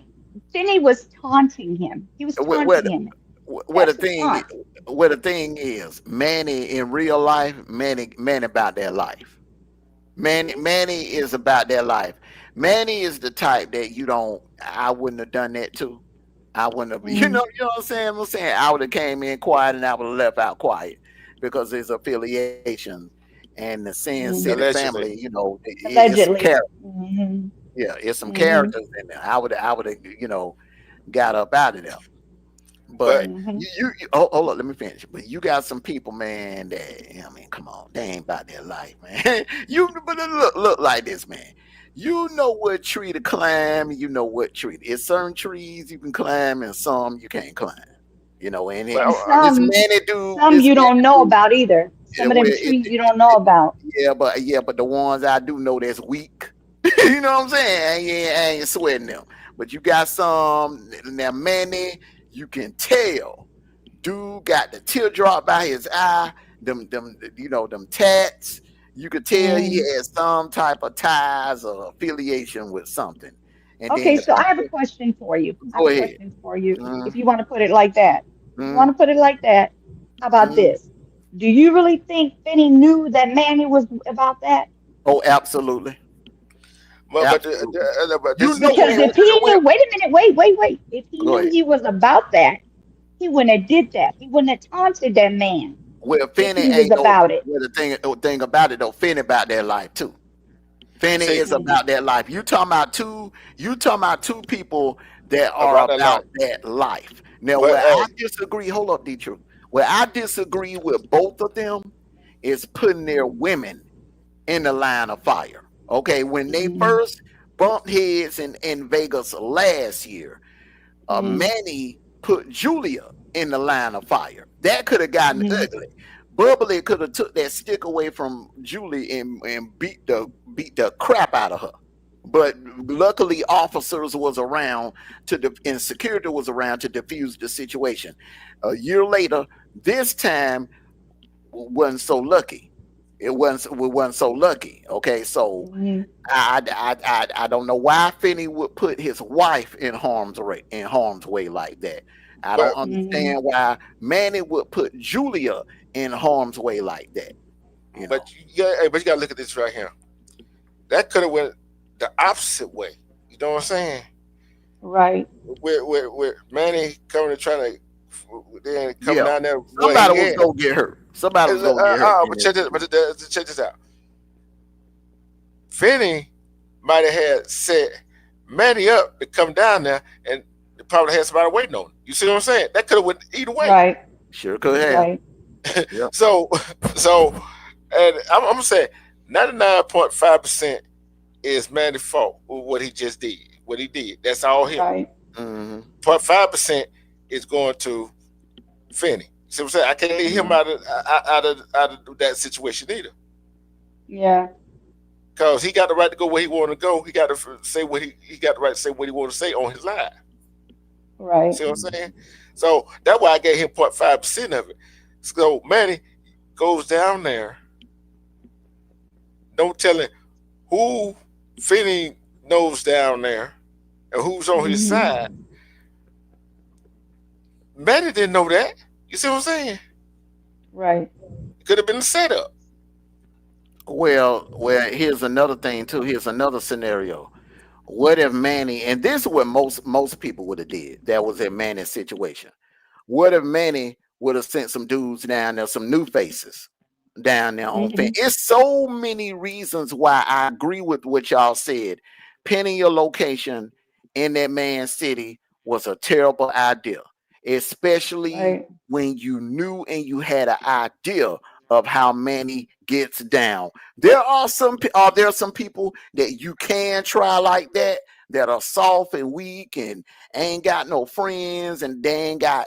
Finney was taunting him. He was it. Where taunting him. where the That's a thing taunt. where the thing is, Manny in real life, Manny about that life. Hmm. Manny is about that life. Manny is the type that I wouldn't have done that to. I wouldn't have, Hmm. you know what I'm saying? I'm saying I would have came in quiet and I would have left out quiet because his affiliations and the Sin City Hmm. family, allegedly. it's some Allegedly. character. Hmm. Yeah, it's some Hmm. characters in there. I would have, got up out of there. But But Hmm. hold on, let me finish. But you got some people, man, that I mean, come on, they ain't about their life, man. You but look like this, man. You know what tree to climb, you know what tree. It's certain trees you can climb and some you can't climb. You know, and But And this some man do some this you man don't know do about either. Some of well, them trees you don't know about. yeah, but the ones I do know that's weak, you know what I'm saying? I ain't sweating them. But you got some now, Manny, you can tell. Dude got the teardrop by his eye, them, you know, them tats. You could tell he Mm. had some type of ties or affiliation with something. And then Okay, so I have a question for you. I have go a ahead. question for you. Mm, If you want to put it like that. If you want mm, to put it like that, how about mm. this? Do you really think Finney knew that Manny was about that? Oh, absolutely. Absolutely. but You this is know, the Because thing. if he wait, knew, wait a minute, wait. If he go knew ahead. he was about that, he wouldn't have did that. He wouldn't have taunted that man Well, if Finney he was ain't no. about it. Well, the thing about it though, Finney about that life too. Finney See, is Mm, about that life. You talking about two. You talking about two people that are about that about life. that life. Now, But where I hey, disagree, hold up, Detroit. Where I disagree with both of them is putting their women in the line of fire. Okay, when they mm, first bumped heads in Vegas last year, mm, Manny put Julia in the line of fire. That could have gotten mm, ugly. Bubbly could have took that stick away from Julie and beat the crap out of her. But luckily, officers was around and security was around to defuse the situation. A year later, this time wasn't so lucky. It wasn't so lucky. Okay, so mm, I don't know why Finney would put his wife in harm's way like that. I don't but mm. understand why Manny would put Julia in harm's way like that. You know. but you gotta look at this right here. That could have went the opposite way. You know what I'm saying? Right. With Manny coming and trying to then coming Yeah. down there where Somebody he was at. gonna get hurt. Somebody was gonna get hurt in But that situation. check this out. Finney might have had set Manny up to come down there and probably had somebody waiting on him. You see what I'm saying? That could have went either way. Right. Sure could have. Right. Yeah. So so and I'm gonna say 99.5% is Manny's fault with what he just did. What he did. That's all him. Right. Mm-hmm. 0.5% is going to Finney. See what I'm saying? I can't leave him Mm-hmm. out of that situation either. Yeah. Because he got the right to go where he want to go. He got to say what he got the right to say what he want to say on his live. Right. See what I'm saying? So that's why I gave him 0.5% of it. So Manny goes down there, no telling who Finney knows down there and who's on his Hmm. side. Manny didn't know that. You see what I'm saying? Right. It could have been a setup. Well, here's another thing too. Here's another scenario. What if Manny, and this is what most people would have did that was in Manny's situation. What if Manny would have sent some dudes down there, some new faces down there on fan? Hmm. It's so many reasons why I agree with what y'all said. Pinning your location in that man's city was a terrible idea, especially Right. when you knew and you had an idea of how Manny gets down. There are some people that you can try like that are soft and weak and ain't got no friends and they ain't got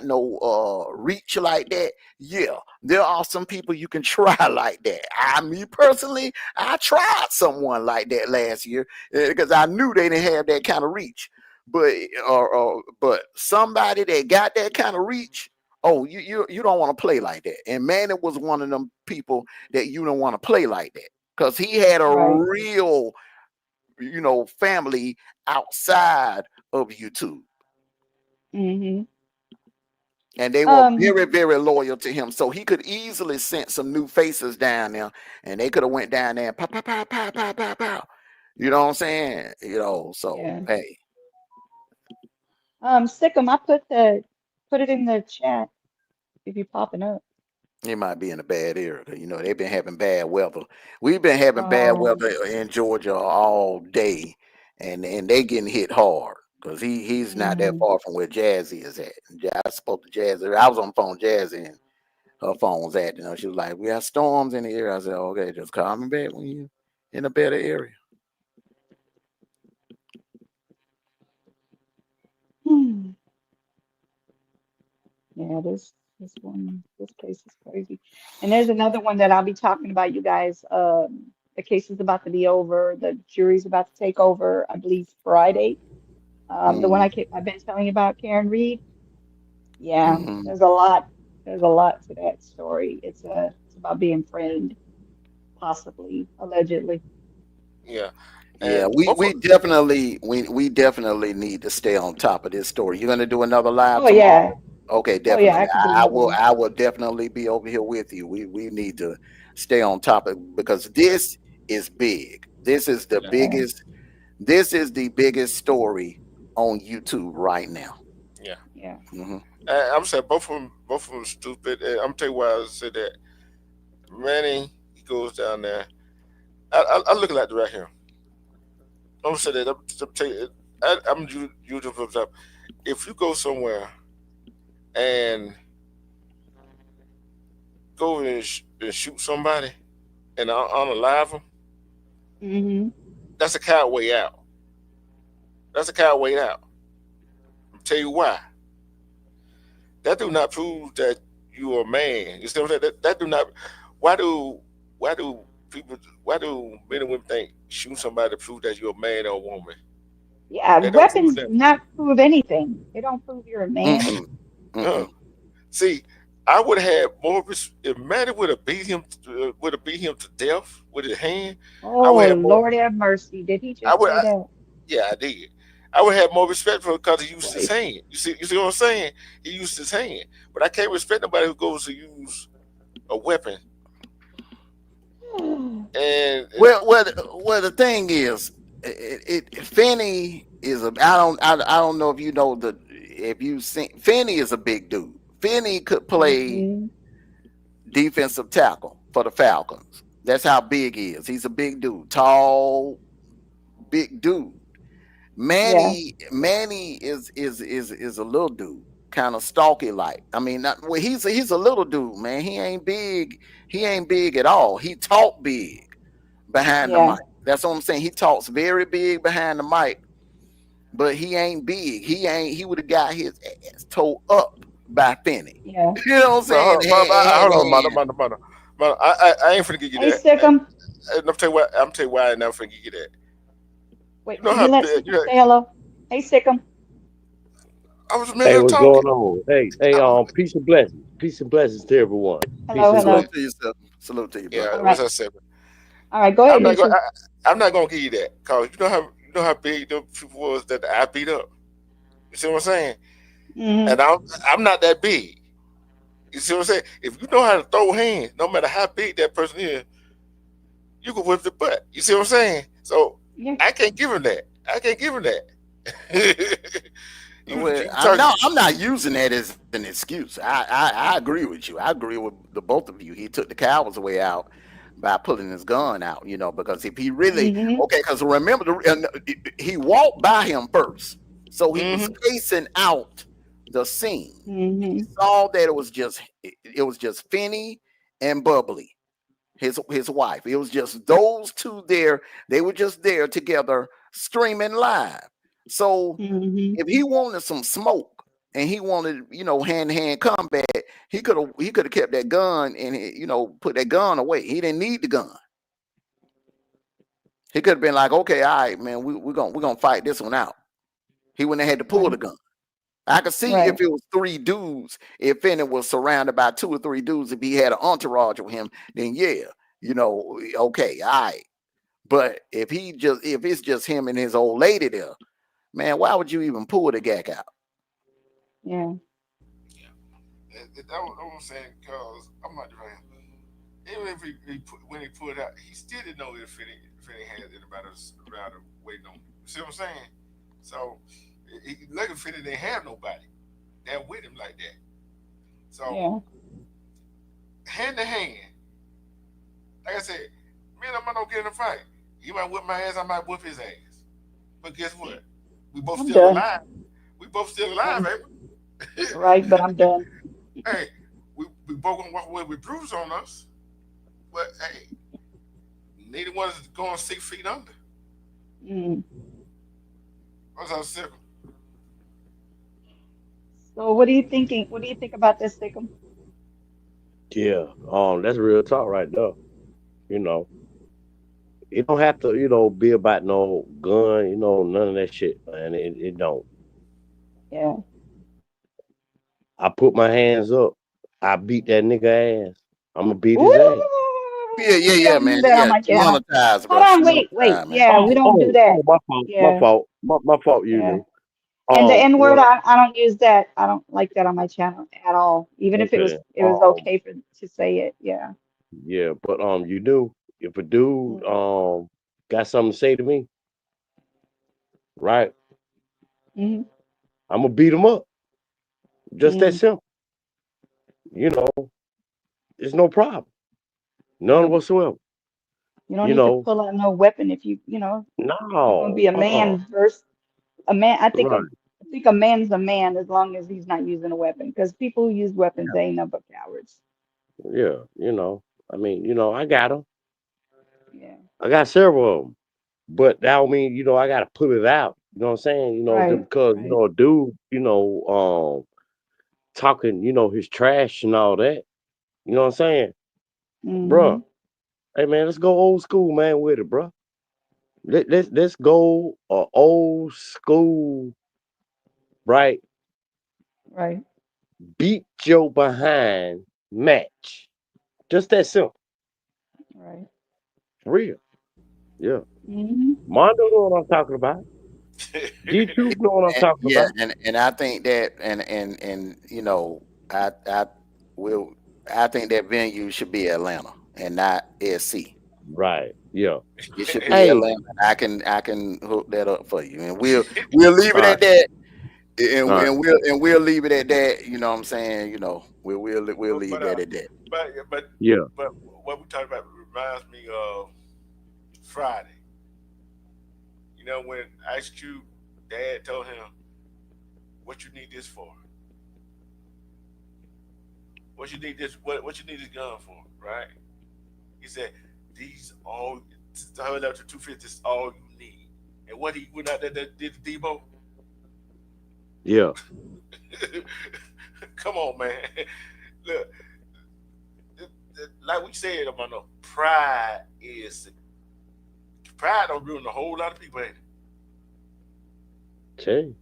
no reach like that. Yeah, there are some people you can try like that. Me personally, I tried someone like that last year because I knew they didn't have that kind of reach. But somebody that got that kind of reach, oh, you don't want to play like that. And Manny was one of them people that you don't want to play like that because he had a Right. real, family outside of YouTube. Hmm. And they were Um, very, very loyal to him. So he could easily send some new faces down there, and they could have went down there and pow, pow, pow, pow, pow, pow, pow. You know what I'm saying? So yeah. hey, Sikkim, I put it in the chat if you're popping up. it might be in a bad area. They've been having bad weather. We've been having bad Oh. weather in Georgia all day, and they getting hit hard because he's not that Mm. far from where Jazzy is at. I spoke to Jazzy. I was on the phone with Jazzy, and her phone was acting up. She was like, "We have storms in the area." I said, "Okay, just call me back when you in a better area." Yeah, this case is crazy. And there's another one that I'll be talking about, you guys. The case is about to be over. The jury's about to take over, I believe, Friday. The one Mm, I've been telling you about, Karen Reed. Yeah, mhm. there's a lot. There's a lot to that story. It's about being framed, possibly, allegedly. Yeah, Yeah, and both of, we definitely need to stay on top of this story. You're gonna do another live Oh yeah. tomorrow? Okay, Oh yeah, I definitely. can do I another will one. I will definitely be over here with you. We need to stay on top of because this is big. yeah, Yeah, This is the biggest story on YouTube right now. yeah. yeah. Hmm. And I'm saying both of them stupid. And I'm tell you why I said that. Manny, he goes down there. I look like the right here. I'm gonna say that. I'm tell you, I'm YouTube for example. If you go somewhere and go and shoot somebody and unalive them, Hmm. that's a coward way out. That's a coward way out. I'll tell you why. That do not prove that you are a man. You see what I'm saying? That do not. Why do why do people why do men and women think shoot somebody to prove that you're a man or a woman? Yeah, That don't prove weapons that. do not prove anything. They don't prove you're a man. Mm-mm, Uh, mm-mm. see, I would have more if Manny would have beat him to death with his hand. I would Oh, have more. Lord have mercy. Did he I just would. say that? Yeah, I did. I would have more respect for him because he used his Boy. hand. You see what I'm saying? He used his hand. But I can't respect nobody who goes to use a weapon. And Well, the thing is, Finney is a. I don't know if you know the if you seen Finney is a big dude. Finney could play Hmm. defensive tackle for the Falcons. That's how big he is. He's a big dude, tall, big dude. Yeah, Manny is a little dude, kind of stalky like. I mean, not, well, he's a little dude, man. He ain't big. He ain't big at all. He talk big behind the yeah, mic. That's what I'm saying. He talks very big behind the mic, but he ain't big. He ain't. He would have got his ass towed up by Finney. yeah. You know what I'm but saying? hold on, Hand. I ain't finna give you Hey, that. Sikkim. And I'm tell you what. I'm tell you why I never finna give you that. You Wait, know can how you let big? Sikkim say hello? Hey, Sikkim. I was in the Hey, middle of what's talking. going on? Hey, I was, peace and blessings. Peace and blessings to everyone. Peace Hello, and hello. Salute blessings. to you, sir. Salute to you, yeah. brother. All What's right. that saying? All right, go I'm ahead, not going. YouTube. I'm not gonna give you that because you know how big the people was that I beat up. You see what I'm saying? Hmm. And I'm not that big. You see what I'm saying? If you know how to throw hands, no matter how big that person is, you can whip the butt. You see what I'm saying? So Yeah. I can't give him that. I can't give him that. Well, You talk. I'm not using that as an excuse. I agree with you. I agree with the both of you. He took the coward's way out by pulling his gun out, you know, because if he really Hmm. okay, because remember he walked by him first, so he was Mm-hmm. facing out the scene. He Hmm. saw that it was just Finney and Bubbly, his wife. It was just those two there. They were just there together, streaming live. So Hmm. if he wanted some smoke and he wanted, you know, hand to hand combat, he could have kept that gun and you know put that gun away. He didn't need the gun. He could have been like, okay, all right, man, we're gonna fight this one out. He wouldn't have had to pull the Right, gun. I could see if right. it was three dudes, if Finney was surrounded by two or three dudes, if he had an entourage with him, then yeah, you know, okay, all right. But if it's just him and his old lady there, man, why would you even pull the gack out? Yeah. That what I'm saying because I'm not right. Even if when he put it out, he still didn't know if he had anybody around him waiting on him. You see what I'm saying? So lucky Finney didn't have nobody that with him like that. So Yeah. hand to hand, like I said, me and him might not get in a fight. He might whip my ass, I might whip his ass. But guess what? We both I'm still done. alive. We both still alive, I'm ain't we? right, but I'm done. Hey, we both gonna walk away with bruises on us. But hey, neither one is going 6 feet under. Mm. That's how simple. So what are you thinking? What do you think about this, Sikkim? Yeah. That's real talk right there. You know, it don't have to, be about no gun, none of that shit, man. It don't. Yeah. I put my hands up. I beat that nigga ass. I'm gonna beat his ass. Yeah, Ooh, yeah, we yeah, don't man. do that on Yeah, my channel. monetize, Hold bro. on, She wait. monetize, man. Yeah, we don't do that. My fault. My Yeah, fault. My fault. You yeah. knew. And the N word, Well, I don't use that. I don't like that on my channel at all. Even if okay. it was okay for to say it. Yeah. Yeah, but you do. If a dude got something to say to me, right? Mm-hmm. I'm gonna beat him up. Just that Mm. simple. You know, it's no problem. None Yep. whatsoever. You don't You need to know, pull out no weapon if you're gonna be no. a man versus a man. Right. I think a man's a man as long as he's not using a weapon. Because people who use weapons, they ain't nothing but cowards. Yeah. I mean, I got them. Yeah. I got several of them. But that don't mean, I gotta put it out. You know what I'm saying? Just Right. because, Right. a dude, talking, his trash and all that. You know what I'm saying? Mm-hmm. Bruh, hey man, let's go old school, man, with it, bruh. Let's go old school, right? Right. Beat your behind match. Just that simple. Right. For real. Yeah. Mm-hmm. Mondo know what I'm talking about. G2 know what I'm talking Yeah, about. and I think that and I will I think that venue should be Atlanta and not SC. Right. Yeah. It should be Hey, Atlanta. I can hook that up for you, and we'll leave all it right. at that. And, All right. we'll leave it at that. You know what I'm saying? We'll leave but that at that. but but Yeah. but what we talking about reminds me of Friday. You know when Ice Cube dad told him, "What you need this for? What you need this? What you need this gun for?" Right? He said, "These all to hold up to 250 is all you need." And what he went out there that did the Debo? Yeah. Come on, man. Look, like we said about no pride don't ruin a whole lot of people, ain't Okay.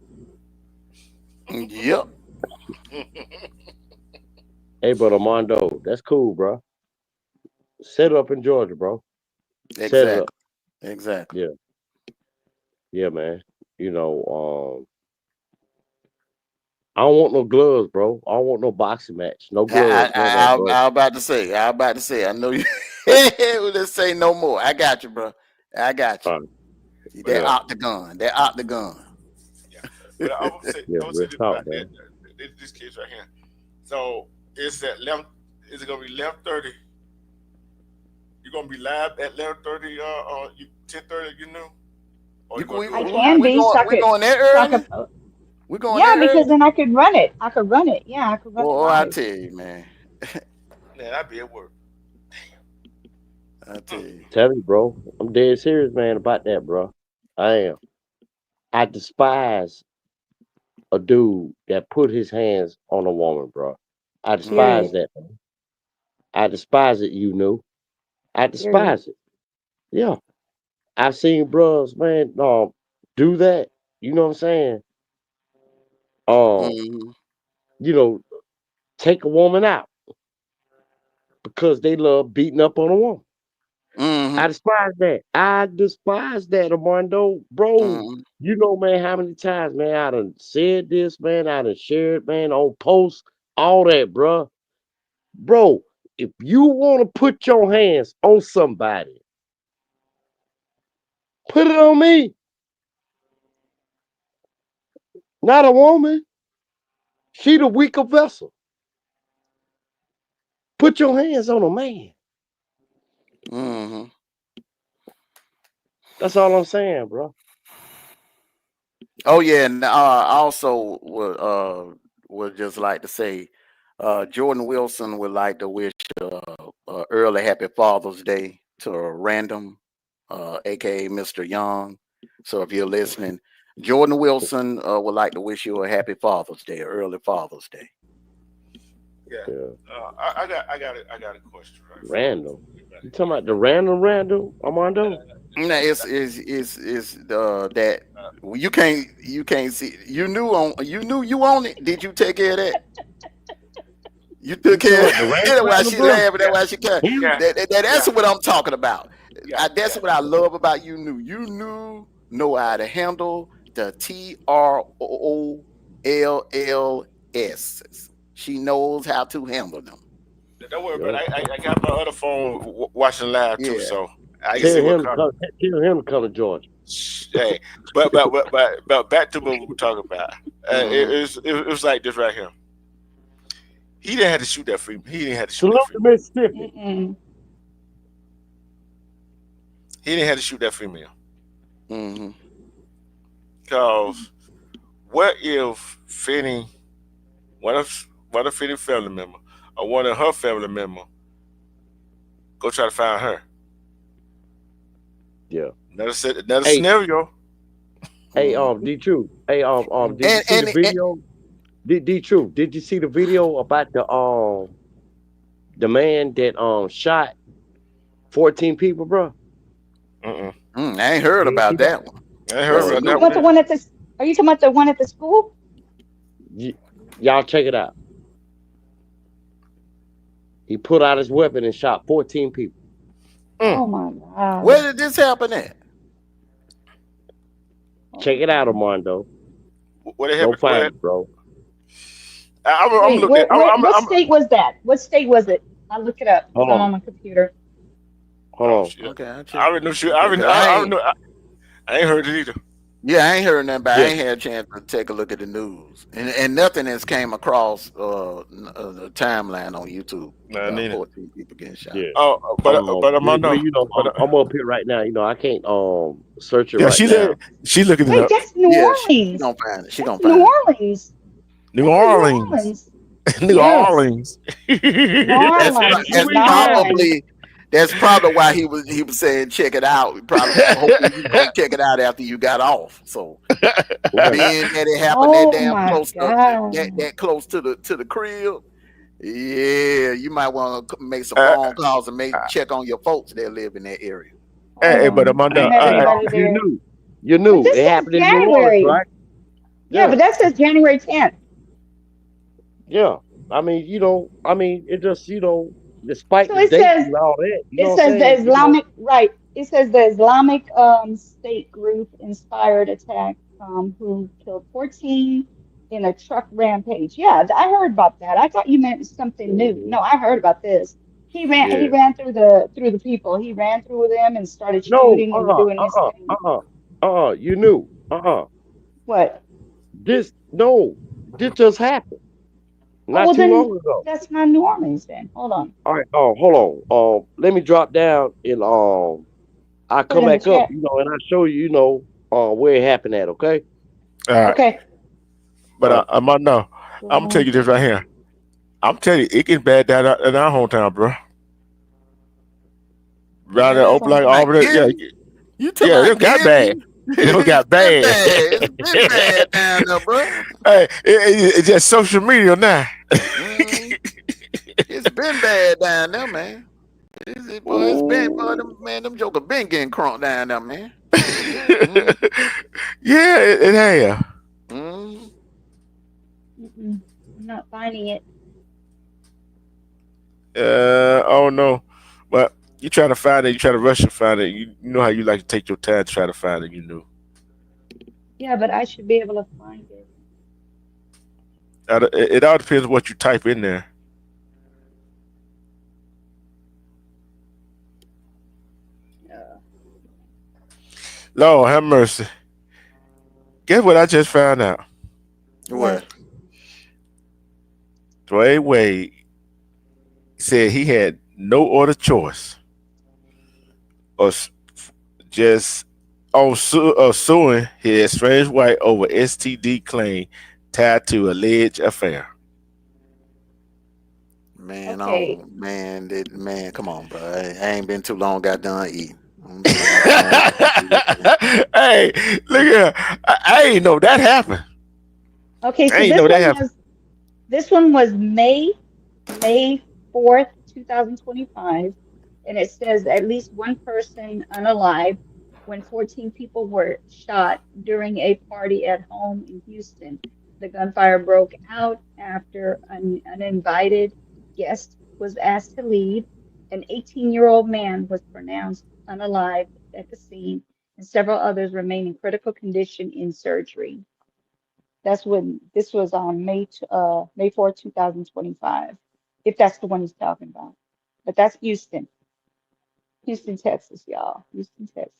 Yep, it? Hey, but Armando, that's cool, bro. Set it up in Georgia, bro. Set it up. exactly, exactly. Yeah. Yeah, man. You know, I don't want no gloves, bro. I don't want no boxing match. No gloves, none of that, bro. I about to say. I about to say. I know you. Let's say no more. I got you, bro. I got All you. right. That Yeah. octagon. That octagon. Yeah, but I would say Yeah. Real this talk, about man. this case right here. So it's at 11. Is it gonna be 11:30? You're gonna be live at 11:30, 10:30. You know, or You, you gonna do I it can live? be, we going there so I early? could, We going yeah, there because early? then I could run it. I could run it. Yeah, I could run it Boy, I live. tell you, man. Man, I'd be at work. I tell you. Tell you, bro. I'm dead serious, man, about that, bro. I am. I despise a dude that put his hands on a woman, bro. I despise Period. that. I despise it, you know. I Period. despise it. Yeah. I've seen bros, man, do that. You know what I'm saying? Um, Mm-hmm. you know, take a woman out because they love beating up on a woman. Mm-hmm. I despise that. I despise that, Armando. Bro, Mm-hmm. you know, man, how many times, man, I done said this, man, I done shared, man, on posts, all that, bro. Bro, if you want to put your hands on somebody, put it on me, not a woman. She the weaker vessel. Put your hands on a man. Mm-hmm. That's all I'm saying, bro. Oh yeah, and I also would just like to say, Jordan Wilson would like to wish early happy Father's Day to a random, aka Mr. Young. So if you're listening, Jordan Wilson would like to wish you a happy Father's Day, early Father's Day. Yeah. I got a question. Right? Randall. You talking about the Randall, Armando? No, it's that you can't see. You knew you on it. Did you take care of that? You took care of it. That's why she laughing. That's why she can't. That's what I'm talking about. That's what I love about you. Know how to handle the TROLLS. She knows how to handle them. Don't worry about it. I got my other phone watching live too, so I can Tell see him what comes. Tell him to come to Georgia. Hey, but back to what we were talking about. It was like this right here. He didn't have to shoot that free. He didn't have to shoot that free. Mississippi. He didn't have to shoot that female. Mm-hmm. Because what if Finney, one of Finney's family member or one of her family member go try to find her? Yeah. Another scenario. Hey, D-True. Hey, did you see the video? D-True, did you see the video about the man that shot 14 people, bro? I ain't heard about that one. I ain't heard about that one. Are you talking about the one at the school? Y'all check it out. He put out his weapon and shot 14 people. Oh my God. Where did this happen at? Check it out, Armando. What happened? Go find it, bro. I'm looking. What state was that? What state was it? I'll look it up. I'm on my computer. Hold on. Okay, I already know. I ain't heard it either. Yeah, I ain't heard nothing about it. I ain't had a chance to take a look at the news. And nothing has came across the timeline on YouTube. 14 people getting shot. Yeah. But Armando, I'm up here right now. I can't search it now. She's looking it up. That's New Orleans. She's gonna find it. She's gonna find New Orleans. New Orleans. New Orleans. That's probably why he was saying check it out. Probably hoping you gonna check it out after you got off. So being that it happened that close to the crib, yeah, you might want to make some phone calls and check on your folks that live in that area. Hey, but Armando, you knew it happened in New Orleans, right? Yeah, but that says January 10th. Yeah, I mean, it just, despite the dates and all that. It says the Islamic, right? It says the Islamic State group inspired attack who killed 14 in a truck rampage. Yeah, I heard about that. I thought you meant something new. No, I heard about this. He ran through the people. He ran through them and started shooting and doing his thing. You knew. What? This just happened. Not too long ago. That's not New Orleans then. Hold on. All right. Hold on. Let me drop down and I come back up, and I show you, where it happened at. Okay. All right. Okay. But I'm gonna tell you this right here. I'm telling you, it gets bad down in our hometown, bro. Right there, open like over there. Yeah, it got bad. It got bad. It's been bad down there, bro. Hey, it's just social media now. It's been bad down there, man. It's been, man. Them jokers been getting crunk down there, man. Yeah, it has. I'm not finding it. Oh no, but you try to find it. You try to rush to find it. You know how you like to take your time to try to find it. You know. Yeah, but I should be able to find it. It all depends on what you type in there. Lord have mercy. Guess what I just found out? What? Dwayne Wade said he had no other choice or just suing his estranged wife over STD claim tied to alleged affair. Man, man, come on, bro. I ain't been too long. Got done eating. Hey, look here. I ain't know that happened. Okay, I so ain't know that happened. this one was May 4th, 2025, and it says at least one person unalive when 14 people were shot during a party at home in Houston. The gunfire broke out after an uninvited guest was asked to leave. An 18-year-old man was pronounced unalive at the scene, and several others remain in critical condition in surgery. That's when this was on May 4th, 2025, if that's the one he's talking about. But that's Houston. Houston, Texas, y'all. Houston, Texas.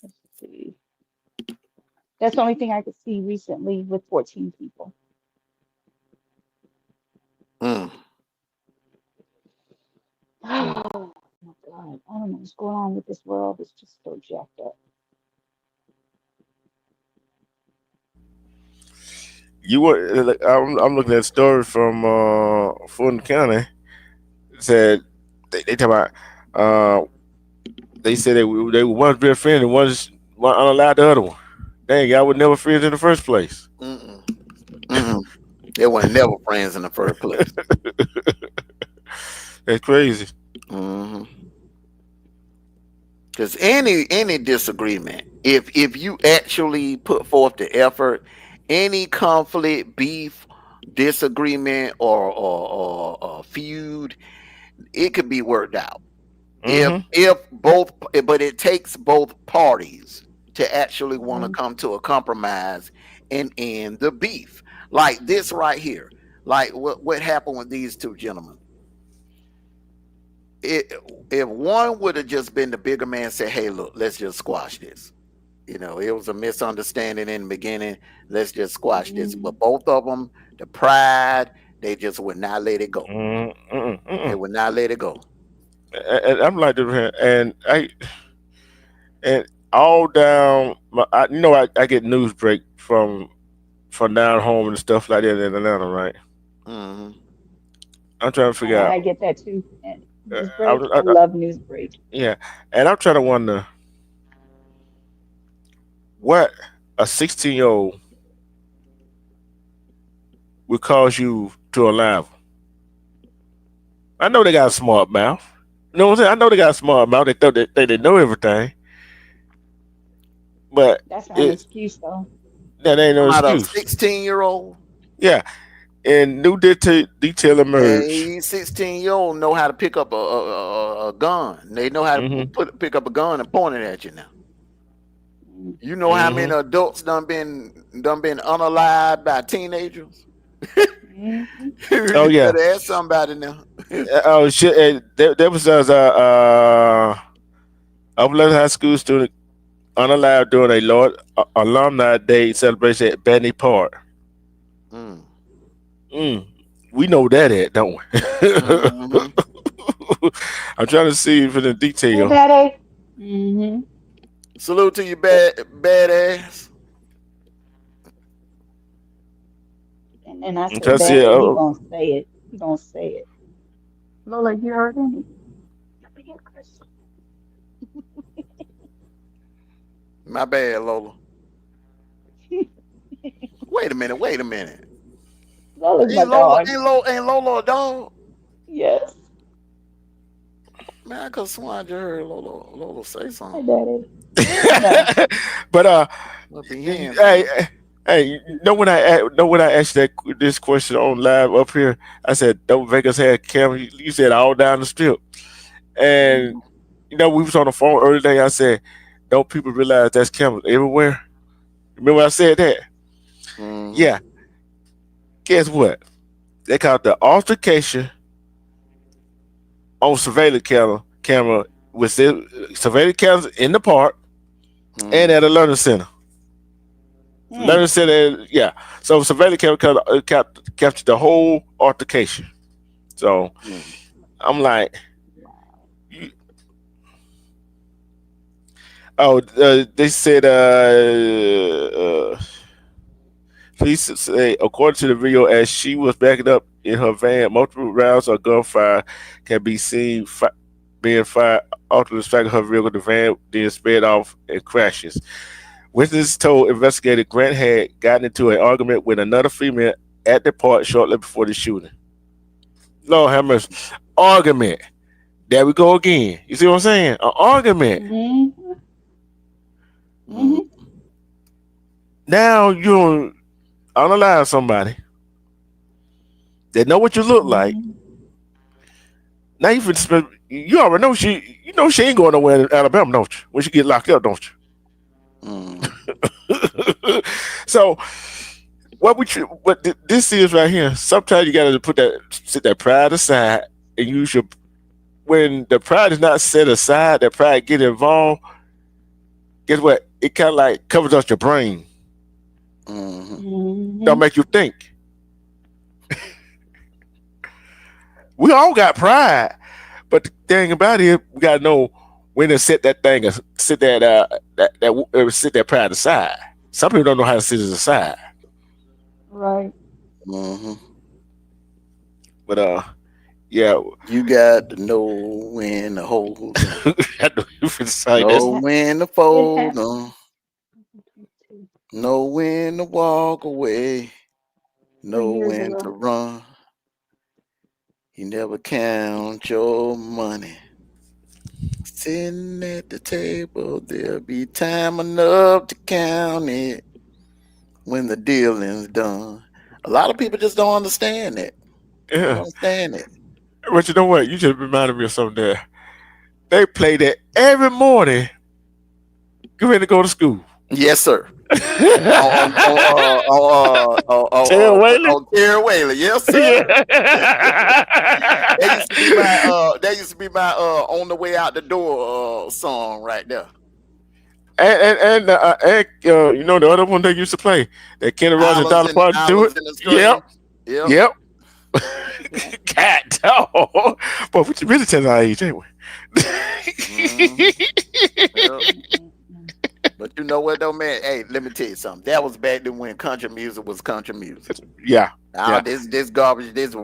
Let's see. That's the only thing I could see recently with 14 people. Mm. Oh my God. I don't know what's going on with this world. It's just so jacked up. You were. I'm looking at a story from Fulton County. It said they talk about. They said they were once best friends and one unallowed the other one. Dang, y'all were never friends in the first place. Mm-mm. Mm-mm. They were never friends in the first place. That's crazy. Because any disagreement, if you actually put forth the effort, any conflict, beef, disagreement, or feud, it could be worked out. If both, but it takes both parties to actually want to come to a compromise and end the beef. Like this right here, like what happened with these two gentlemen. If one would have just been the bigger man, said, "Hey, look, let's just squash this." You know, it was a misunderstanding in the beginning. Let's just squash this. But both of them, the pride, they just would not let it go. They would not let it go. And I'm like this, and all down. I get news break from down home and stuff like that in Atlanta, right? Mm-hmm. I'm trying to figure out. I get that too. And Newsbreak, I love Newsbreak. Yeah, and I'm trying to wonder what a 16-year-old would cause you to unravel. I know they got a smart mouth. You know what I'm saying? I know they got a smart mouth. They thought they know everything. But that's not an excuse, though. That ain't no About excuse. a 16-year-old. Yeah, and new detail emerged. Hey, 16-year-old know how to pick up a gun. They know how to pick up a gun and point it at you now. You know how many adults done been unalived by teenagers? Oh yeah, better ask somebody now. Oh shit! There was Upland High School student unallowed during a Lord Alumni Day celebration at Batney Park. We know that at, don't we? I'm trying to see for the detail. Hey, Salute to you, badass. And I said, bad, he gonna say it. He gonna say it. Lola, you heard him? My bad, Lola. Wait a minute. Lola's my dog. Ain't Lola a dog? Yes. Man, I could swear I just heard Lola say something. Hey, Daddy. But hey, when I asked this question on live up here, I said, "Don't Vegas had camera?" You said all down the strip, and we was on the phone earlier today. I said, "Don't people realize that's cameras everywhere?" Remember I said that? Yeah. Guess what? They caught the altercation on surveillance camera with surveillance cameras in the park and at a learning center. Learning center, yeah. So surveillance camera captured the whole altercation. So I'm like, they said, police say, according to the video, as she was backing up in her van, multiple rounds of gunfire can be seen being fired after the strike of her vehicle. The van then sped off and crashes. Witnesses told investigator Grant had gotten into an argument with another female at the park shortly before the shooting. Lord have mercy. Argument. There we go again. You see what I'm saying? An argument. Mm-hmm. Mm-hmm. Now you're unalive somebody. They know what you look like. Now you already know she ain't going nowhere in Alabama, don't you? When she get locked up, don't you? So what this is right here. Sometimes you gotta set that pride aside, and you should. When the pride is not set aside, that pride get involved. Guess what? It kind of like covers up your brain. Don't make you think. We all got pride, but the thing about it, we gotta know when to set that thing, set that pride aside. Some people don't know how to set it aside. Right. But yeah, you got to know when to hold on. Know when to fold on. Know when to walk away. Know when to run. You never count your money. Sitting at the table, there'll be time enough to count it when the dealing's done. A lot of people just don't understand it. Yeah. Don't understand it. But you know what? You just reminded me of something there. They play that every morning. Get ready to go to school. Yes, sir. Terry Whaley. Yes, sir. That used to be my on the way out the door song right there. And you know the other one they used to play, that Kenny Rogers and Dolly Parton do it. Yep. Cat dog. Boy, we really telling our age, ain't we? But you know what though, man? Hey, let me tell you something. That was back then when country music was country music. Yeah. Now this garbage, this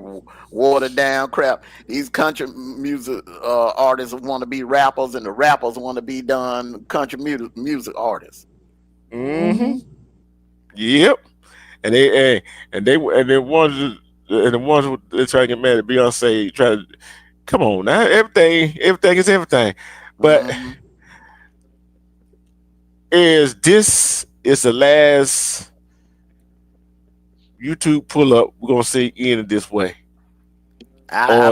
watered down crap. These country music artists want to be rappers, and the rappers want to be done country music artists. Yep. And the ones that try to get mad at Beyonce, try to come on now. Everything is everything. But this is the last YouTube pull up we're gonna see in this way? I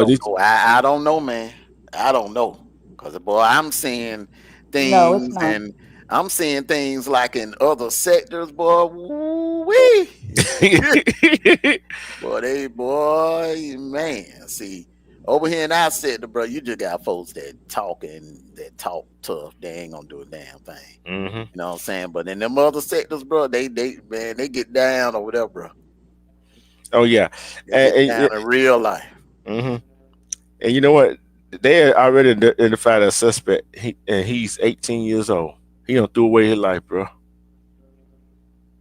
don't know, man. I don't know, because boy, I'm seeing things, and I'm seeing things like in other sectors, boy. Woo-wee. boy, man. See, over here in our sector, bro, you just got folks that talk tough. They ain't gonna do a damn thing. You know what I'm saying? But in them other sectors, bro, they get down over there, bro. Oh yeah, and down in real life. And you know what? They already identified a suspect, he's 18 years old. He done threw away his life, bro.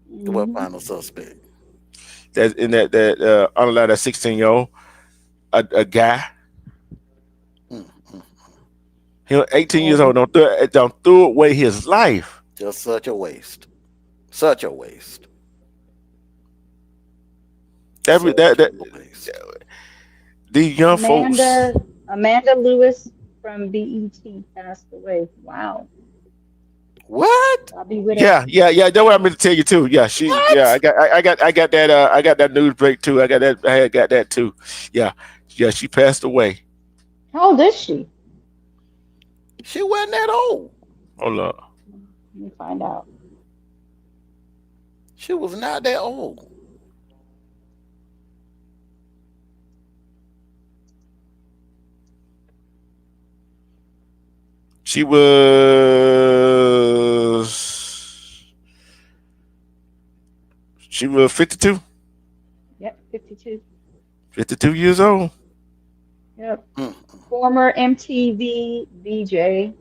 What final suspect? That's in that unalive, that 16-year-old, a guy. He 18 years old. Don't throw away his life. Just such a waste. Such a waste. These young folks. Amanda Lewis from BET passed away. Wow. What? I'll be with her. Yeah. That's what I meant to tell you too. Yeah, I got that news break too. I got that too. Yeah, she passed away. How old is she? She wasn't that old. Hold on. Let me find out. She was not that old. She was 52. Yep, 52. 52 years old. Yep. Former MTV VJ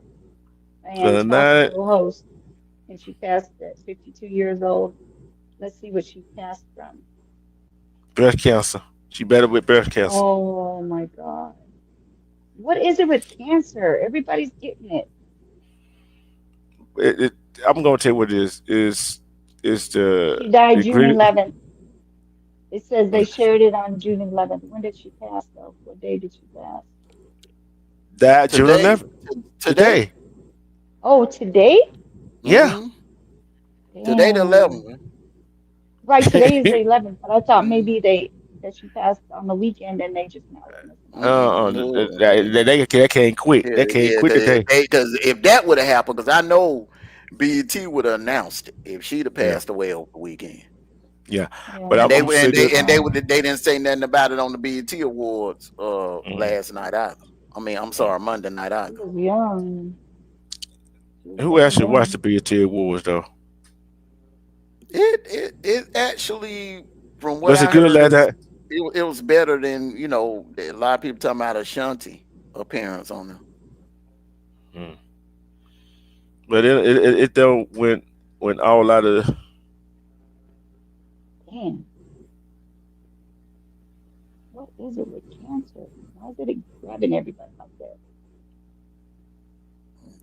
and talk show host. And she passed at 52 years old. Let's see what she passed from. Breast cancer. She better with breast cancer. Oh my God. What is it with cancer? Everybody's getting it. I'm gonna tell you what it is the She died June ingredient 11th. It says they shared it on June 11th. When did she pass, though? What day did she pass? that June Today, 11th. Today. Oh, today? Yeah. Mhm. Today the Damn. 11th. Right, today is the 11th, but I thought maybe that she passed on the weekend and they just announced it. No. They can't quit. They can't Yeah, quit today. because if that would have happened, because I know BET would have announced it if she'd have Yeah. passed away over the weekend. Yeah. Yeah. But And I'm figuring. they didn't say nothing about it on the BET Awards last night either. I mean, I'm sorry, Monday night She either. was young. She was Who very actually watched the young. BET Awards though? It actually, from what Was it I good heard, last night? it was better than a lot of people talking about Ashanti appearance on there. But it don't went all out of. Damn. What is it with cancer? Why is it grabbing everybody like that?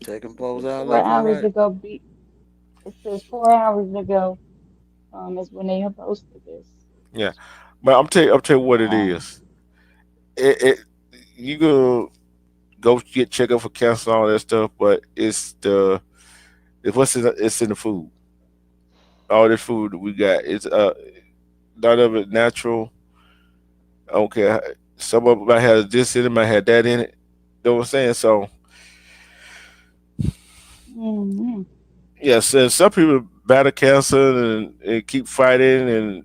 Taking It pose says out four left and hours right. ago. It says 4 hours ago. Is when they posted this. Yeah. But I'm tell you what it Wow. is. It you go get checked up for cancer and all that stuff, but it's in the food. All this food that we got, it's none of it natural. I don't care. Some of it might have this in it, might have that in it. You know what I'm saying? So Hmm. yes, and some people battle cancer and keep fighting and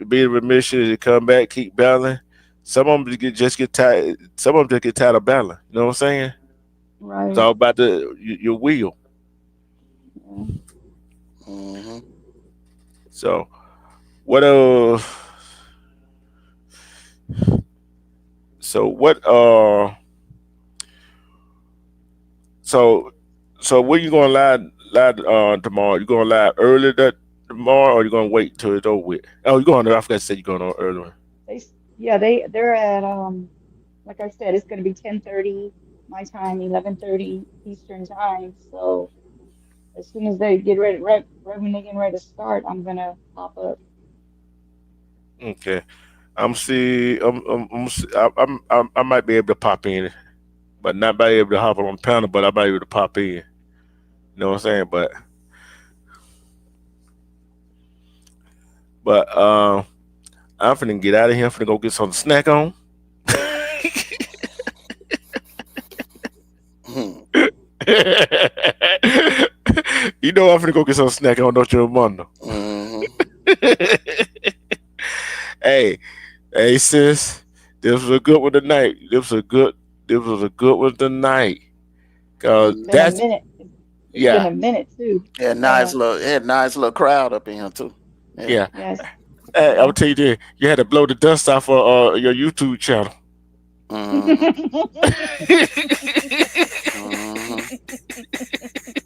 be in remission and come back, keep battling. Some of them just get tired. Some of them just get tired of battling. You know what I'm saying? It's Right. all about your will. Yeah. Mm-hmm. So what so what so so when you going live tomorrow? You going live early that tomorrow, or you gonna wait till it's over with? Oh, you going? I forgot to say you going on earlier. They're at like I said, it's gonna be 10:30 my time, 11:30 Eastern time. So as soon as they get ready, right when they get ready to start, I'm gonna pop up. Okay, I'm see. I might be able to pop in, but not be able to hop on the panel. But I might be able to pop in. You know what I'm saying? But I'm finna get out of here. I'm finna go get some snack on. You know I'm finna go get some snack on, don't you, Mondo? Hey, hey, sis, this was a good one tonight. This was a good one tonight. Cause It's been a that's minute. It's been yeah, a minute too. Had Yeah. nice little crowd up in here too. Yeah. yeah. Yes. Hey, I'll Yeah. tell you this. You had to blow the dust off of your YouTube channel. Mm-hmm. Mm-hmm.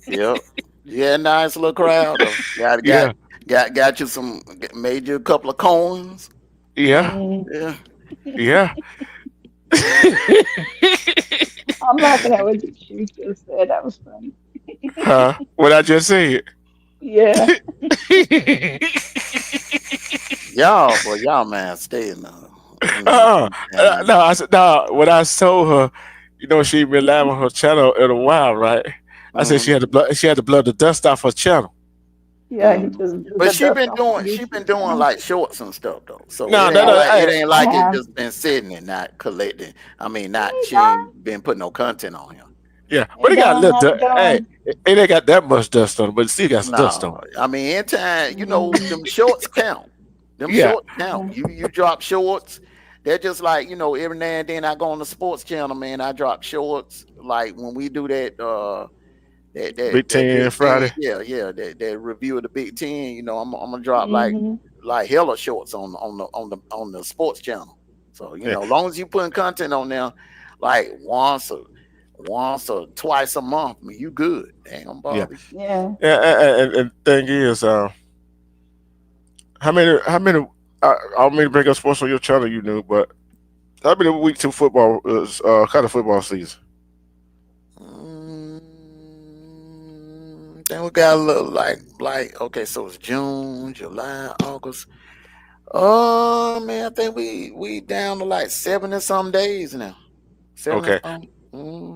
Yep. Yeah, nice little crowd though. Yeah, Got you made you a couple of coins. yeah, Mm. Yeah. yeah. I'm laughing at what you just said. That was funny. Huh? What I just said. Yeah. Y'all man, stay in No, I said no. When I told her, you know, she been live on her channel in a while, right? I said Mhm. she had to blow the dust off her channel. Yeah, he Mhm. just blew But the dust off my she been YouTube doing channel. like shorts and stuff though. So No, no, no. it Hey, ain't I like it have. just been sitting and not collecting. I mean, not Hey she Don. ain't been putting no content on here. yeah, but Hey it got a Don, little how's it dust. Hey, going? it ain't got that much dust on it, but it still got some dust on No, it. I mean, anytime Mm, them shorts count. Them Yeah, shorts count. yeah. You drop shorts. They're just like every now and then I go on the sports channel, man. I drop shorts. Like when we do Big that Ten Big Ten, Friday. yeah, that review of the Big Ten. I'm gonna drop Hmm. like hella shorts on the sports channel. So Yeah, as long as you putting content on there, like once or twice a month, I mean, you good. They ain't gonna yeah, bother you. Yeah. yeah. And thing is, how many? I don't mean to bring up sports on your channel, but How many weeks to football? Kind of football season. Then we got a little like okay, so it's June, July, August. Oh man, I think we down to like 70 some days now. 70 Okay.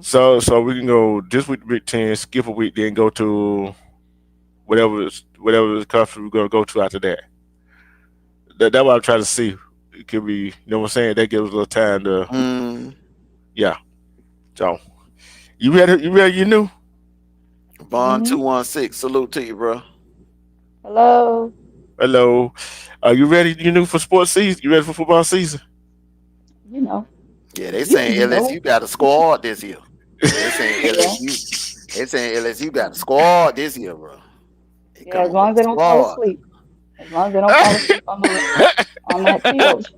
some. So we can go this week to Big Ten, skip a week, then go to whatever country we're gonna go to after that. That's what I'm trying to see. It could be, you know what I'm saying? That gives us a little time to yeah. So you ready? You knew? Bond 216, salute to you, bro. Hello. Hello. Are you ready? You knew for sports season? You ready for football season? You know. Yeah, they saying LSU got a squad this year. They saying LSU. They saying LSU got a squad this year, bro. Yeah, as long as they don't fall asleep. As long as they don't fall asleep on that field.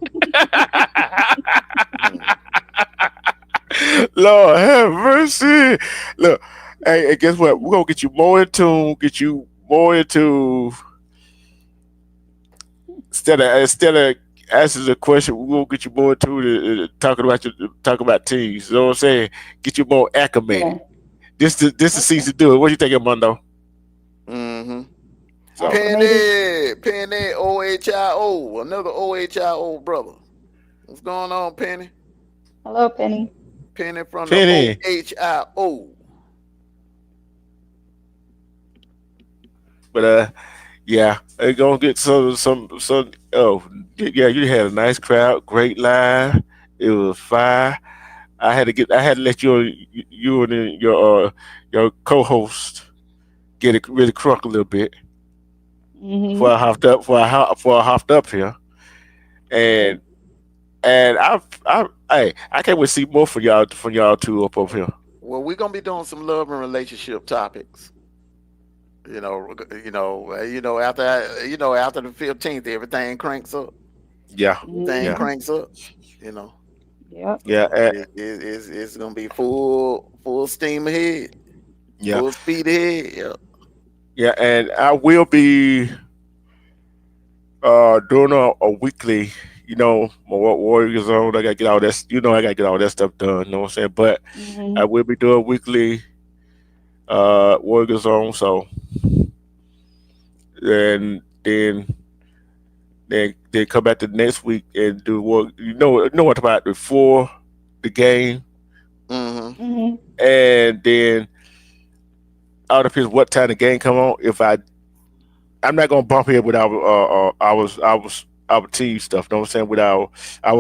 Lord have mercy. Look, hey, guess what? We're gonna get you more in tune, instead of answering the question, we're gonna get you more into talk about teams. You know what I'm saying? Get you more acclimated. Yeah. This the season to do it. What do you think, Armando? So, Penny, OHIO, another OHIO brother. What's going on, Penny? Hello, Penny. Penny from the OHIO. But yeah, they're gonna get some. Oh, yeah, you had a nice crowd, great live. It was fire. I had to let you and your co-host get it really crunk a little bit. Before I hopped up here, and I can't wait to see more from y'all two up here. Well, we're gonna be doing some love and relationship topics. You know, after the 15th, everything cranks up. Yeah, everything cranks up. You know. Yeah. Yeah. It's gonna be full steam ahead. Yeah. Full speed ahead. Yeah. Yeah, and I will be doing a weekly, my Warriors Zone. I gotta get all that, I gotta get all that stuff done, you know what I'm saying? But I will be doing weekly Warriors Zone, so and then come back to the next week and do what what about before the game. And then all depends what time the game come on. If I'm not gonna bump here with our team stuff. You know what I'm saying? With our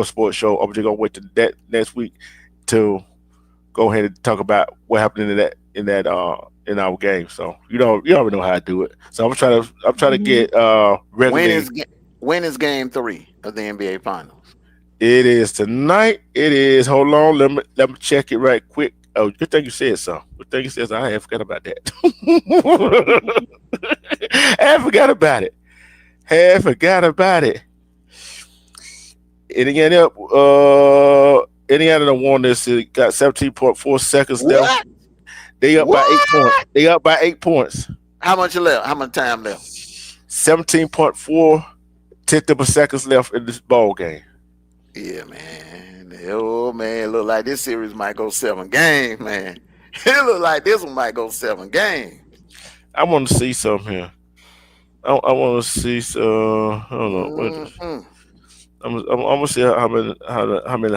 sports show, I'm just gonna wait to that next week to go ahead and talk about what happened in our game. So you already know how I do it. So I'm trying to get resume. When is game 3 of the NBA Finals? It is tonight. It is. Hold on. Let me check it right quick. Oh, good thing you said so. Good thing you said so. I had forgot about that. I forgot about it. Indiana won this. It got 17.4 seconds left. They up by 8 points. They up by 8 points. How much left? How much time left? 17.4 tenth of seconds left in this ball game. Yeah, man. Oh man, look like this series might go 7 games, man. It look like this one might go 7 games. I want to see something here. I want to see some. I don't know. I'm gonna see how many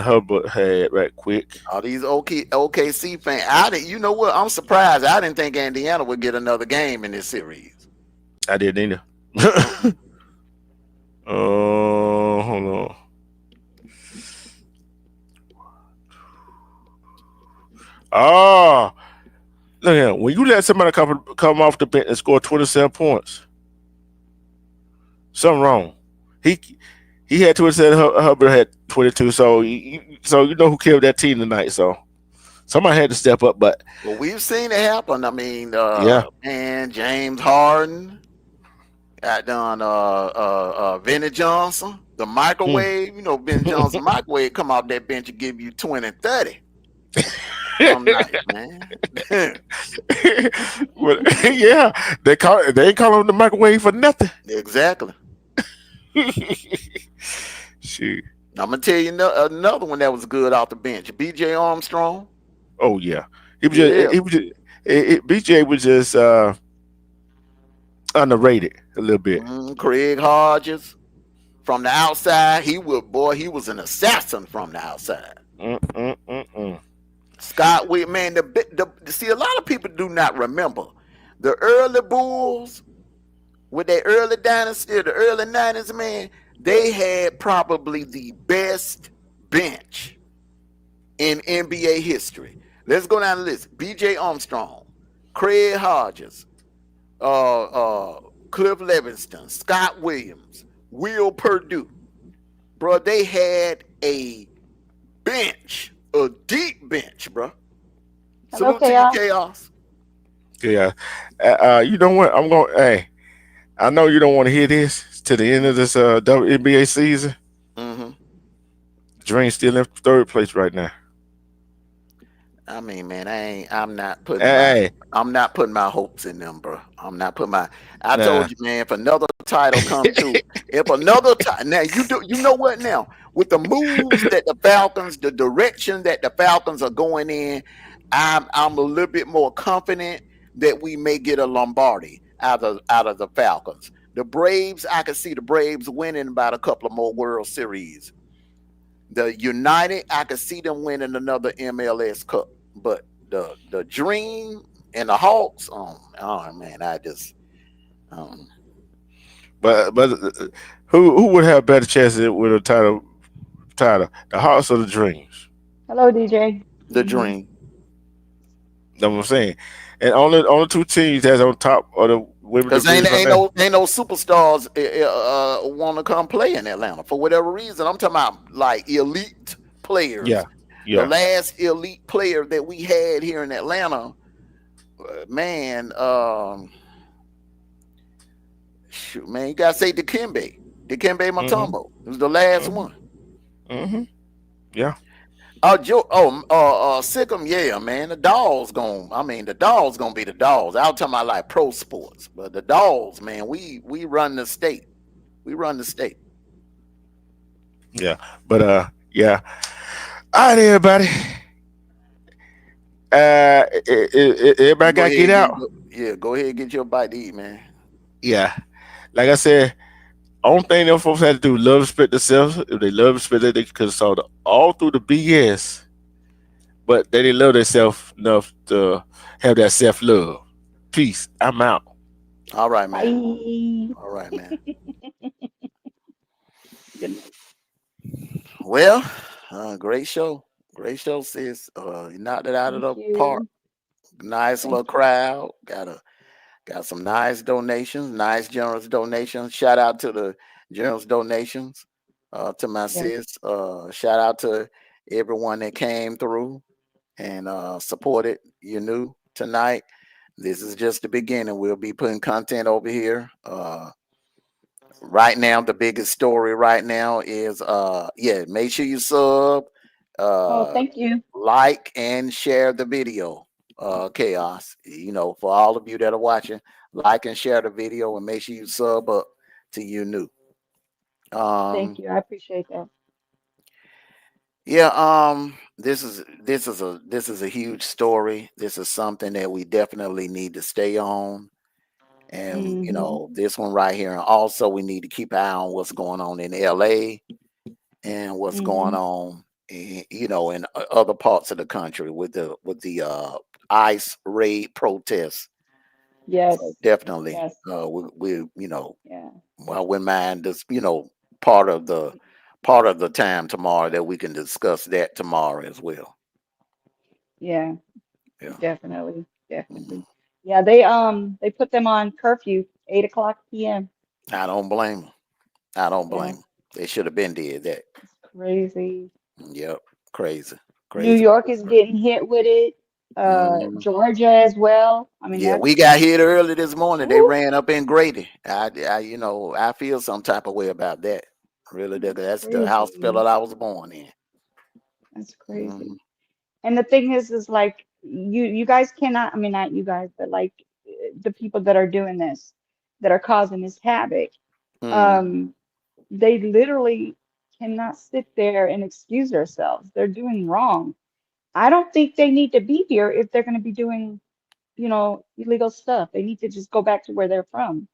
Hubbard had right quick. All these OKC fans. You know what? I'm surprised. I didn't think Indiana would get another game in this series. I didn't either. Hold on. Look here. When you let somebody come off the bench and score 27 points, something wrong. He had 27. Hubbard had 22. So you know who killed that team tonight. So somebody had to step up. But we've seen it happen. I mean, man, James Harden got done. Vinnie Johnson, the microwave. You know, Vinnie Johnson microwave come off that bench and give you 20, 30. Some night, man. Well, yeah, they ain't call him the microwave for nothing. Exactly. Shoot. I'm gonna tell you another one that was good off the bench. B.J. Armstrong. Oh yeah, he was just Yeah. he was just, BJ was just underrated a little bit. Craig Hodges from the outside. He was an assassin from the outside. Mm-mm-mm-mm. Scott Witt, man, see, a lot of people do not remember the early Bulls with their early dynasty, the early 90s, man. They had probably the best bench in NBA history. Let's go down the list. B.J. Armstrong, Craig Hodges, Cliff Levingston, Scott Williams, Will Perdue. Bro, they had a bench, a deep bench, bro. Hello, Salute to you, Chaos. Chaos. Yeah. You know what? I'm going. Hey, I know you don't want to hear this to the end of this WNBA season. Mm-hmm. Dream's still in third place right now. I mean, man, I'm not putting Hey, my hopes in them, bro. I nah. told you, man, if another title come through, if another title, now you know what now, with the moves that the Falcons, the direction that the Falcons are going in, I'm a little bit more confident that we may get a Lombardi out of the Falcons. The Braves, I can see the Braves winning about a couple of more World Series. The United, I could see them winning another MLS Cup, but the Dream and the Hawks, oh man, I just, But who would have better chances with a title? Title, the Hawks or the Dreams? Hello, DJ. the Dream, That's what I'm saying. And only two teams that's on top of the women's because division right now. ain't no superstars want to come play in Atlanta for whatever reason. I'm talking about like elite players. Yeah, The yeah. last elite player that we had here in Atlanta, man, shoot, man, you gotta say Dikembe Mm-hmm. Mutombo. It was the last Mm-hmm. one. Mm-hmm. Yeah. Sikkim, yeah, man. The Dogs gonna be the Dogs. I was talking about like pro sports, but the Dogs, man, we run the state. We run the state. Yeah. But yeah. All right, everybody. Everybody Go got to ahead get and out. go ahead and get your bite to eat, man. Yeah. Like I said, only thing them folks had to do love respect themselves. If they love respect, they could have saw all through the BS, but they didn't love themselves enough to have that self love. Peace. I'm out. All right, man. Bye. All right, man. Good night. Well, great show. Great show, sis. You knocked it out of Thank the park. you. Nice Thank little crowd. Got some nice donations, nice generous donations. Shout out to the generous donations, to my you. Yes. sis. Shout out to everyone that came through and supported you new tonight. This is just the beginning. We'll be putting content over here. Right now, the biggest story right now is make sure you sub, Oh, uh thank you. like and share the video. Chaos. For all of you that are watching, like and share the video and make sure you sub up to you new. Thank Um you. I appreciate that. yeah, this is a huge story. This is something that we definitely need to stay on. And Mm-hmm. this one right here. And also we need to keep an eye on what's going on in LA and what's going Mm-hmm. on in other parts of the country with the ICE raid protests. So Yes. definitely, Yes. Yeah. I wouldn't mind this, part of the time tomorrow that we can discuss that tomorrow as well. Yeah. Yeah. Definitely. Mhm. Definitely. Yeah. They put them on curfew, 8 o'clock p.m. I don't blame them. I don't Yeah. blame them. They should have been did that. It's crazy. Yep. Crazy. New Crazy. York is getting hit with it. Mhm. Georgia as well. I mean, Yeah, that's we got hit early this morning. They woo, ran up in Grady. I feel some type of way about that. Really, that's that's the hospital crazy. I was born in. That's Mhm. crazy. And the thing is like you guys cannot, I mean, not you guys, but like the people that are doing this, that are causing this havoc, Mhm. um, they literally cannot sit there and excuse themselves. They're doing wrong. I don't think they need to be here if they're going to be doing, you know, illegal stuff. They need to just go back to where they're from.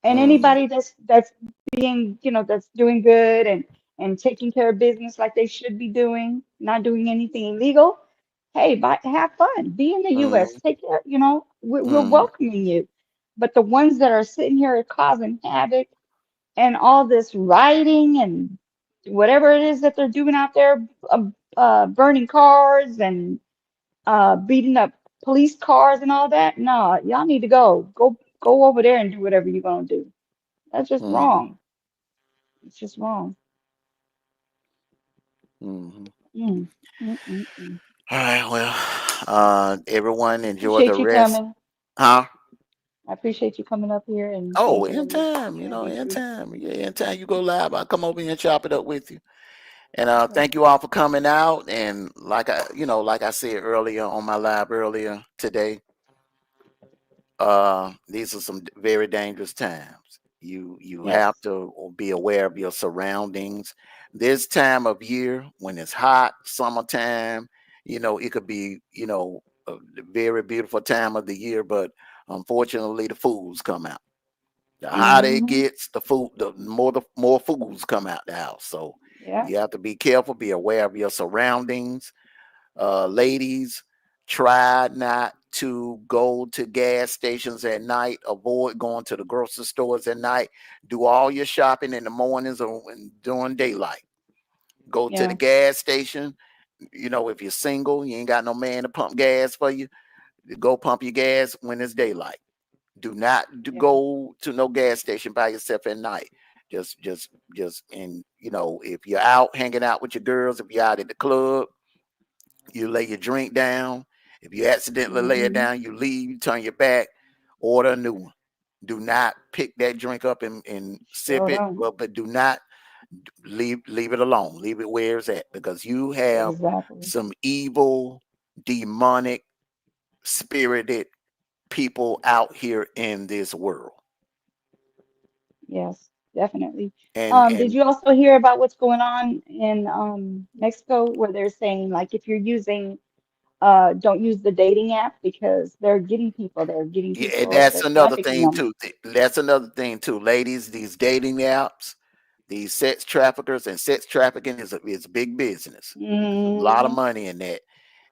And anybody that's being, you know, that's doing good and taking care of business like they should be doing, not doing anything illegal, hey, have fun. Be in the U.S. Take care, you know, we're welcoming you. But the ones that are sitting here causing havoc and all this rioting and whatever it is that they're doing out there, burning cars and beating up police cars and all that, no, y'all need to go over there and do whatever you're gonna do. That's just wrong. It's just wrong. Mm-hmm. Mm, mm, mm, mm. All right, well, everyone enjoy the Appreciate you rest. coming. Huh? I appreciate you coming up here and Oh, saying whatever you anytime, you can, know, D-Truth. anytime. Yeah, anytime you go live, I'll come over here and chop it up with you. And Okay. thank you all for coming out. And like I said earlier on my live earlier today, these are some very dangerous times. You have Yes. to be aware of your surroundings. This time of year, when it's hot, summertime, it could be, a very beautiful time of the year, but unfortunately the fools come out. The hotter it Mm-hmm. gets, the more fools come out the house. So Yeah. you have to be careful, be aware of your surroundings. Ladies, try not to go to gas stations at night. Avoid going to the grocery stores at night. Do all your shopping in the mornings or during daylight. Go to the Yeah. gas station. If you're single, you ain't got no man to pump gas for you. Go pump your gas when it's daylight. Do not Yeah. go to no gas station by yourself at night. Just, and if you're out hanging out with your girls, if you're out at the club, you lay your drink down. If you accidentally lay it Mm-hmm. down, you leave, you turn your back, order a new one. Do not pick that drink up and sip Sure it. don't. Well, but do not leave it alone. Leave it where it's at, because you have Exactly. some evil, demonic, spirited people out here in this world. Yes, definitely. And Did you also hear about what's going on in Mexico where they're saying like if you're using don't use the dating app because they're getting yeah, people, that's they're another trafficking thing them. too. That's another thing too, ladies. These dating apps, these sex traffickers, and sex trafficking is big business. A lot of Mm-hmm. money in that,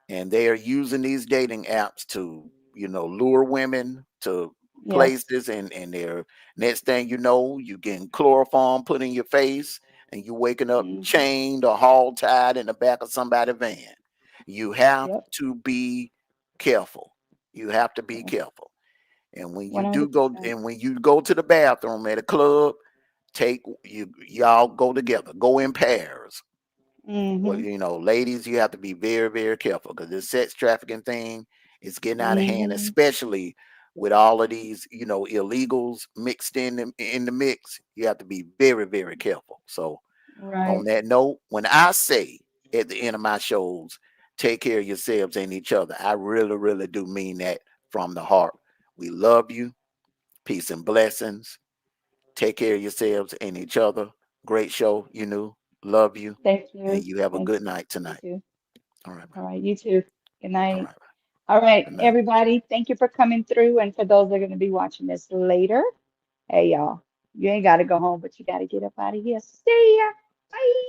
and they are using these dating apps to lure women to Yes. places, and they're next thing you know, you getting chloroform put in your face, and you waking up Mm-hmm. chained or hog tied in the back of somebody's van. You have Yep. to be careful. You have to be Yes. careful. And when you do go, 100%. and when you go to the bathroom at a club, y'all go together, go in pairs. Well, Mm-hmm. ladies, you have to be very, very careful, because this sex trafficking thing is getting out of hand, Mm-hmm. especially with all of these, illegals mixed in the mix. You have to be very, very careful. So on Right. that note, when I say at the end of my shows, take care of yourselves and each other, I really, really do mean that from the heart. We love you. Peace and blessings. Take care of yourselves and each other. Great show, love you. Thank And you. you have a Thanks. good night You tonight. too. All right, All right, you too. Good all night. right. All right, Good night. everybody, thank you for coming through. And for those that are going to be watching this later, hey, y'all, you ain't got to go home, but you got to get up out of here. See ya. Bye.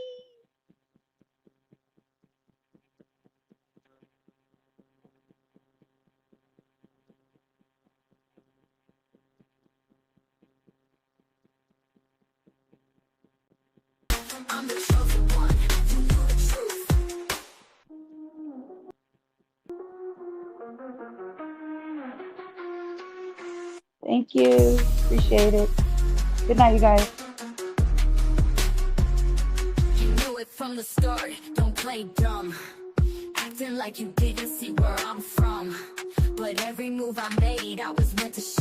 I'm the chosen one. You know the truth. Thank you. Appreciate it. Good night, you guys. You knew it from the start. Don't play dumb. Acting like you didn't see where I'm from. But every move I made, I was meant to shine.